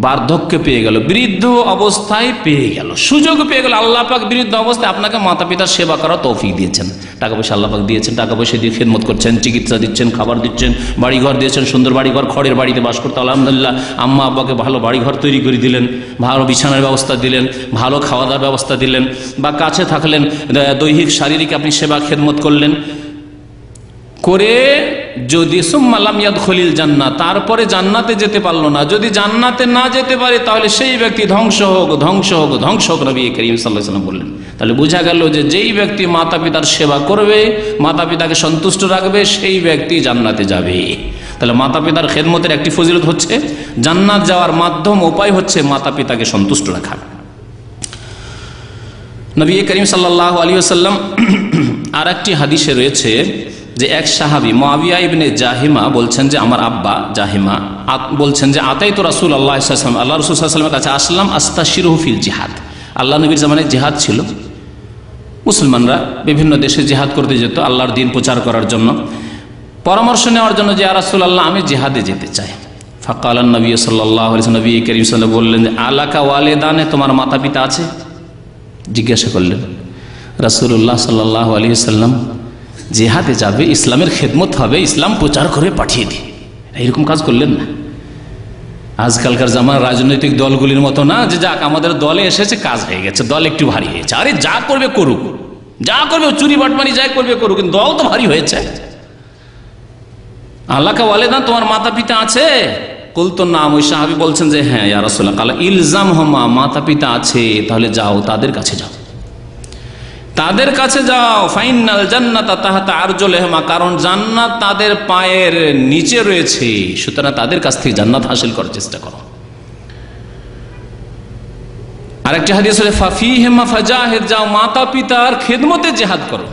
বার্ধক্য পেয়ে গেল, বৃদ্ধ অবস্থায় পেয়ে গেল, সুযোগ পেয়ে গেল। আল্লাহ পাক বৃদ্ধ অবস্থায় আপনাকে মাতা পিতার সেবা করার তৌফিক দিয়েছেন, টাকা পয়সা আল্লাহ পাক দিয়েছেন, টাকা পয়সা দিয়ে খেদমত করছেন, চিকিৎসা দিচ্ছেন, খাবার দিচ্ছেন, বাড়িঘর দিয়েছেন, সুন্দর বাড়িঘর, খড়ের বাড়িতে বাস করতে আলহামদুলিল্লাহ। আম্মা আব্বাকে ভালো বাড়িঘর তৈরি করে দিলেন, ভালো বিছানার ব্যবস্থা দিলেন, ভালো খাওয়া দাওয়ার ব্যবস্থা দিলেন, বা কাছে থাকলেন, দৈহিক শারীরিক আপনি সেবা খেদমত করলেন, করে যদি সুম্মা লাম ইয়াদখুলিল জান্নাহ, তারপরে জান্নাতে যেতে পারলো না, যদি জান্নাতে না যেতে পারে তাহলে সেই ব্যক্তি ধ্বংস হোক, ধ্বংস হোক, ধ্বংস হোক, নবী করিম সাল্লাল্লাহু আলাইহি ওয়াসাল্লাম বললেন। তাহলে বোঝা গেল যে যেই ব্যক্তি মাতা পিতার সেবা করবে, মাতা পিতাকে সন্তুষ্ট রাখবে, সেই ব্যক্তি জান্নাতে যাবে। তাহলে মাতা পিতার খেদমতের একটি ফজিলত হচ্ছে, জান্নাত যাওয়ার মাধ্যম উপায় হচ্ছে মাতা পিতাকে সন্তুষ্ট রাখা। নবী করিম সাল্লাল্লাহু আলাইহি ওয়াসাল্লাম আর একটি হাদিসে রয়েছে যে এক সাহাবী মুআবিয়া ইবনে জাহিমা বলছেন যে আমার আব্বা জাহিমা বলছেন যে আতাইতু রাসূলুল্লাহ সাল্লাল্লাহু আলাইহি ওয়াসাল্লাম, আল্লাহ রাসূল সাল্লাল্লাহু আলাইহি ওয়াসাল্লামের কাছে আসলাম, আস্তাশিরুহু ফিল জিহাদ। আল্লাহ নবীর জামানায় জিহাদ ছিল, মুসলমানরা বিভিন্ন দেশে জিহাদ করতে যেত আল্লাহর দ্বীন প্রচার করার জন্য। পরামর্শ নেওয়ার জন্য যে ইয়া রাসূলুল্লাহ আমি জিহাদে যেতে চাই। ফাকালান নবী সাল্লাল্লাহু আলাইহি ওয়াসাল্লাম, নবী করিম সাল্লাল্লাহু আলাইহি ওয়াসাল্লাম বললেন যে আলাকা ওয়ালিদানে, তোমার মাতা পিতা আছে? জিজ্ঞাসা করলেন। রাসূলুল্লাহ সাল্লাল্লাহু আলাইহি ওয়াসাল্লাম জিহাদে যাবে, ইসলামের খেদমত হবে, ইসলাম প্রচার করে পাঠিয়ে দিই, এইরকম কাজ করলেন না। আজকালকার জামানার রাজনৈতিক দলগুলির মতো না যে যাক আমাদের দলে এসেছে কাজ হয়ে গেছে, দল একটু ভারী হয়েছে, আরে যা করবে করুক, যা করবে চুরি বাটমারি যাই করবে করুক, কিন্তু দল তো ভারী হয়েছে। আল্লাহকে বলে না তোমার মাতা পিতা আছে? কুলতু নাম, ওই সাহাবী বলছেন যে হ্যাঁ ইয়া রাসূলুল্লাহ। কালা ইলজাম হুমা, মাতা পিতা আছে তাহলে যাও তাদের কাছে যাও, তাদের কাছে যাও। ফাইনাল জান্নাতা তাহতা আরজুলিহিমা, কারণ জান্নাত তাদের পায়ের নিচে রয়েছে, সুতরাং তাদের কাছ থেকে জান্নাত হাসিল করার চেষ্টা করো। আরেকটি হাদিস হলো ফাফিহিমা ফাজাহিদ, যাও মাতা পিতার খেদমতে জিহাদ করো।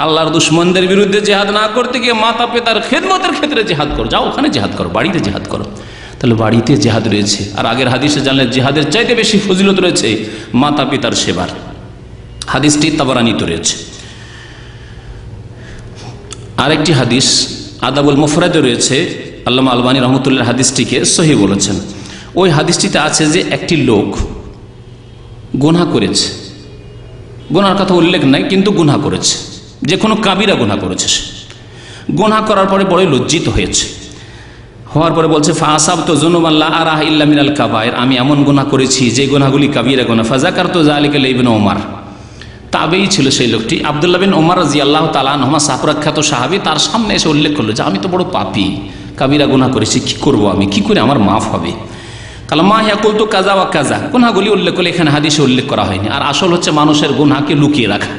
আল্লাহর দুশমনদের বিরুদ্ধে জিহাদ না করতে গিয়ে মাতা পিতার খেদমতের ক্ষেত্রে জিহাদ করো, যাও ওখানে জিহাদ করো, বাড়িতে জিহাদ করো। তাহলে বাড়িতে জিহাদ রয়েছে। আর আগের হাদিসে জানলেন জিহাদের চাইতে বেশি ফজিলত রয়েছে মাতা পিতার সেবার। হাদিসটি তাবারানীতে রয়েছে। আরেকটি হাদিস আদাবুল মুফরাদে রয়েছে, আল্লামা আলবানী রহমতুল্লাহ হাদিসটিকে সহিহ বলেছেন। ওই হাদিসটিতে আছে যে একটি লোক গুনাহ করেছে, গুনার কথা উল্লেখ নাই কিন্তু গুনাহ করেছে, যে কোনো কাবিরা গুনাহ করেছে। সে গুনাহ করার পরে বড় লজ্জিত হয়েছে, হওয়ার পরে বলছে ফাসাবতু যুনুবান লা আরাহা ইল্লা মিনাল কাবায়ের, আমি এমন গুনাহ করেছি যে গুনাহগুলি কাবিরা গুনাহ। ফাযাকারতু যালিকা লিবনে ওমর, তাবেই ছিল সেই লোকটি, আব্দুল্লাহ বিন ওমর রাদিয়াল্লাহু তাআলা আনহুমা, প্রখ্যাত সাহাবী, তার সামনে এসে উল্লেখ করলো যে আমি তো বড় পাপী, কাবিরা গুনাহ করেছি, কি করব আমি, কি করে আমার মাফ হবে? কালা মা হিয়া কুলতু কাজা ওয়া কাজা, গুনাহগুলি উল্লেখ করলে এখানে হাদিসে উল্লেখ করা হয়নি। আর আসল হচ্ছে মানুষের গুনাহকে লুকিয়ে রাখা,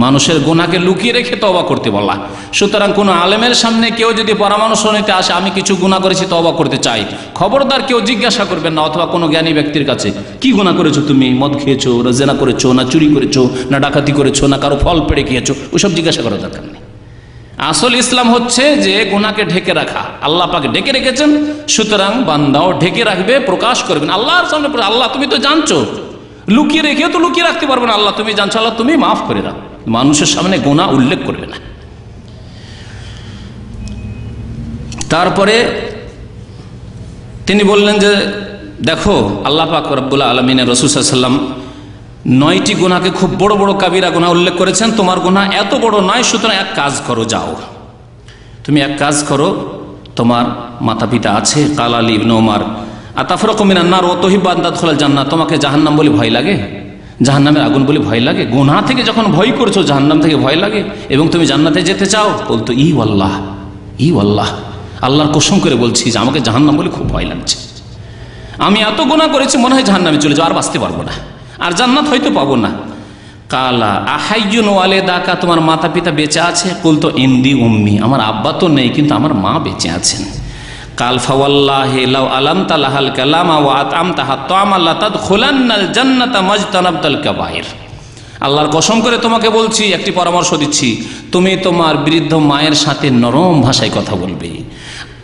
মানুষের গুনাহকে লুকিয়ে রেখে তওবা করতে বলা। সুতরাং কোনো আলেমের সামনে কেউ যদি পরামর্শ নিতে আসে আমি কিছু গুনাহ করেছি তওবা করতে চাই, খবরদার কেউ জিজ্ঞাসা করবেন না, অথবা কোনো জ্ঞানী ব্যক্তির কাছে কি গুনাহ করেছো তুমি, মদ খেয়েছো না জেনা করেছো না চুরি করেছো না ডাকাতি করেছো না কারো ফল পেড়ে খেয়েছো, ওসব জিজ্ঞাসা করার দরকার নেই। আসল ইসলাম হচ্ছে যে গুনাহকে ঢেকে রাখা, আল্লাহ পাক ঢেকে রেখেছেন, সুতরাং বান্দাও ঢেকে রাখবে, প্রকাশ করবেন আল্লাহর সামনে। আল্লাহ তুমি তো জানছো, লুকিয়ে রেখেও তো লুকিয়ে রাখতে পারবে না, আল্লাহ তুমি জানছো, আল্লাহ তুমি মাফ করে দাও। মানুষের সামনে গুনাহ উল্লেখ করবে না। তারপরে তিনি বললেন যে দেখো আল্লাহ পাক রব্বুল আলামিনের রাসূল সাল্লাল্লাহু আলাইহি ওয়াসাল্লাম 9টি গুনাহকে খুব বড় বড় কাবিরা গুনাহ উল্লেখ করেছেন, তোমার গুনাহ এত বড় নয়, সুতরাং এক কাজ করো, যাও তুমি এক কাজ করো, তোমার মাতা পিতা আছে। কালা আলী ইবনে ওমর আতাফরাকু মিনান নার ওয়া তুহিব্বু আন তাদখুলাল জান্নাহ, তোমাকে জাহান্নাম বলে ভয় লাগে, জাহান্নামের আগুন বলে ভয় লাগে? গুনাহ থেকে যখন ভয় করছো, জাহান্নাম থেকে ভয় লাগে এবং তুমি জান্নাতে যেতে চাও, বলতো ই আল্লাহ, ই আল্লাহ, আল্লাহর কসম করে বলছি যে আমাকে জাহান্নাম বলে খুব ভয় লাগছে, আমি এত গুনাহ করেছি মনে হয় জাহান্নামে চলে যাও, আর বাঁচতে পারবো না, আর জান্নাত হয়তো পাবো না। কালা আহাইয়ুন ওয়ালিদাকা, তোমার মাতা পিতা বেঁচে আছে? বলতো ইন্দি উম্মি, আমার আব্বা তো নেই কিন্তু আমার মা বেঁচে আছেন। কাল ফাওয়াল্লাহি লাউ আলামতা লাহাল কালামা ওয়া আতআমতাহা তা'আমা লাতাদখুলান্নাল জান্নাতা মাজতানাবতাল কাবায়ের, আল্লাহর কসম করে তোমাকে বলছি, একটি পরামর্শ দিচ্ছি, তুমি তোমার বৃদ্ধ মায়ের সাথে নরম ভাষায় কথা বলবে,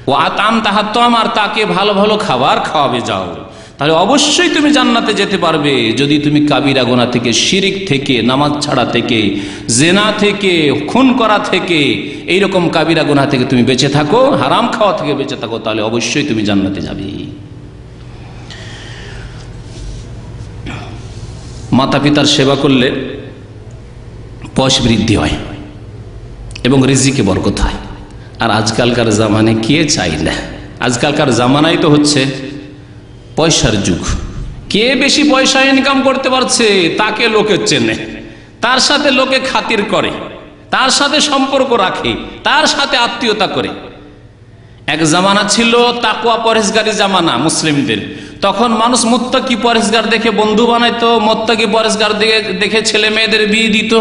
ওয়া আতআমতাহা তা'আমা, তাকে ভালো ভালো খাবার খাওয়াবে, যাও, তাহলে অবশ্যই তুমি জান্নাতে যেতে পারবে। যদি তুমি কাবিরা গুনাহ থেকে, শিরিক থেকে, নামাজ ছাড়া থেকে, জেনা থেকে, খুন করা থেকে, এইরকম কাবিরা গুনাহ থেকে তুমি বেঁচে থাকো, হারাম খাওয়া থেকে বেঁচে থাকো, তাহলে অবশ্যই তুমি জান্নাতে যাবে। মাতা পিতার সেবা করলে বয়স বৃদ্ধি হয় এবং রিজিকে বরকত হয়। আর আজকালকার জামানে কে চাই না, আজকালকার জামানায় তো হচ্ছে পয়সার যুগ, কে বেশি পয়সা ইনকাম করতে পারছে তাকে লোকে চেনে, তার সাথে লোকে খাতির করে, তার সাথে সম্পর্ক রাখে, তার সাথে আত্মীয়তা করে। এক জামানা ছিল তাকওয়া পরহেজগারি জামানা মুসলিমদের। তখন মানুষ মুত্তাকি পরহেজগার দেখে বন্ধু বানাইতো, মুত্তাকি পরহেজগার দেখে ছেলে মেয়েদের বিয়ে দিত,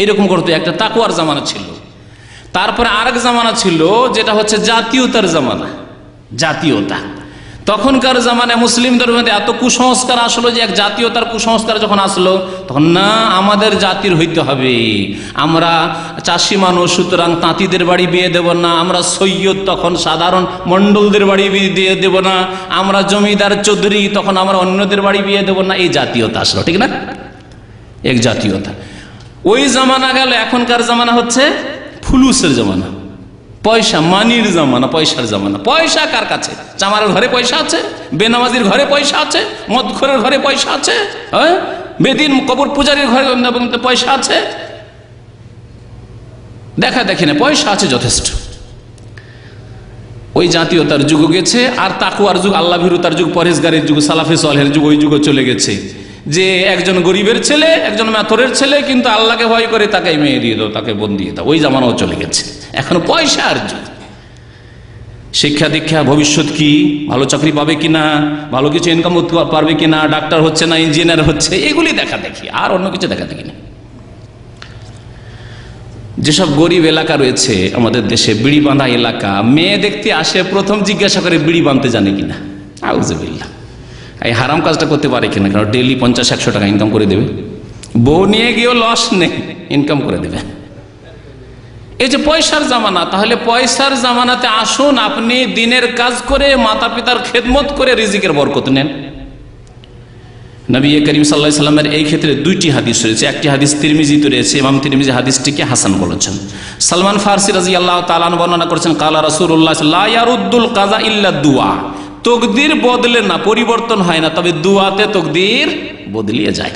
এরকম করতো। একটা তাকওয়ার জামানা ছিল। তারপরে আরেক জামানা ছিল যেটা হচ্ছে জাতীয়তার জামানা, জাতীয়তা। তখনকার জামানায় মুসলিমদের মধ্যে এত কুসংস্কার আসলো যে এক জাতীয়তার কুসংস্কার যখন আসলো, তখন না আমাদের জাতির হইতে হবে, আমরা চাষি মানুষ সুতরাং তাঁতিদের বাড়ি বিয়ে দেব না, আমরা সৈয়দ তখন সাধারণ মন্ডলদের বাড়ি বিয়ে দিয়ে দেব না, আমরা জমিদার চৌধুরী তখন আমরা অন্যদের বাড়ি বিয়ে দেব না। এই জাতীয়তা আসলো, ঠিক না? এক জাতীয়তা। ওই জামানা গেল। এখনকার জামানা হচ্ছে ফুলুসের জামানা, পয়সা, মানির জামানা, পয়সার জামানা। পয়সা কার কাছে? চামারের ঘরে পয়সা আছে, বেনামাজির ঘরে পয়সা আছে, মদখোরের ঘরে পয়সা আছে, বেদিন কবর পূজারীর ঘরে পয়সা আছে। দেখা দেখি না, পয়সা আছে যথেষ্ট। ওই জাতীয়তার যুগ গেছে। আর তাকওয়ার যুগ, আল্লাহ ভীরুতার যুগ, পরহেজগারের যুগ, সালাফে সালেহের যুগ, ওই যুগে চলে গেছে। যে একজন গরিবের ছেলে, একজন মেথরের ছেলে, কিন্তু আল্লাহকে ভয় করে তাকে মেয়ে দিয়ে দাও, তাকে বোন দিয়ে দাও। ওই জামানাও চলে গেছে। এখন পয়সা আর যুগ। শিক্ষা দীক্ষা, ভবিষ্যৎ কি, ভালো চাকরি পাবে কিনা, ভালো কিছু ইনকাম করতে পারবে কিনা, ডাক্তার হচ্ছে না ইঞ্জিনিয়ার হচ্ছে, এগুলি দেখা দেখি, আর অন্য কিছু দেখা দেখি না। যেসব গরিব এলাকা রয়েছে আমাদের দেশে, বিড়ি বাঁধা এলাকা, মেয়ে দেখতে আসে, প্রথম জিজ্ঞাসা করে বিড়ি বাঁধতে জানে কিনা। আউযুবিল্লাহ। এই হারাম কাজটা করতে পারে কিনা, কারণ ডেইলি 50-100 টাকা ইনকাম করে দেবে, বউ নিয়ে গিয়েও লস নেই, ইনকাম করে দেবে। এই যে পয়সার জামানা, তাহলে পয়সার জামানাতে আসুন আপনি দিনের কাজ করে, মাতা পিতার খেদমত করে রিজিকের বরকত নেন। নবী করিম সাল্লাল্লাহু আলাইহি সাল্লামের এই ক্ষেত্রে 2টি হাদিস রয়েছে। একটি হাদিস তিরমিজিতে রয়েছে, ইমাম তিরমিজি হাদিসটিকে হাসান বলেছেন। সালমান ফারসি রাদিয়াল্লাহু তাআলা আনহু বর্ণনা করেছেন, কালা রাসূলুল্লাহ লা ইয়ারুদ্দুল কাযা ইল্লা দুআ। তকদির বদলে না, পরিবর্তন হয় না, তবে দুআতে তকদির বদলিয়ে যায়।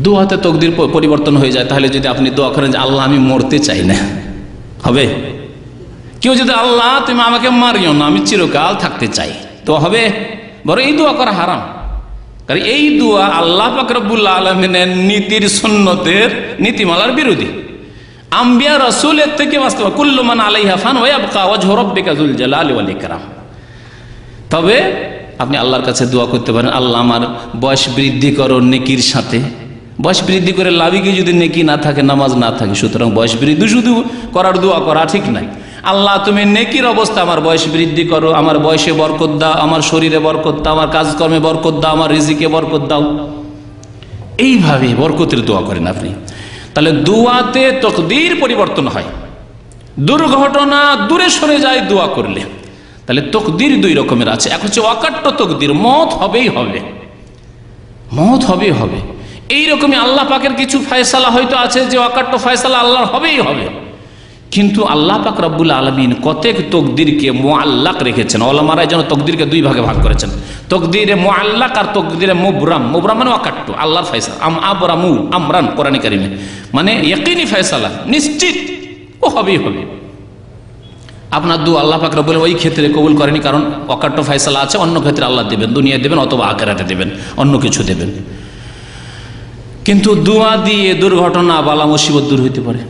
দুআতে তকদির পরিবর্তন হয়ে যায়। তাহলে যদি আপনি দোয়া করেন যে আল্লাহ আমি মরতে চাই না, হবে? কেউ যদি আল্লাহ তুমি আমাকে মারিও না, আমি চিরকাল থাকতে চাই, তো হবে? বরং এই দোয়া করা হারাম। কারণ এই দোয়া আল্লাহ পাক রব্বুল আলামিনের নীতির সুন্নতের নীতিমালার বিরোধী। আম্বিয়া রাসূলের থেকে বাস্তব, কুল্লু মান আলাইহা ফান ওয়া ইয়াবকা ওয়াজহু রাব্বিকা যুল জালালি ওয়াল ইকরাম। তবে আপনি আল্লাহর কাছে দোয়া করতে পারেন, আল্লাহ আমার বয়স বৃদ্ধি করো নেকির সাথে। বয়স বৃদ্ধি করে লাভই কি যদি নেকি না থাকে, নামাজ না থাকে? সুতরাং বয়স বৃদ্ধি শুধু করার দোয়া করা ঠিক নাই। আল্লাহ তুমি নেকির অবস্থা আমার বয়স বৃদ্ধি করো, আমার বয়সে বরকত দাও, আমার শরীরে বরকত দাও, আমার কাজকর্মে বরকত দাও, আমার রিজিকে বরকত দাও। এইভাবে বরকতের দোয়া করেন আপনি। তাহলে দুয়াতে তকদির পরিবর্তন হয়, দুর্ঘটনা দূরে সরে যায় দোয়া করলে। তাহলে তকদির 2 রকমের আছে। এক হচ্ছে অকাট্য তকদির, মত হবেই হবে, মত হবেই হবে। এইরকমই আল্লাহ পাকের কিছু ফয়সালা হয়তো আছে যে অকাট্য ফয়সালা আল্লাহর হবেই হবে। কিন্তু আল্লাহ পাক রব্বুল আলামিন কতক তকদিরকে মুআল্লাক রেখেছেন। ওলামারা যেন তকদিরকে 2 ভাগে ভাগ করেছেন, তকদিরে মুআল্লাক আর তকদিরে মুবরাম। মুবরাম মানে অকাট্য, আল্লাহর ফয়সালা। আবরামু আমরান কোরআনে কারিমে, মানে ইয়াকিনি ফয়সালা, নিশ্চিত ও হবেই হবে। আপনার দোয়া আল্লাহ পাক রব্বুল ওই ক্ষেত্রে কবুল করেনি, কারণ অকাট্য ফয়সালা আছে। অন্য ক্ষেত্রে আল্লাহ দেবেন, দুনিয়ায় দেবেন অথবা আখিরাতে দেবেন, অন্য কিছু দেবেন। কিন্তু দোয়া দিয়ে দুর্ঘটনা, বালা মুসিবত দূর হইতে পারে।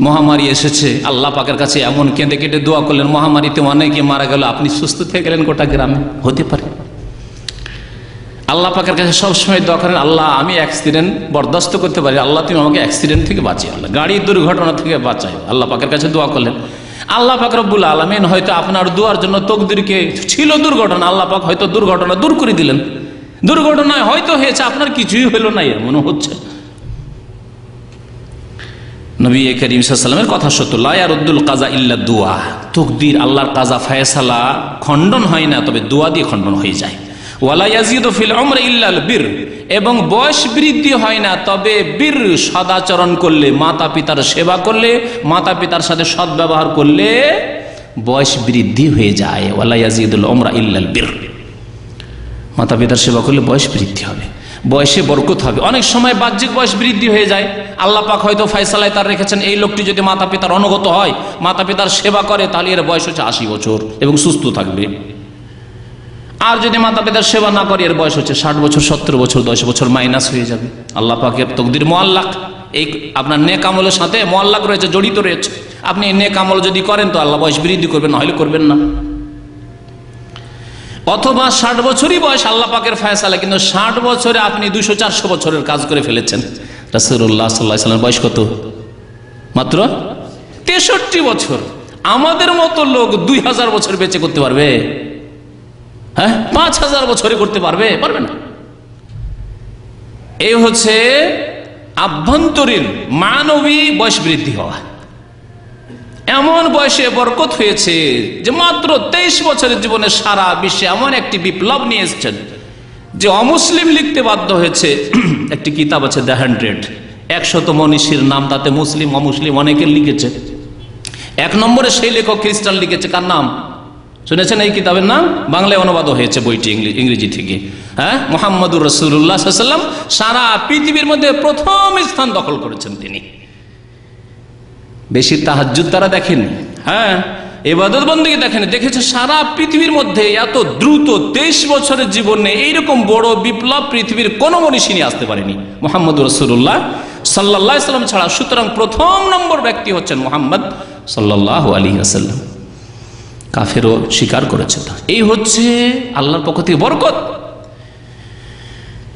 মহামারী এসেছে, আল্লাহ পাকের কাছে এমন কেঁদে কেটে দোয়া করলেন, মহামারীতে অনেকে মারা গেল, আপনি সুস্থ থেকে গেলেন গোটা গ্রামে, হতে পারে। আল্লাহ পাকের কাছে সবসময় দোয়া করেন, আল্লাহ আমি অ্যাক্সিডেন্ট বরদাস্ত করতে পারি, আল্লাহ তুমি আমাকে অ্যাক্সিডেন্ট থেকে বাঁচিয়ে, আল্লাহ গাড়ির দুর্ঘটনা থেকে বাঁচাই। আল্লাহ পাকের কাছে দোয়া করলেন। আল্লাহ পাক রব্বুল আলামিন হয়তো আপনার দোয়ার জন্য তকদিরকে, ছিল দুর্ঘটনা, আল্লাহ পাক হয়তো দুর্ঘটনা দূর করে দিলেন। দুর্ঘটনায় হয়তো হয়েছে, আপনার কিছুই হলো না এর মনে হচ্ছে। নবী করিম সাল্লাল্লাহু আলাইহি ওয়াসাল্লামের কথা সত্য, লা ইয়ারুদ্দুল কাযা ইল্লা দুআ। তকদির আল্লাহর কাজা ফয়সালা খণ্ডন হয় না, তবে দোয়া দিয়ে খণ্ডন হয়ে যায়। ওয়ালা ইয়াজিদু ফিল উমরি ইল্লাল বির। এবং বয়স বৃদ্ধি হয় না, তবে বীর সদাচরণ করলে, মাতা পিতার সেবা করলে, মাতা পিতার সাথে সদ্ব্যবহার করলে বয়স বৃদ্ধি হয়ে যায়। ওয়ালা ইয়াজিদুল উমরা ইল্লাল বির। মাতা পিতার সেবা করলে বয়স বৃদ্ধি হবে, বয়সে বরকত হবে। অনেক সময় বাহ্যিক বয়স বৃদ্ধি হয়ে যায়, আল্লাহ পাক হয়তো ফয়সালায় তার রেখেছেন এই লোকটি যদি মাতা পিতার অনুগত হয়, মাতা পিতার সেবা করে, তাহলে এর বয়স হচ্ছে 80 বছর এবং সুস্থ থাকবে। আর যদি মাতা পিতার সেবা না করে, এর বয়স হচ্ছে 60 বছর, 70 বছর, 10 বছর মাইনাস হয়ে যাবে। আল্লাহ পাকের তকদির মুআল্লাক, এই আপনার নেক আমলের সাথে মুআল্লাক রয়েছে, জড়িত রয়েছে। আপনি নেক আমল যদি করেন তো আল্লাহ বয়স বৃদ্ধি করবেন, না হলে করবেন না। অথবা 60 বছরই বয়স আল্লাহ পাকের ফয়সালা, কিন্তু 60 বছরে আপনি 200-400 বছরের কাজ করে ফেলেছেন। রাসূলুল্লাহ সাল্লাল্লাহু আলাইহি ওয়াসাল্লামের বয়স কত? মাত্র 63 বছর। আমাদের মতো লোক 2000 বছর বেঁচে করতে পারবে? হ্যাঁ, 5000 বছরে করতে পারবে? পারবে না। এই হচ্ছে আভ্যন্তরীণ মানবী বয়স বৃদ্ধি হওয়া। এমন বয়সে বরকত হয়েছে যে মাত্র 23 বছরের জীবনে সারা বিশ্বে এমন একটি বিপ্লব নিয়ে এসেছেন যে অমুসলিম লিখতে বাধ্য হয়েছে। একটি কিতাব আছে দ্য 100 মনীষীর নাম, তাতে মুসলিম অমুসলিম অনেকে লিখেছে। 1 নম্বরে সেই লেখক খ্রিস্টান লিখেছে। কার নাম শুনেছেন? এই কিতাবের নাম বাংলায় অনুবাদ হয়েছে বইটি ইংরেজি থেকে। হ্যাঁ, মুহাম্মদুর রাসূলুল্লাহ সাল্লাল্লাহু আলাইহি ওয়াসাল্লাম সারা পৃথিবীর মধ্যে প্রথম স্থান দখল করেছেন তিনি। বেশি তাহাজ্জুদ তারা দেখেন, হ্যাঁ, ইবাদত বন্দেগী দেখেন, দেখেছে সারা পৃথিবীর মধ্যে এত দ্রুত 23 বছরের জীবনে এইরকম বড় বিপ্লব পৃথিবীর কোন মনীষী নিয়ে আসতে পারেনি মুহাম্মদুর রাসূলুল্লাহ সাল্লাল্লাহু আলাইহি ওয়াসাল্লাম ছাড়া। সুতরাং প্রথম নম্বর ব্যক্তি হচ্ছেন মুহাম্মদ সাল্লাল্লাহু আলাইহি ওয়াসাল্লাম। কাফেরও স্বীকার করেছে। এই হচ্ছে আল্লাহর পক্ষ থেকে বরকত।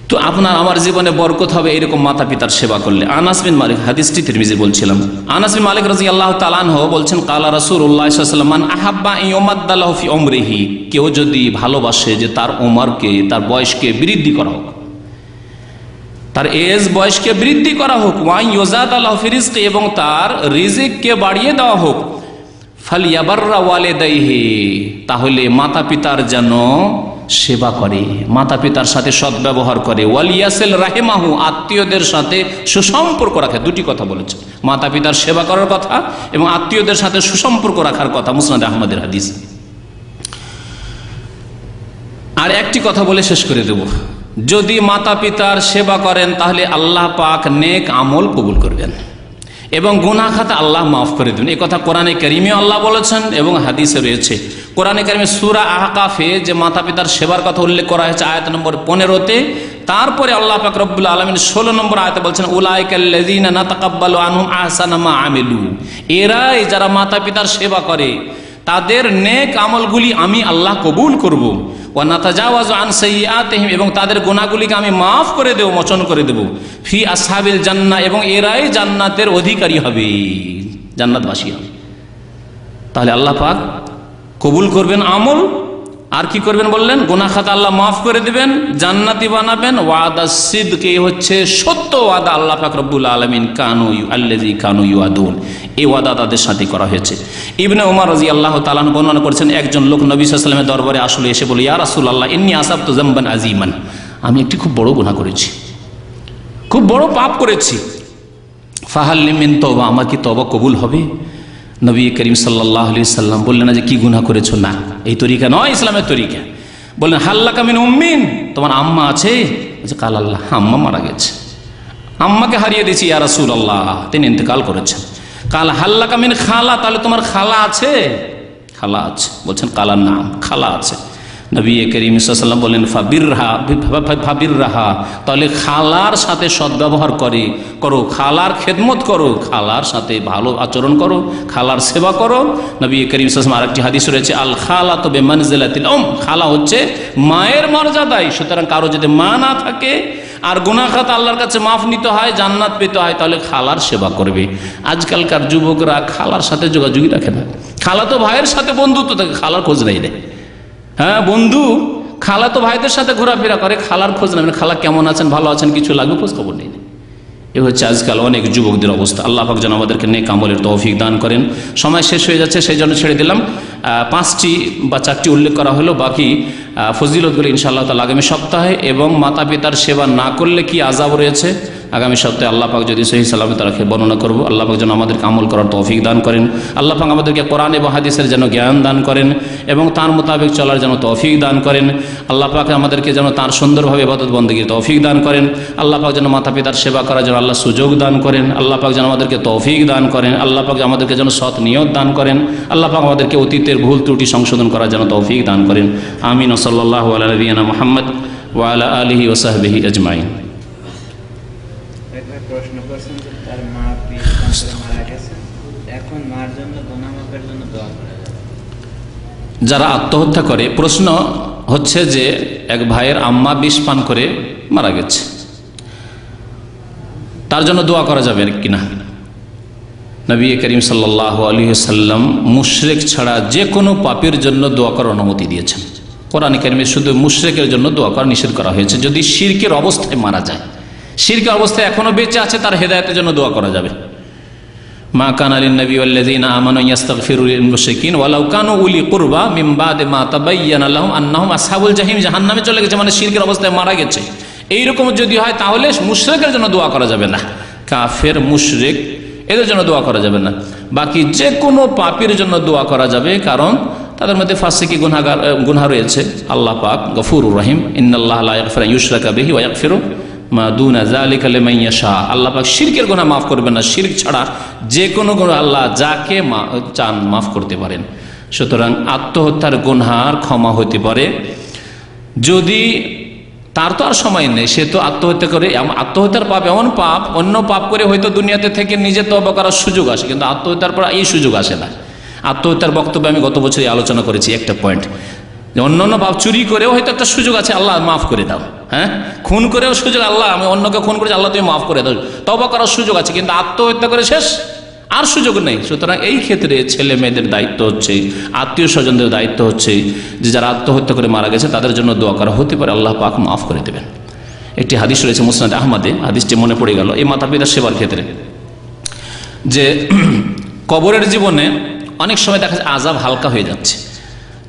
তো আপনার আমার জীবনে বরকত হবে এরকম মাতা পিতার সেবা করলে। আনাস বিন মালিক, হাদিসটি তিরমিজি বলছিলাম, আনাস বিন মালিক রাদিয়াল্লাহু তাআলা আনহু বলছেন, ক্বালা রাসূলুল্লাহ সাল্লাল্লাহু আলাইহি ওয়াসাল্লাম মান আহাব্বা ইউমাদ্দালাহু ফি উমরিহি, কেউ যদি ভালোবাসে যে তার উমরকে, তার বয়সকে বৃদ্ধি করা হোক, তার এজ বয়সকে বৃদ্ধি করা হোক, ওয়া ইউযাদালাহু ফি রিজকি, এবং তার রিজিককে বাড়িয়ে দেওয়া হোক, ফালিয়াবাররা ওয়ালিদাইহি, তাহলে মাতা পিতার যেন সেবা করে, মাতা পিতার সাথে সদ্ব্যবহার করে, ওয়ালিয়াসিল রাহিমাহু, আত্মীয়দের সাথে সুসম্পর্ক রাখে। দুটি কথা বলেছে, মাতা পিতার সেবা করার কথা এবং আত্মীয়দের সাথে সুসম্পর্ক রাখার কথা, মুসনাদ আহমদের হাদিস। আর একটি কথা বলে শেষ করে দেব, যদি মাতা পিতার সেবা করেন তাহলে আল্লাহ পাক নেক আমল কবুল করবেন এবং গুনাহ খাতা আল্লাহ মাফ করে দেবেন। এই কথা কোরআনে কারিমে আল্লাহ বলেছেন এবং হাদিসে রয়েছে। কোরআনে কারিমে সূরা আহকাফে যে মাতা পিতার সেবার কথা উল্লেখ করা হয়েছে আয়াত নম্বর 15-তে, তারপরে আল্লাহ পাক রব্বুল আলামিন 16 নম্বর আয়াতে বলছেন, উলাইকাল্লাযীনা নাতাকাব্বালু আনহুম আহসানা মা আমিলু, এরাই যারা মাতা পিতার সেবা করে তাদের নেক আমলগুলি আমি আল্লাহ কবুল করব, ওয়া নাতাজাওয়াজু আন সাইয়্যাতিহিম, এবং তাদের গুনাহগুলিকে আমি মাফ করে দেব, মোচন করে দেব, ফি আসহাবিল জান্নাহ, এবং এরাই জান্নাতের অধিকারী হবে, জান্নাতবাসী হবে। তাহলে আল্লাহ পাক কবুল করবেন আমল, আর কি করবেন বললেন? গুনাহ খাতা আল্লাহ মাফ করে দিবেন, জান্নাতি বানাবেন। ওয়াদা সিদক, হচ্ছে সত্য ওয়াদা আল্লাহ পাক রব্বুল আলামিন আল্লাযী কানু ইউআদুন, এই ওয়াদা তাদের সাথে করা হয়েছে। ইবনে ওমর রাদিয়াল্লাহু তাআলা আনহু বর্ণনা করেছেন, একজন লোক নবী সাল্লাল্লাহু আলাইহি ওয়াসাল্লামের দরবারে আসলে এসে বলে, ইয়া রাসূলুল্লাহ ইন্নী আসাবতু যামবান আযীমান, আমি একটি খুব বড় গুনাহ করেছি, খুব বড় পাপ করেছি, ফাহাল মিন তওবা, আমার কি তওবা কবুল হবে? নবী করিম সাল্লাল্লাহু আলাইহি সাল্লাম বললেন না যে কি গুনাহ করেছো, না, এই তরিকা নয় ইসলামের তরিকা। বললেন হাল্লাকা মিন উম্মিন, তোমার আম্মা আছে? বলছে কাল আল্লাহ, আম্মা মারা গেছে, আম্মাকে হারিয়ে দিয়েছি ইয়া রাসূলুল্লাহ, তিনি ইন্তেকাল করেছেন। কাল হাল্লাকা মিন খালা, তাহলে তোমার খালা আছে? খালা আছে। বলছেন কালার নাম, খালা আছে। নবী করিম সাল্লাল্লাহু আলাইহি ওয়াসাল্লাম বলেন ফাবিররাহা, তাহলে খালার সাথে সদ্ব্যবহার করো, খালার খেদমত করো, খালার সাথে ভালো আচরণ করো, খালার সেবা করো। নবী করিম সাল্লাল্লাহু আলাইহি ওয়াসাল্লাম আরেকটি হাদিস রয়েছে, আল খালাতু বিমানজিলাতিল উম, খালা হচ্ছে মায়ের মর্যাদায়। সুতরাং কারো যদি মা না থাকে আর গুনাহ খাতা আল্লাহর কাছে মাফ নিতে হয়, জান্নাত পেতে হয়, তাহলে খালার সেবা করবে। আজকালকার যুবকরা খালার সাথে যোগাযোগই রাখে না, খালা তো ভাইয়ের সাথে বন্ধুত্ব থাকে, খালার খোঁজ নেই রে। হ্যাঁ, বন্ধু খালা তো ভাইদের সাথে ঘোরাফেরা করে, খালার খোঁজ নেবেন, খালা কেমন আছেন, ভালো আছেন, কিছু লাগবে খোঁজ খবর নেই। এ হচ্ছে আজকাল অনেক যুবকদের অবস্থা। আল্লাহ পাক যেন আমাদেরকে নেক আমলের তৌফিক দান করেন। সময় শেষ হয়ে যাচ্ছে, সেই জন্য ছেড়ে দিলাম। 5টি বা 4টি উল্লেখ করা হলো, বাকি ফজিলতগুলো ইনশাআল্লাহ তাআলা আগামী সপ্তাহে, এবং মাতা পিতার সেবা না করলে কি আযাব রয়েছে আগামী সপ্তাহে আল্লাহ পাক যদি সহিহ সালামতে রাখে বর্ণনা করব। আল্লাহ পাক যেন আমাদেরকে আমল করার তৌফিক দান করেন। আল্লাহ পাক আমাদেরকে কোরআন এবং হাদিসের যেন জ্ঞান দান করেন এবং তার মোতাবেক চলার যেন তৌফিক দান করেন। আল্লাহ পাক আমাদেরকে যেন তার সুন্দরভাবে ইবাদত বন্দেগীর তৌফিক দান করেন। আল্লাহ পাক যেন মাতা পিতার সেবা করার জন্য আল্লাহ সুযোগ দান করেন। আল্লাহ পাক যেন আমাদেরকে তৌফিক দান করেন। আল্লাহ পাক আমাদেরকে যেন সৎ নিয়ত দান করেন। আল্লাহ পাক আমাদেরকে অতীতে অতীতের ভুল ত্রুটি সংশোধন করার জন্য তৌফিক দান করেন। আমিন। সাল্লাল্লাহু আলা নবিয়িনা মুহাম্মদ ওয়া আলা আলিহি ওয়া সাহবিহি আজমাইন। একবার প্রশ্ন করছেন যে তার মা বিষ মারা গেছে, এখন মার জন্য গুনাহ মাফের জন্য দোয়া করে। যারা আত্মহত্যা করে, প্রশ্ন হচ্ছে যে এক ভাইয়ের আম্মা বিষ পান করে মারা গেছে, তার জন্য দোয়া করা যাবে কিনা? নবী করিম সাল্লাল্লাহু আলাইহি সাল্লাম মুশরিক ছাড়া যে কোনো পাপীর জন্য দোয়া করার অনুমতি দিয়েছেন। কোরআন কারিমে শুধু মুশরিকের জন্য দোয়া করা নিষেধ করা হয়েছে। যদি শিরকের অবস্থায় মারা যায়, শিরকের অবস্থায় এখনো বেঁচে আছে, তার হেদায়েতের জন্য দোয়া করা যাবে। মা কানা লিন-নবী ওয়াল্লাযীনা আমানু ইস্তাগফিরু লিল-মুশরিকিন ওয়ালাউ কানু উলি কুরবা মিন বাদি মা তাবায়্যানা লাহুম আন্নাহুম আসহাবুল জাহিম, জাহান্নামে চলে গেছে মানে শিরকের অবস্থায় মারা গেছে। এইরকম যদি হয় তাহলে মুশরিকের জন্য দোয়া করা যাবে না। কাফের, মুশরিক এদের জন্য দোয়া করা যাবে না। বাকি যে কোনো পাপীর জন্য দোয়া করা যাবে, কারণ তাদের মধ্যে ফাসিকি গুনাহ রয়েছে। আল্লাহ পাক গফুরুর রহিম, ইন্নাল্লাহা লা ইয়াগফিরু আন ইউশরাকা বিহি ওয়া ইয়াগফিরু মা দুনা যালিকা লিমান ইয়াশা। আল্লাহ পাক শিরকের গুনাহ মাফ করবেন না, শিরক ছাড়া যে কোনো গুনাহ আল্লাহ যাকে চান মাফ করতে পারেন। সুতরাং আত্মহত্যার গুনার ক্ষমা হতে পারে যদি তার তো আর সময় নেই, সে তো আত্মহত্যা করে। আত্মহত্যার পাপ এমন পাপ, অন্য পাপ করে হয়তো দুনিয়াতে থেকে নিজে তওবা করার সুযোগ আসে, কিন্তু আত্মহত্যার পর এই সুযোগ আসে না। আত্মহত্যার বক্তব্যে আমি গত বছরই আলোচনা করেছি একটা পয়েন্ট, যে অন্য অন্য পাপ চুরি করেও হয়তো একটা সুযোগ আছে, আল্লাহ মাফ করে দাও। হ্যাঁ, খুন করেও সুযোগ, আল্লাহ আমি অন্যকে খুন করেছি, আল্লাহ তুমি মাফ করে দাও, তওবা করার সুযোগ আছে। কিন্তু আত্মহত্যা করে শেষ, আর সুযোগ নেই। সুতরাং এই ক্ষেত্রে ছেলে মেয়েদের দায়িত্ব হচ্ছে, আত্মীয় স্বজনদের দায়িত্ব হচ্ছে যে যারা আত্মহত্যা করে মারা গেছে তাদের জন্য দোয়া করা, হতে পারে আল্লাহ পাক মাফ করে দেবেন। একটি হাদিস রয়েছে মুসনাদ আহমদে, হাদিসটি মনে পড়ে গেল এই মাতা পিতার সেবার ক্ষেত্রে, যে কবরের জীবনে অনেক সময় দেখা যায় আযাব হালকা হয়ে যাচ্ছে,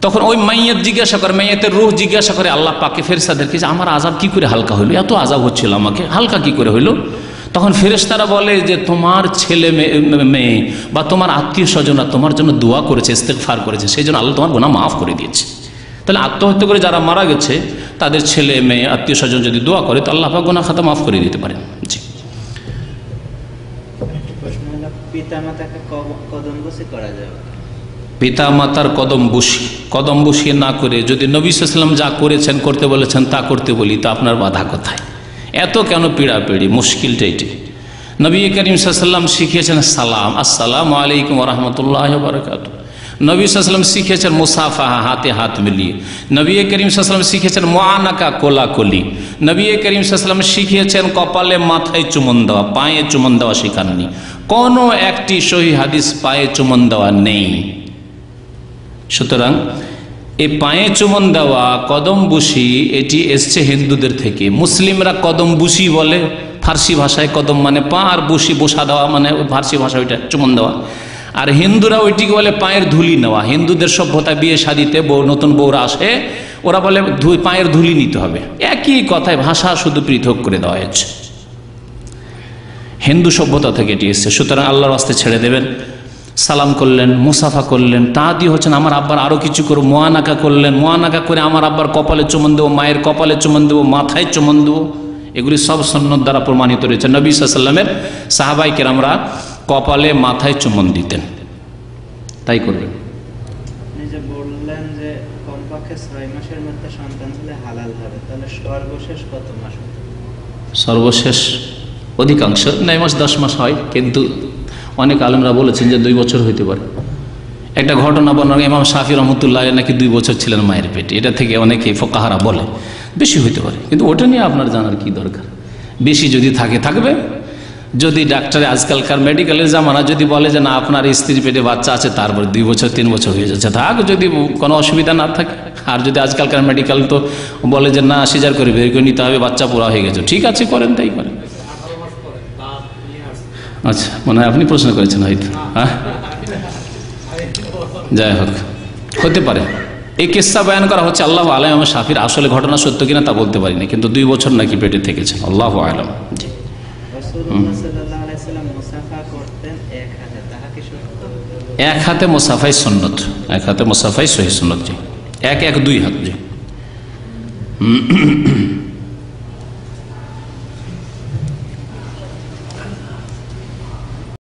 তখন ওই মাইয়াত জিজ্ঞাসা করে, মাইয়াতের রূহ জিজ্ঞাসা করে আল্লাহ পাকে, ফেরেশতাদেরকে, যে আমার আযাব কি করে হালকা হইলো, এত আযাব হচ্ছিল আমাকে, হালকা কি করে হইলো? তখন ফেরেশতারা বলে যে তোমার ছেলে মেয়ে বা তোমার আত্মীয় স্বজনরা তোমার জন্য দোয়া করেছে, ইস্তেগফার করেছে, সেই জন্য আল্লাহ তোমার গুনাহ মাফ করে দিয়েছে। তাহলে আত্মহত্যা করে যারা মারা গেছে তাদের ছেলে মেয়ে আত্মীয় স্বজন যদি দোয়া করে তো আল্লাহ পাক গুনাহ খাতা মাফ করে দিতে পারেন। জি। প্রশ্ন হলো, পিতামাতাকে কদম বসে করা যাবে? পিতা মাতার কদম বসিয়ে না করে যদি নবী সাল্লাল্লাহু আলাইহি ওয়াসাল্লাম যা করেছেন, করতে বলেছেন তা করতে বলি, তো আপনার বাধা কোথায়? এত কেন পিড়াপিড়ি? মুশকিলটা এটি। নবী করিম সাল্লাল্লাহু আলাইহি ওয়াসাল্লাম শিখিয়েছেন সালাম, আসসালামু আলাইকুম ওয়া রাহমাতুল্লাহি ওয়া বারাকাতুহু। নবী সাল্লাল্লাহু আলাইহি ওয়াসাল্লাম শিখিয়েছেন মুসাফাহা, হাতে হাত মিলিয়ে। নবী করিম সাল্লাল্লাহু আলাইহি ওয়াসাল্লাম শিখিয়েছেন মুআনাকা, কোলাকুলি। নবী করিম সাল্লাল্লাহু আলাইহি ওয়াসাল্লাম শিখিয়েছেন কপালে মাথায় চুমন দেওয়া, পায়ে চুমন দেওয়া শেখাননি। কোনো একটি সহিহ হাদিস পায়ে চুমন দেওয়া নেই। সুতরাং এই পায়ে চুমন দেওয়া, কদম বুসি, এটি এসছে হিন্দুদের থেকে। মুসলিমরা কদম বুসি বলে, ফার্সি ভাষায় কদম মানে পা, আর বুসি বসা দেওয়া মানে ফার্সি ভাষায় ওইটা চুমন দেওয়া। আর হিন্দুরা ওইটিকে বলে পায়ের ধুলি নেওয়া। হিন্দুদের সভ্যতা, বিয়ে শাদিতে নতুন বউরা আসে, ওরা বলে পায়ের ধুলি নিতে হবে। একই কথায় ভাষা শুধু পৃথক করে দেওয়া হয়েছে, হিন্দু সভ্যতা থেকে এটি এসছে। সুতরাং আল্লাহর রাস্তায় ছেড়ে দেবেন। সালাম করলেন, মুসাফা করলেন, তা দিয়ে হচ্ছেন আমার আব্বার আরও কিছু করো, মোয়ানাকা করলেন, মোয়ানাকা করে আমার আব্বার কপালে চুমন দেবো, মায়ের কপালে চুমন দেবো, মাথায় চুমন দেবো, এগুলি সব সুন্নাত দ্বারা প্রমাণিত রয়েছে। নবী সাল্লাল্লাহু আলাইহি ওয়াসাল্লামের সাহাবায়ে কেরামরা কপালে মাথায় চুমন দিতেন, তাই করবেন। আপনি যে বললেন যে কমপক্ষে 6 মাসের মধ্যে সন্তান হলে হালাল হবে, তাহলে সর্বশেষ কত মাস? সর্বশেষ অধিকাংশ 9 মাস 10 মাস হয়, কিন্তু অনেক আলেমরা বলেছেন যে 2 বছর হইতে পারে। একটা ঘটনা বর্ণনা, ইমাম শাফি রহমতুল্লাহ নাকি 2 বছর ছিলেন মায়ের পেটে, এটা থেকে অনেকে ফোকাহারা বলে বেশি হইতে পারে, কিন্তু ওটা নিয়ে আপনার জানার কি দরকার? বেশি যদি থাকে থাকবে, যদি ডাক্তারে আজকালকার মেডিকেলের জামানা যদি বলে যে না আপনার স্ত্রীর পেটে বাচ্চা আছে, তারপর 2 বছর 3 বছর হয়ে যাচ্ছে, থাক, যদি কোনো অসুবিধা না থাকে। আর যদি আজকালকার মেডিকেল তো বলে যে না সিজার করে বের করে নিতে হবে, বাচ্চা পুরা হয়ে গেছে, ঠিক আছে করেন, তাই করেন। আচ্ছা, মনে হয় আপনি প্রশ্ন করেছেন হয়তো। হ্যাঁ, যাই হোক, হতে পারে। এই কিস্সা বয়ান করা হচ্ছে আল্লাহু আলাম। ইমাম শাফির আসলে ঘটনা সত্য কিনা তা বলতে পারিনি, কিন্তু 2 বছর নাকি পেটে থেকেছেন, আল্লাহু আলাম। জি। রাসূলুল্লাহ সাল্লাল্লাহু আলাইহি ওয়াসাল্লাম মুসাফা করতেন এক হাতে, তাহা কি সত্য? এক হাতে মুসাফাই সুন্নত, এক হাতে মুসাফাই সহিহ সুন্নত। জি, 1 1 2 হাত। জি।